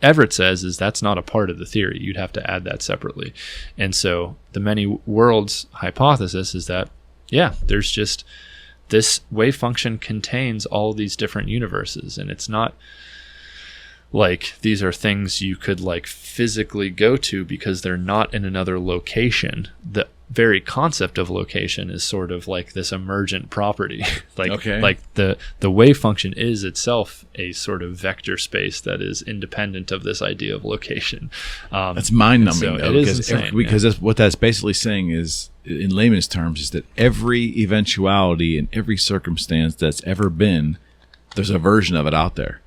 Everett says is that's not a part of the theory. You'd have to add that separately. And so the many worlds hypothesis is that, yeah, there's just this wave function contains all these different universes, and it's not like these are things you could like physically go to because they're not in another location. The very concept of location is sort of like this emergent property. Like the wave function is itself a sort of vector space that is independent of this idea of location. That's mind-numbing, though, because yeah. that's, what that's basically saying is, in layman's terms, is that every eventuality and every circumstance that's ever been, there's a version of it out there.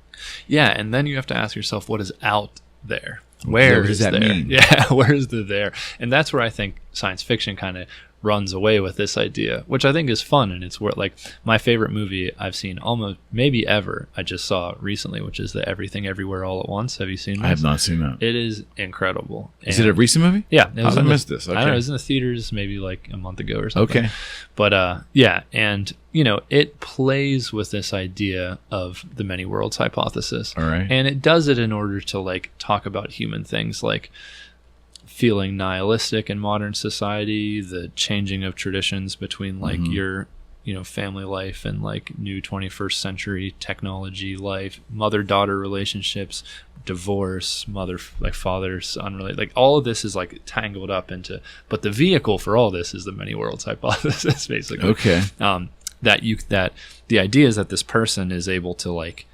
Yeah, and then you have to ask yourself, what is out there? Where does that mean? Yeah, where is the there? And that's where I think science fiction kind of runs away with this idea, which I think is fun. And it's where, like, my favorite movie I've seen almost maybe ever, I just saw recently, which is the Everything Everywhere All at Once. Have you seen this? I have not seen that. It is incredible. Is it a recent movie? Yeah. How did I miss this? Okay. I don't know. It was in the theaters maybe like a month ago or something. Okay. But yeah, and you know, it plays with this idea of the many worlds hypothesis. All right. And it does it in order to like talk about human things like feeling nihilistic in modern society, the changing of traditions between like your, you know, family life and like new 21st century technology life, mother-daughter relationships, divorce, father's unrelated, like all of this is like tangled up into, but the vehicle for all this is the many worlds hypothesis, basically. Okay. That the idea is that this person is able to like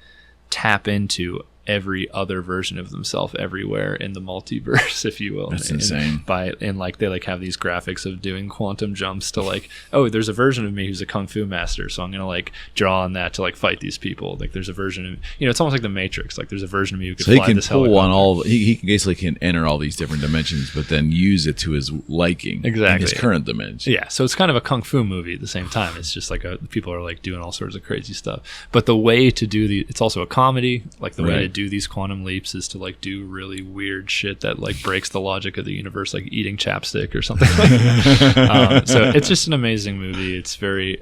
tap into every other version of themselves everywhere in the multiverse, if you will. That's insane. And like they like have these graphics of doing quantum jumps to like, oh, there's a version of me who's a kung fu master, so I'm gonna like draw on that to like fight these people. Like there's a version of, you know, it's almost like the Matrix. Like there's a version of me who could fly this helicopter. So he can pull on all. He basically can enter all these different dimensions, but then use it to his liking. Exactly. In his current dimension. Yeah. So it's kind of a kung fu movie at the same time. It's just like people are like doing all sorts of crazy stuff. But the way to do it's also a comedy. Like the way to do these quantum leaps is to like do really weird shit that like breaks the logic of the universe, like eating chapstick or something like that. So it's just an amazing movie. It's very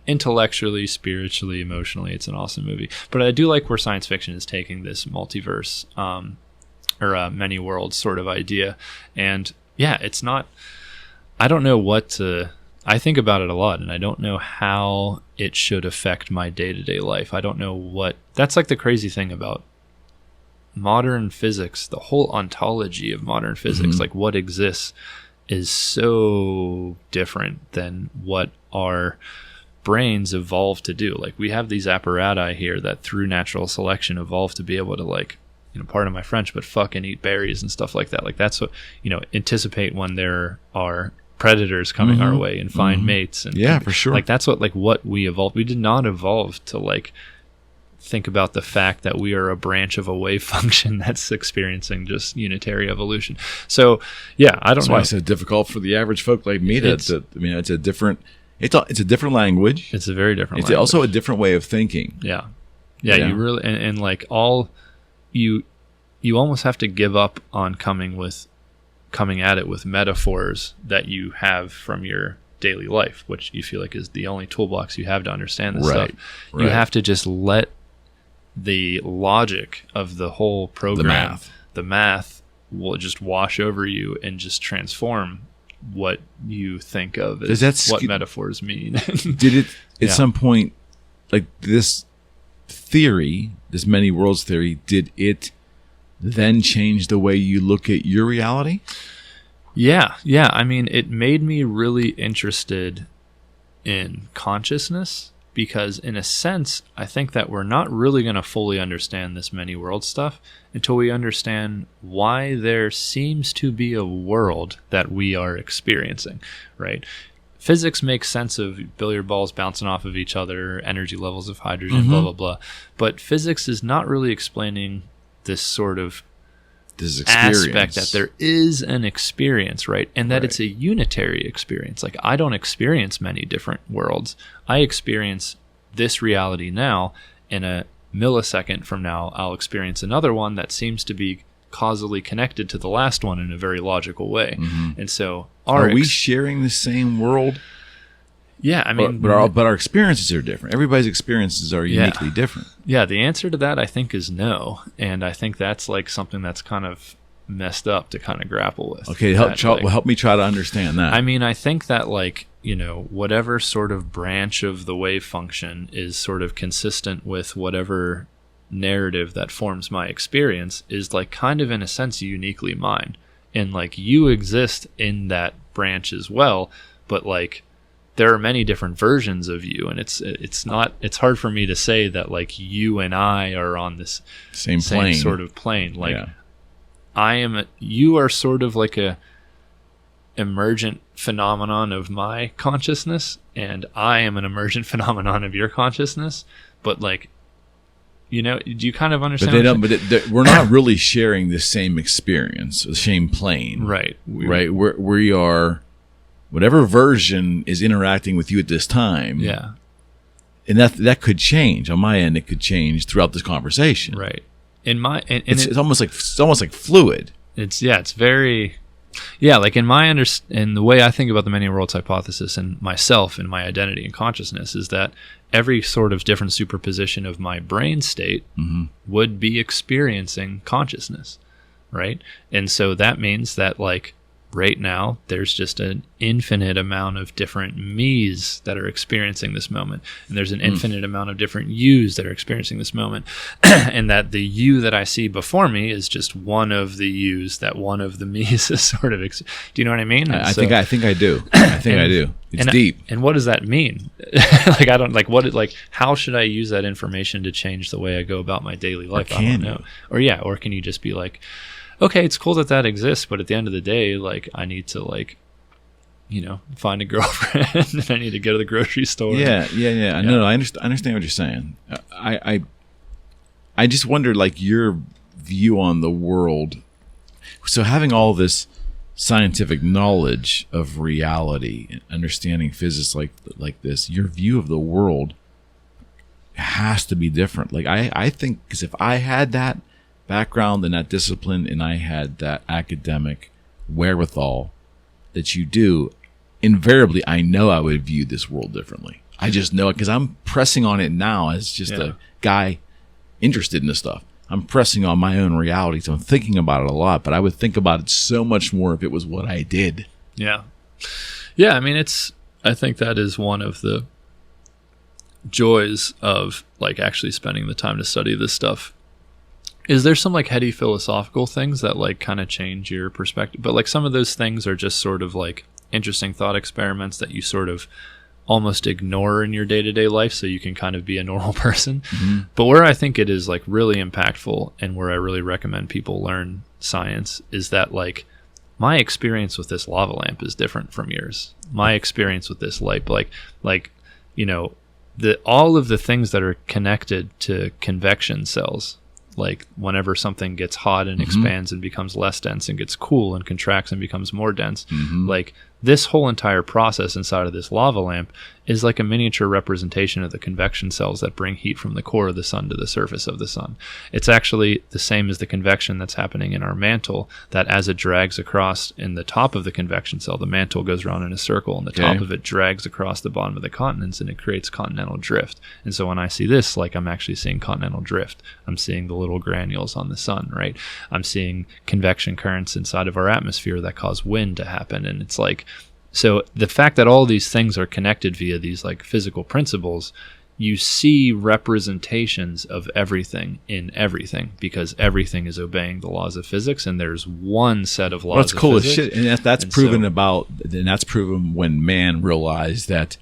intellectually, spiritually, emotionally, it's an awesome movie. But I do like where science fiction is taking this multiverse or many worlds sort of idea. And yeah, it's not, I don't know what to, I think about it a lot, and I don't know how it should affect my day-to-day life. I don't know what, that's like the crazy thing about modern physics, the whole ontology of modern physics, like what exists is so different than what our brains evolved to do. Like we have these apparati here that through natural selection evolved to be able to like, you know, pardon my French, but fucking eat berries and stuff like that. Like that's what, you know, anticipate when there are predators coming our way and find mates. And for sure. Like that's what we evolved. We did not evolve to like think about the fact that we are a branch of a wave function that's experiencing just unitary evolution. So yeah, I don't know. That's why it's so difficult for the average folk like me it's a different, it's a different language. It's a very different language. It's also a different way of thinking. Yeah. You really, and like all you almost have to give up on coming at it with metaphors that you have from your daily life, which you feel like is the only toolbox you have to understand this stuff. You have to just let the logic of the whole program, the math will just wash over you and just transform what you think of as what metaphors mean. Did it at some point, like this theory, this many worlds theory, did it then change the way you look at your reality? Yeah. I mean, it made me really interested in consciousness because in a sense, I think that we're not really going to fully understand this many world stuff until we understand why there seems to be a world that we are experiencing, right? Physics makes sense of billiard balls bouncing off of each other, energy levels of hydrogen, blah, blah, blah. But physics is not really explaining this sort of aspect that there is an experience, right? And that it's a unitary experience. Like I don't experience many different worlds. I experience this reality now. In a millisecond from now, I'll experience another one that seems to be causally connected to the last one in a very logical way. And so are we sharing the same world? Yeah, I mean, but our experiences are different. Everybody's experiences are uniquely different. Yeah, the answer to that I think is no, and I think that's like something that's kind of messed up to kind of grapple with. Okay, help me try to understand that. I mean, I think that like, you know, whatever sort of branch of the wave function is sort of consistent with whatever narrative that forms my experience is like kind of in a sense uniquely mine, and like you exist in that branch as well, but like there are many different versions of you, and it's hard for me to say that like you and I are on this same sort of plane. Like you are sort of like a emergent phenomenon of my consciousness, and I am an emergent phenomenon of your consciousness. But like, you know, do you kind of understand? But we're not really sharing the same experience, the same plane, right? We are. Whatever version is interacting with you at this time, and that could change on my end. It could change throughout this conversation, right? It's almost like fluid. It's very, like in in the way I think about the many worlds hypothesis and myself and my identity and consciousness is that every sort of different superposition of my brain state would be experiencing consciousness, right? And so that means that like right now, there's just an infinite amount of different me's that are experiencing this moment. And there's an infinite amount of different you's that are experiencing this moment. And that the you that I see before me is just one of the you's that one of the me's is sort of... do you know what I mean? I think I do. I do. It's deep. And what does that mean? Like, I don't... Like, how should I use that information to change the way I go about my daily life? I don't know. Or can you just be like... Okay, it's cool that exists, but at the end of the day, like, I need to, like, you know, find a girlfriend and I need to go to the grocery store. Yeah. No, I understand what you're saying. I just wonder, like, your view on the world. So having all this scientific knowledge of reality and understanding physics like this, your view of the world has to be different. Like, I think, because if I had that, background and that discipline, and I had that academic wherewithal that you do, invariably, I know I would view this world differently. I just know it because I'm pressing on it now as just a guy interested in this stuff. I'm pressing on my own reality, so I'm thinking about it a lot, but I would think about it so much more if it was what I did. Yeah. Yeah, I mean, I think that is one of the joys of like actually spending the time to study this stuff. Is there some like heady philosophical things that like kind of change your perspective? But like some of those things are just sort of like interesting thought experiments that you sort of almost ignore in your day-to-day life so you can kind of be a normal person. Mm-hmm. But where I think it is like really impactful and where I really recommend people learn science is that like my experience with this lava lamp is different from yours. My experience with this light, like you know, all of the things that are connected to convection cells, like whenever something gets hot and expands and becomes less dense and gets cool and contracts and becomes more dense, like this whole entire process inside of this lava lamp is like a miniature representation of the convection cells that bring heat from the core of the sun to the surface of the sun. It's actually the same as the convection that's happening in our mantle, that as it drags across in the top of the convection cell, the mantle goes around in a circle and the top of it drags across the bottom of the continents and it creates continental drift. And so when I see this, like I'm actually seeing continental drift. I'm seeing the little granules on the sun, right? I'm seeing convection currents inside of our atmosphere that cause wind to happen. And it's like, so the fact that all these things are connected via these like physical principles, you see representations of everything in everything because everything is obeying the laws of physics and there's one set of laws that's of cool physics. As shit. And that's proven and that's proven when man realized that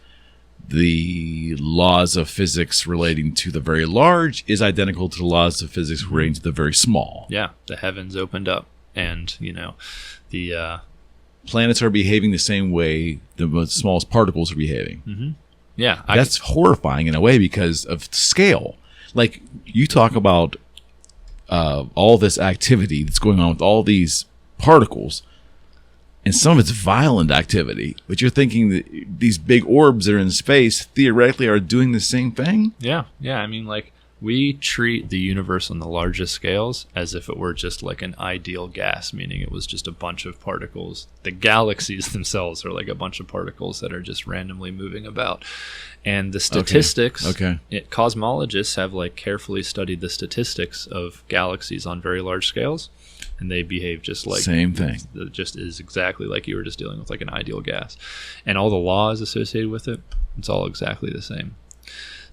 the laws of physics relating to the very large is identical to the laws of physics relating to the very small. Yeah, the heavens opened up and, you know, the planets are behaving the same way the smallest particles are behaving. Mm-hmm. Yeah. That's horrifying in a way because of scale. Like, you talk about all this activity that's going on with all these particles, and some of it's violent activity, but you're thinking that these big orbs that are in space theoretically are doing the same thing? Yeah. Yeah. I mean, like, we treat the universe on the largest scales as if it were just like an ideal gas, meaning it was just a bunch of particles. The galaxies themselves are like a bunch of particles that are just randomly moving about. And the statistics, cosmologists have like carefully studied the statistics of galaxies on very large scales, and they behave just like same thing. It just is exactly like you were just dealing with like an ideal gas. And all the laws associated with it, it's all exactly the same.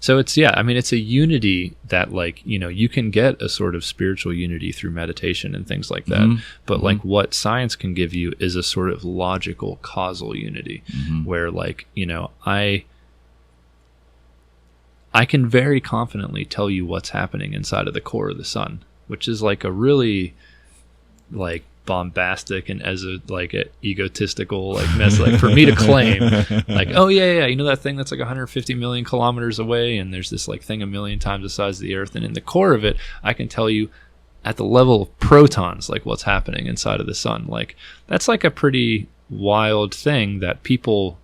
So it's a unity that like, you know, you can get a sort of spiritual unity through meditation and things like that. But like what science can give you is a sort of logical causal unity where like, you know, I can very confidently tell you what's happening inside of the core of the sun, which is like a really like bombastic and as a like a egotistical like mess like for me to claim like, oh yeah, you know that thing that's like 150 million kilometers away and there's this like thing a million times the size of the earth, and in the core of it I can tell you at the level of protons like what's happening inside of the sun. Like that's like a pretty wild thing that people,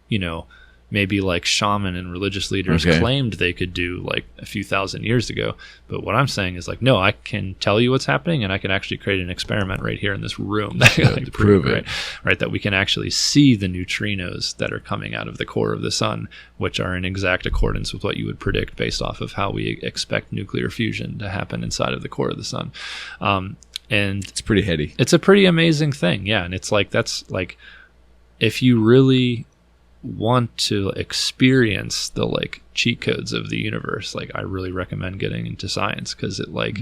you know, maybe like shaman and religious leaders claimed they could do like a few thousand years ago. But what I'm saying is like, no, I can tell you what's happening and I can actually create an experiment right here in this room that can prove it. Right, that we can actually see the neutrinos that are coming out of the core of the sun, which are in exact accordance with what you would predict based off of how we expect nuclear fusion to happen inside of the core of the sun. And it's pretty heady. It's a pretty amazing thing. Yeah. And it's like, that's like, if you really want to experience the like cheat codes of the universe, like I really recommend getting into science because it like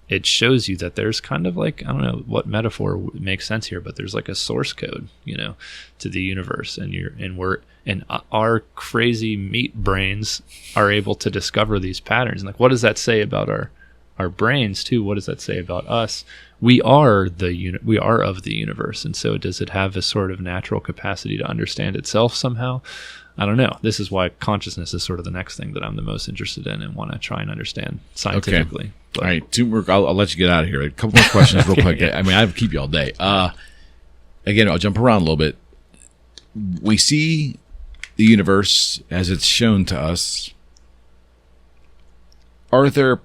it shows you that there's kind of like, I don't know what metaphor makes sense here, but there's like a source code, you know, to the universe, and our crazy meat brains are able to discover these patterns. And like, what does that say about our brains too? What does that say about us? We are of the universe, and so does it have a sort of natural capacity to understand itself somehow? I don't know. This is why consciousness is sort of the next thing that I'm the most interested in and want to try and understand scientifically. Okay. All right, I'll let you get out of here. A couple more questions real quick. I mean, I keep you all day. Again, I'll jump around a little bit. We see the universe as it's shown to us. Are there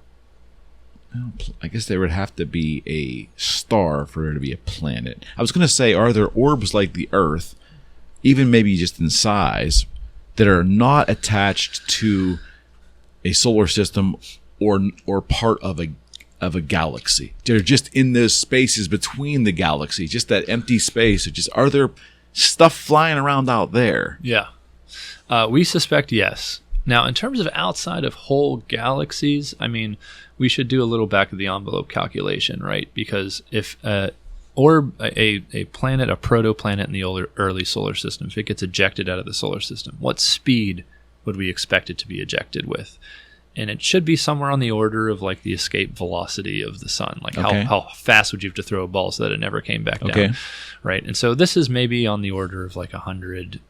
I guess there would have to be a star for there to be a planet. I was going to say, are there orbs like the Earth, even maybe just in size, that are not attached to a solar system or part of a galaxy? They're just in those spaces between the galaxies, just that empty space. Are there stuff flying around out there? Yeah. We suspect yes. Now, in terms of outside of whole galaxies, I mean, we should do a little back of the envelope calculation, right? Because if a planet, a protoplanet in the early solar system, if it gets ejected out of the solar system, what speed would we expect it to be ejected with? And it should be somewhere on the order of like the escape velocity of the sun. Like how fast would you have to throw a ball so that it never came back down? Right. And so this is maybe on the order of like 100,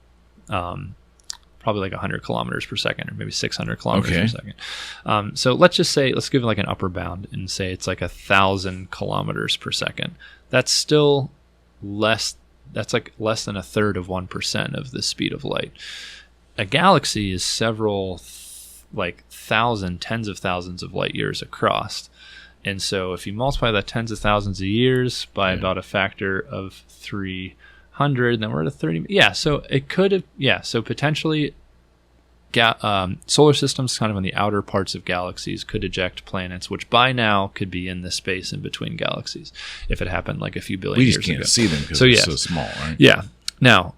probably like 100 kilometers per second, or maybe 600 kilometers per second. So let's just say, let's give it like an upper bound and say it's like 1,000 kilometers per second. That's still less. That's like less than 1/3 of 1% of the speed of light. A galaxy is several, like tens of thousands of light years across. And so if you multiply that tens of thousands of years by about a factor of 300, then we're at 30. Yeah, so it could have, so potentially solar systems kind of on the outer parts of galaxies could eject planets, which by now could be in the space in between galaxies if it happened like a few billion years ago. We just can't see them because they're so small, right? Yeah. Now,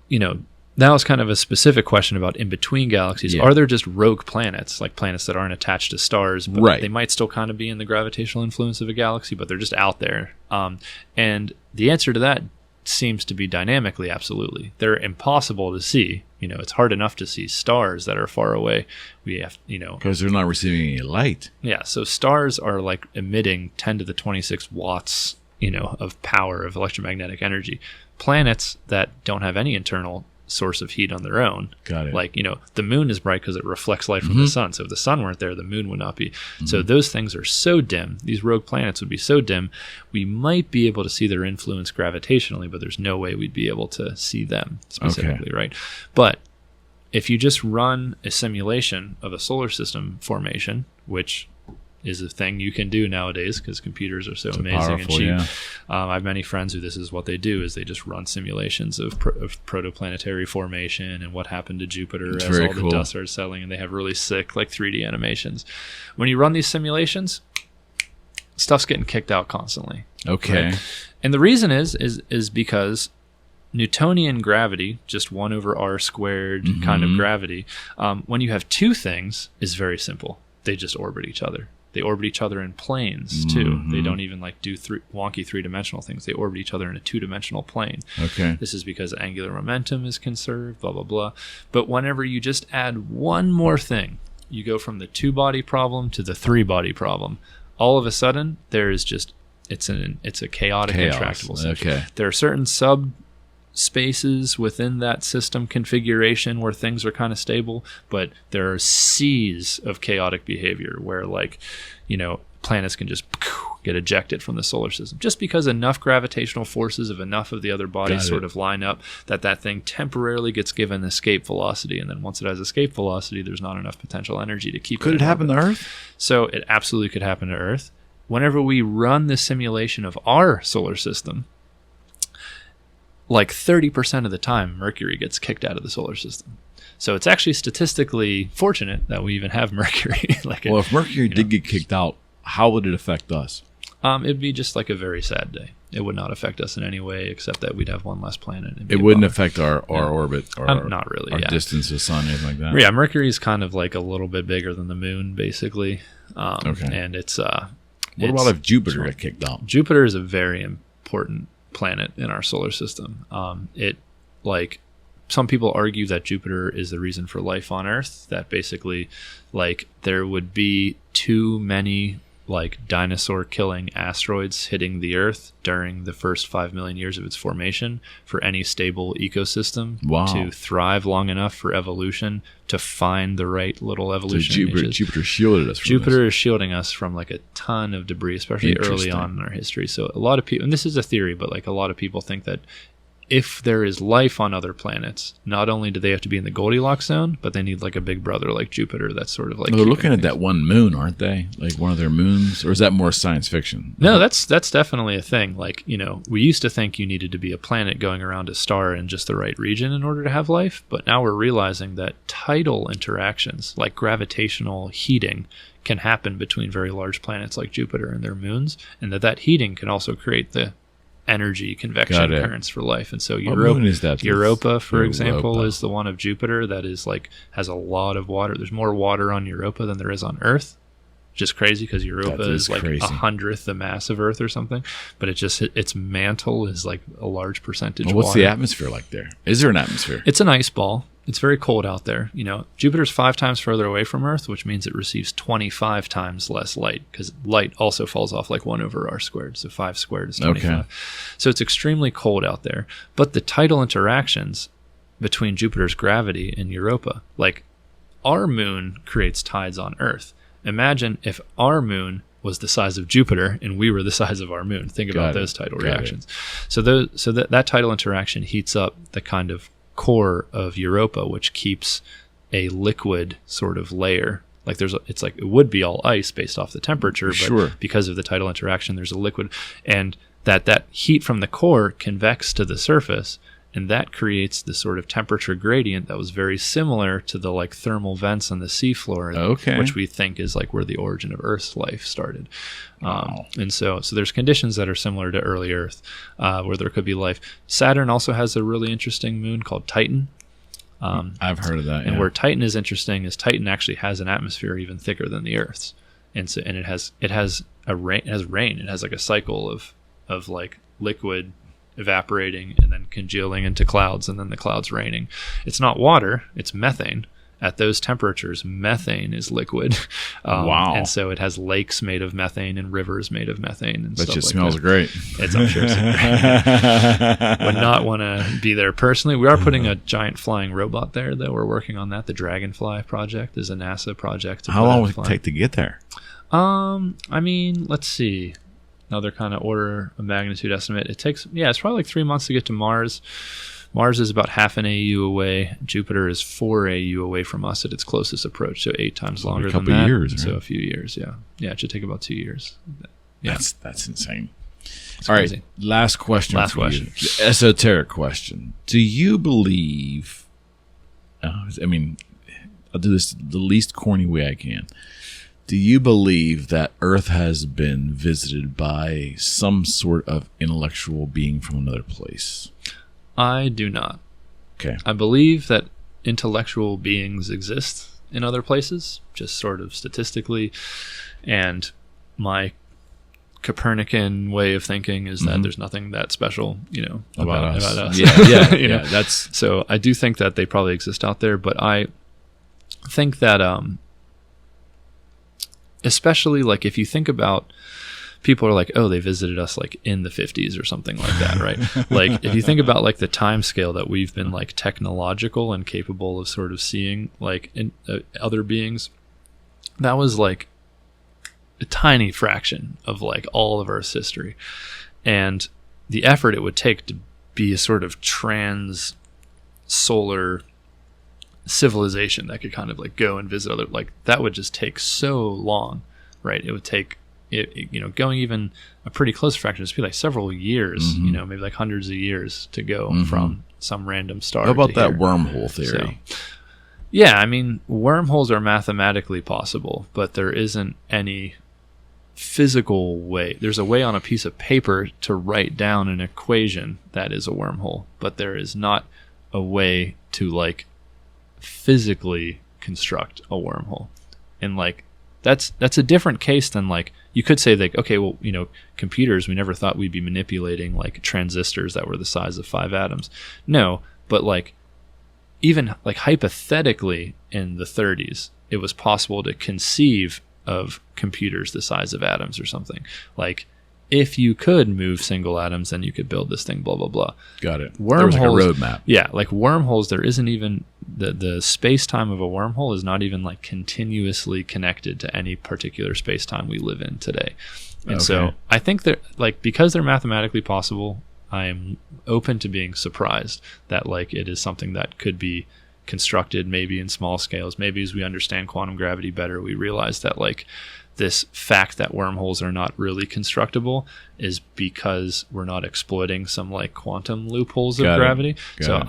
that was kind of a specific question about in between galaxies. Yeah. Are there just rogue planets, like planets that aren't attached to stars, but they might still kind of be in the gravitational influence of a galaxy, but they're just out there? And the answer to that seems to be dynamically absolutely. They're impossible to see. It's hard enough to see stars that are far away. We have, because they're not receiving any light. Yeah, so stars are like emitting 10 to the 26 watts, of power of electromagnetic energy. Planets that don't have any internal source of heat on their own. Got it. Like, the moon is bright because it reflects light from the sun. So if the sun weren't there, the moon would not be. So those things are so dim. These rogue planets would be so dim. We might be able to see their influence gravitationally, but there's no way we'd be able to see them specifically, right? But if you just run a simulation of a solar system formation, which is a thing you can do nowadays because computers are so amazing and cheap. Yeah. I have many friends who this is what they do, is they just run simulations of protoplanetary formation and what happened to Jupiter as all the dust started settling, and they have really sick like 3D animations. When you run these simulations, stuff's getting kicked out constantly. Okay. Right? And the reason is because Newtonian gravity, just 1/r squared kind of gravity, when you have two things, is very simple. They just orbit each other. They orbit each other in planes, too. They don't even like do wonky three-dimensional things. They orbit each other in a two-dimensional plane. Okay. This is because angular momentum is conserved, blah, blah, blah. But whenever you just add one more thing, you go from the two-body problem to the three-body problem. All of a sudden, there is just, it's a chaotic, intractable system. Okay. There are certain spaces within that system configuration where things are kind of stable, but there are seas of chaotic behavior where, like, planets can just get ejected from the solar system just because enough gravitational forces of enough of the other bodies sort of line up that thing temporarily gets given escape velocity, and then once it has escape velocity, there's not enough potential energy to keep it. Could it happen to Earth? So it absolutely could happen to Earth. Whenever we run the simulation of our solar system, like 30% of the time, Mercury gets kicked out of the solar system. So it's actually statistically fortunate that we even have Mercury. If Mercury did get kicked out, how would it affect us? It'd be just like a very sad day. It would not affect us in any way except that we'd have one less planet. It wouldn't affect our orbit or not really, our distance to the sun, anything like that? Yeah, Mercury's kind of like a little bit bigger than the moon, basically. And it's... what about if Jupiter got kicked out? Jupiter is a very important planet in our solar system. Some people argue that Jupiter is the reason for life on Earth, that basically there would be too many dinosaur killing asteroids hitting the Earth during the first 5 million years of its formation for any stable ecosystem to thrive long enough for evolution to find the right little evolution. So Jupiter shielded us from Jupiter is shielding us from a ton of debris, especially early on in our history. So a lot of people, and this is a theory, but a lot of people think that if there is life on other planets, not only do they have to be in the Goldilocks zone, but they need like a big brother like Jupiter that's sort of like... Well, they're looking at that one moon, aren't they? Like one of their moons? Or is that more science fiction? No, that's definitely a thing. Like, you know, we used to think you needed to be a planet going around a star in just the right region in order to have life, but now we're realizing that tidal interactions, like gravitational heating, can happen between very large planets like Jupiter and their moons, and that heating can also create the energy convection currents for life. And so Europa, for example, is the one of Jupiter that is like has a lot of water. There's more water on Europa than there is on Earth. Just crazy because Europa is like 100th the mass of Earth or something, but its mantle is like a large percentage what's water. The atmosphere like there? Is there an atmosphere? It's an ice ball. It's very cold out there. You know, Jupiter's 5 times further away from Earth, which means it receives 25 times less light, because light also falls off like 1 over r squared. So 5 squared is 25. Okay. So it's extremely cold out there. But the tidal interactions between Jupiter's gravity and Europa, like our moon creates tides on Earth. Imagine if our moon was the size of Jupiter and we were the size of our moon. Think about those tidal reactions. So that tidal interaction heats up the kind of core of Europa, which keeps a liquid sort of layer. Like it's like it would be all ice based off the temperature, but because of the tidal interaction, there's a liquid, and that heat from the core convects to the surface, and that creates the sort of temperature gradient that was very similar to the like thermal vents on the seafloor, which we think is like where the origin of Earth's life started. And so there's conditions that are similar to early Earth, where there could be life. Saturn also has a really interesting moon called Titan. I've heard of that. And where Titan is interesting is Titan actually has an atmosphere even thicker than the Earth's, and it has rain. It has like a cycle of like liquid evaporating and then congealing into clouds, and then the clouds raining. It's not water, it's methane. At those temperatures, methane is liquid. And so it has lakes made of methane and rivers made of methane and stuff like that. That just smells great. I'm sure it's great. Would not want to be there personally. We are putting a giant flying robot there, though. We're working on that. The Dragonfly project is a NASA project. How long would it take to get there? I mean, let's see. Another kind of order of magnitude estimate. It takes, it's probably like 3 months to get to Mars. Mars is about half an AU away. Jupiter is 4 AU away from us at its closest approach, so 8 times longer than that. A couple years, right? So a few years, yeah. Yeah, it should take about 2 years. Yeah. That's insane. It's all crazy. Right, last question. You. The esoteric question. Do you believe, I mean, I'll do this the least corny way I can. Do you believe that Earth has been visited by some sort of intellectual being from another place? I do not. Okay. I believe that intellectual beings exist in other places, just sort of statistically. And my Copernican way of thinking is that there's nothing that special, about us. Yeah. That's so I do think that they probably exist out there, but I think that especially like if you think about, people are like, oh, they visited us like in the 50s or something like that, right? Like if you think about like the time scale that we've been like technological and capable of sort of seeing like in other beings, that was like a tiny fraction of like all of Earth's history. And the effort it would take to be a sort of trans-solar civilization that could kind of like go and visit other, like that would just take so long, right? It would take going even a pretty close fraction, it'd be like several years, maybe like hundreds of years to go from some random star. How about that wormhole theory? So, yeah, I mean, wormholes are mathematically possible, but there isn't any physical way. There's a way on a piece of paper to write down an equation that is a wormhole, but there is not a way to like physically construct a wormhole. And like that's a different case than like you could say like, okay, well, computers, we never thought we'd be manipulating like transistors that were the size of 5 atoms. No, but like even like hypothetically in the 30s, it was possible to conceive of computers the size of atoms or something. Like if you could move single atoms, then you could build this thing, blah, blah, blah. Got it. Wormholes, there was like a roadmap. Yeah, like wormholes, there isn't even, the space-time of a wormhole is not even like continuously connected to any particular space-time we live in today. And so I think that like because they're mathematically possible, I am open to being surprised that like it is something that could be constructed maybe in small scales. Maybe as we understand quantum gravity better, we realize that like this fact that wormholes are not really constructible is because we're not exploiting some like quantum loopholes of gravity. So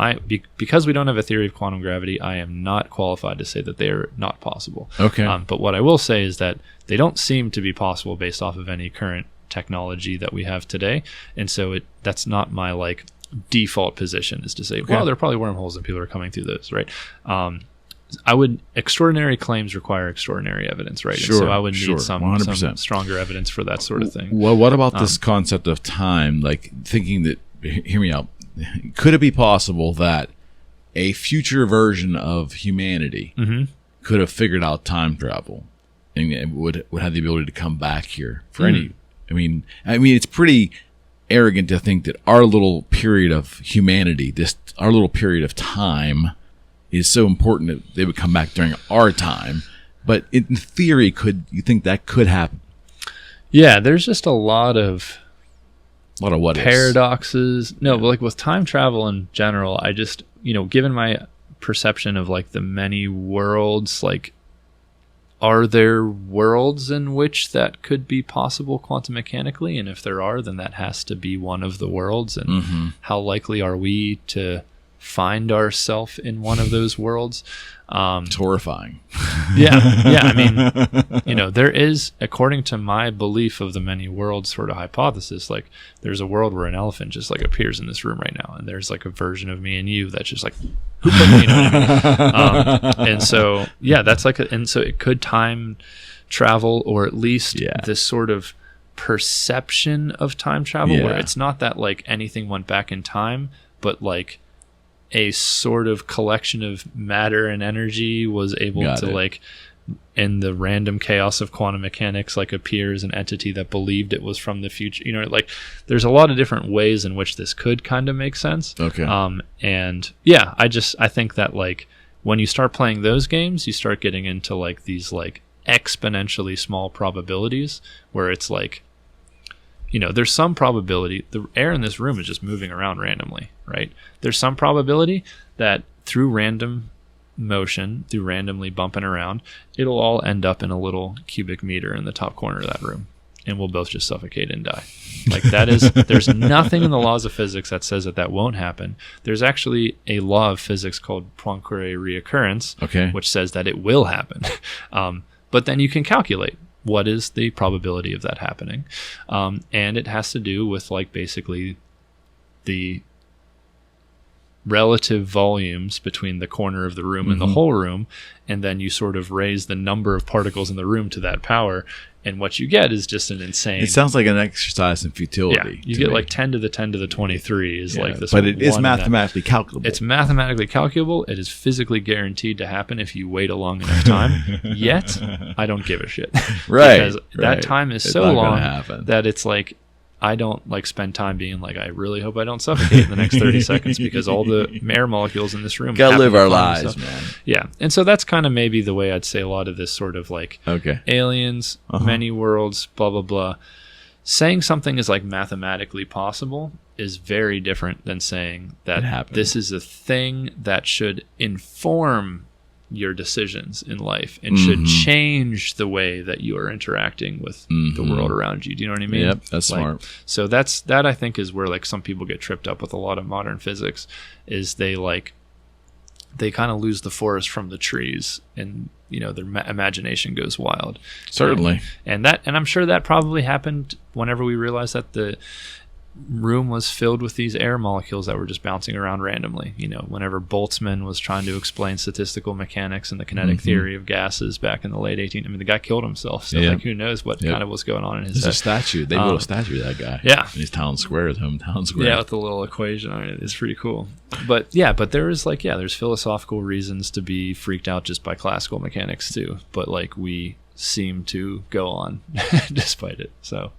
because we don't have a theory of quantum gravity, I am not qualified to say that they are not possible. Okay. But what I will say is that they don't seem to be possible based off of any current technology that we have today. And so that's not my like default position, is to say, well, there are probably wormholes and people are coming through those, right? Extraordinary claims require extraordinary evidence, right? Sure, and so I would need 100%. some stronger evidence for that sort of thing. Well, what about this concept of time? Like thinking that, hear me out, could it be possible that a future version of humanity could have figured out time travel and would have the ability to come back here for any? I mean, it's pretty arrogant to think that our little period of humanity, our little period of time, is so important that they would come back during our time. But in theory, you think that could happen? Yeah, there's just a lot of what paradoxes. No, but like with time travel in general, I just, given my perception of like the many worlds, like, are there worlds in which that could be possible quantum mechanically? And if there are, then that has to be one of the worlds. And how likely are we to find ourselves in one of those worlds? It's horrifying. Yeah. I mean, there is, according to my belief of the many worlds sort of hypothesis, like there's a world where an elephant just like appears in this room right now, and there's like a version of me and you that's just like, who put me? And so that's like, and so it could time travel, or at least this sort of perception of time travel, where it's not that like anything went back in time, but like a sort of collection of matter and energy was able to like, in the random chaos of quantum mechanics, like appear as an entity that believed it was from the future. Like there's a lot of different ways in which this could kind of make sense. Okay. And I think that like when you start playing those games, you start getting into like these like exponentially small probabilities where it's like, there's some probability the air in this room is just moving around randomly, right? There's some probability that through random motion, through randomly bumping around, it'll all end up in a little cubic meter in the top corner of that room, and we'll both just suffocate and die. Like that is, there's nothing in the laws of physics that says that won't happen. There's actually a law of physics called Poincare reoccurrence, which says that it will happen. But then you can calculate what is the probability of that happening. And it has to do with like basically the relative volumes between the corner of the room and the whole room, and then you sort of raise the number of particles in the room to that power, and what you get is just an insane... It sounds like an exercise in futility. Yeah, you get like 10 to the 10 to the 23 is like this. But it is mathematically calculable. It's mathematically calculable. It is physically guaranteed to happen if you wait a long enough time. Yet, I don't give a shit. Right. Because that time is so long that it's like, I don't like spend time being like, I really hope I don't suffocate in the next 30 seconds because all the air molecules in this room gotta live our lives, man. Yeah. And so that's kind of maybe the way I'd say a lot of this sort of like aliens, many worlds, blah, blah, blah. Saying something is like mathematically possible is very different than saying that this is a thing that should inform your decisions in life and should change the way that you are interacting with the world around you. Do you know what I mean? Yep, that's smart. So that I think is where like some people get tripped up with a lot of modern physics, is they kind of lose the forest from the trees, and their imagination goes wild. Certainly. And I'm sure that probably happened whenever we realized that the room was filled with these air molecules that were just bouncing around randomly. Whenever Boltzmann was trying to explain statistical mechanics and the kinetic theory of gases back in the late 18th, the guy killed himself. So like, who knows what kind of was going on in his head. There's a statue. They built a statue of that guy. Yeah. In his town square, his hometown square. Yeah, with the little equation on it. It's pretty cool. But there is there's philosophical reasons to be freaked out just by classical mechanics too. But like we seem to go on despite it. So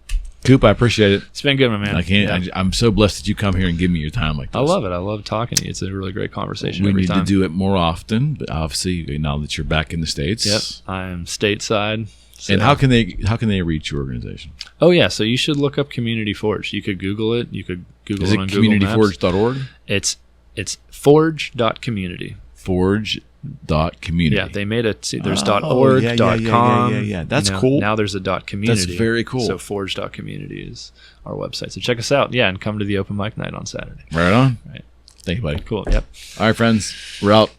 Coop, I appreciate it. It's been good, my man. I'm so blessed that you come here and give me your time like this. I love it. I love talking to you. It's a really great conversation. We need to do it more often, but obviously now that you're back in the States. Yep. I am stateside. So, And how can they reach your organization? Oh yeah, so you should look up Community Forge. You could Google it. You could Google Is it it on Google Maps. communityforge.org? It's forge.community. Forge.community. Yeah, they made it. There's Oh, .org, yeah, .com. yeah. That's cool. Now there's a .community. That's very cool. So forge.community is our website. So check us out. Yeah, and come to the open mic night on Saturday. Right on. Right. Thank you, buddy. Cool. Yep. All right, friends. We're out.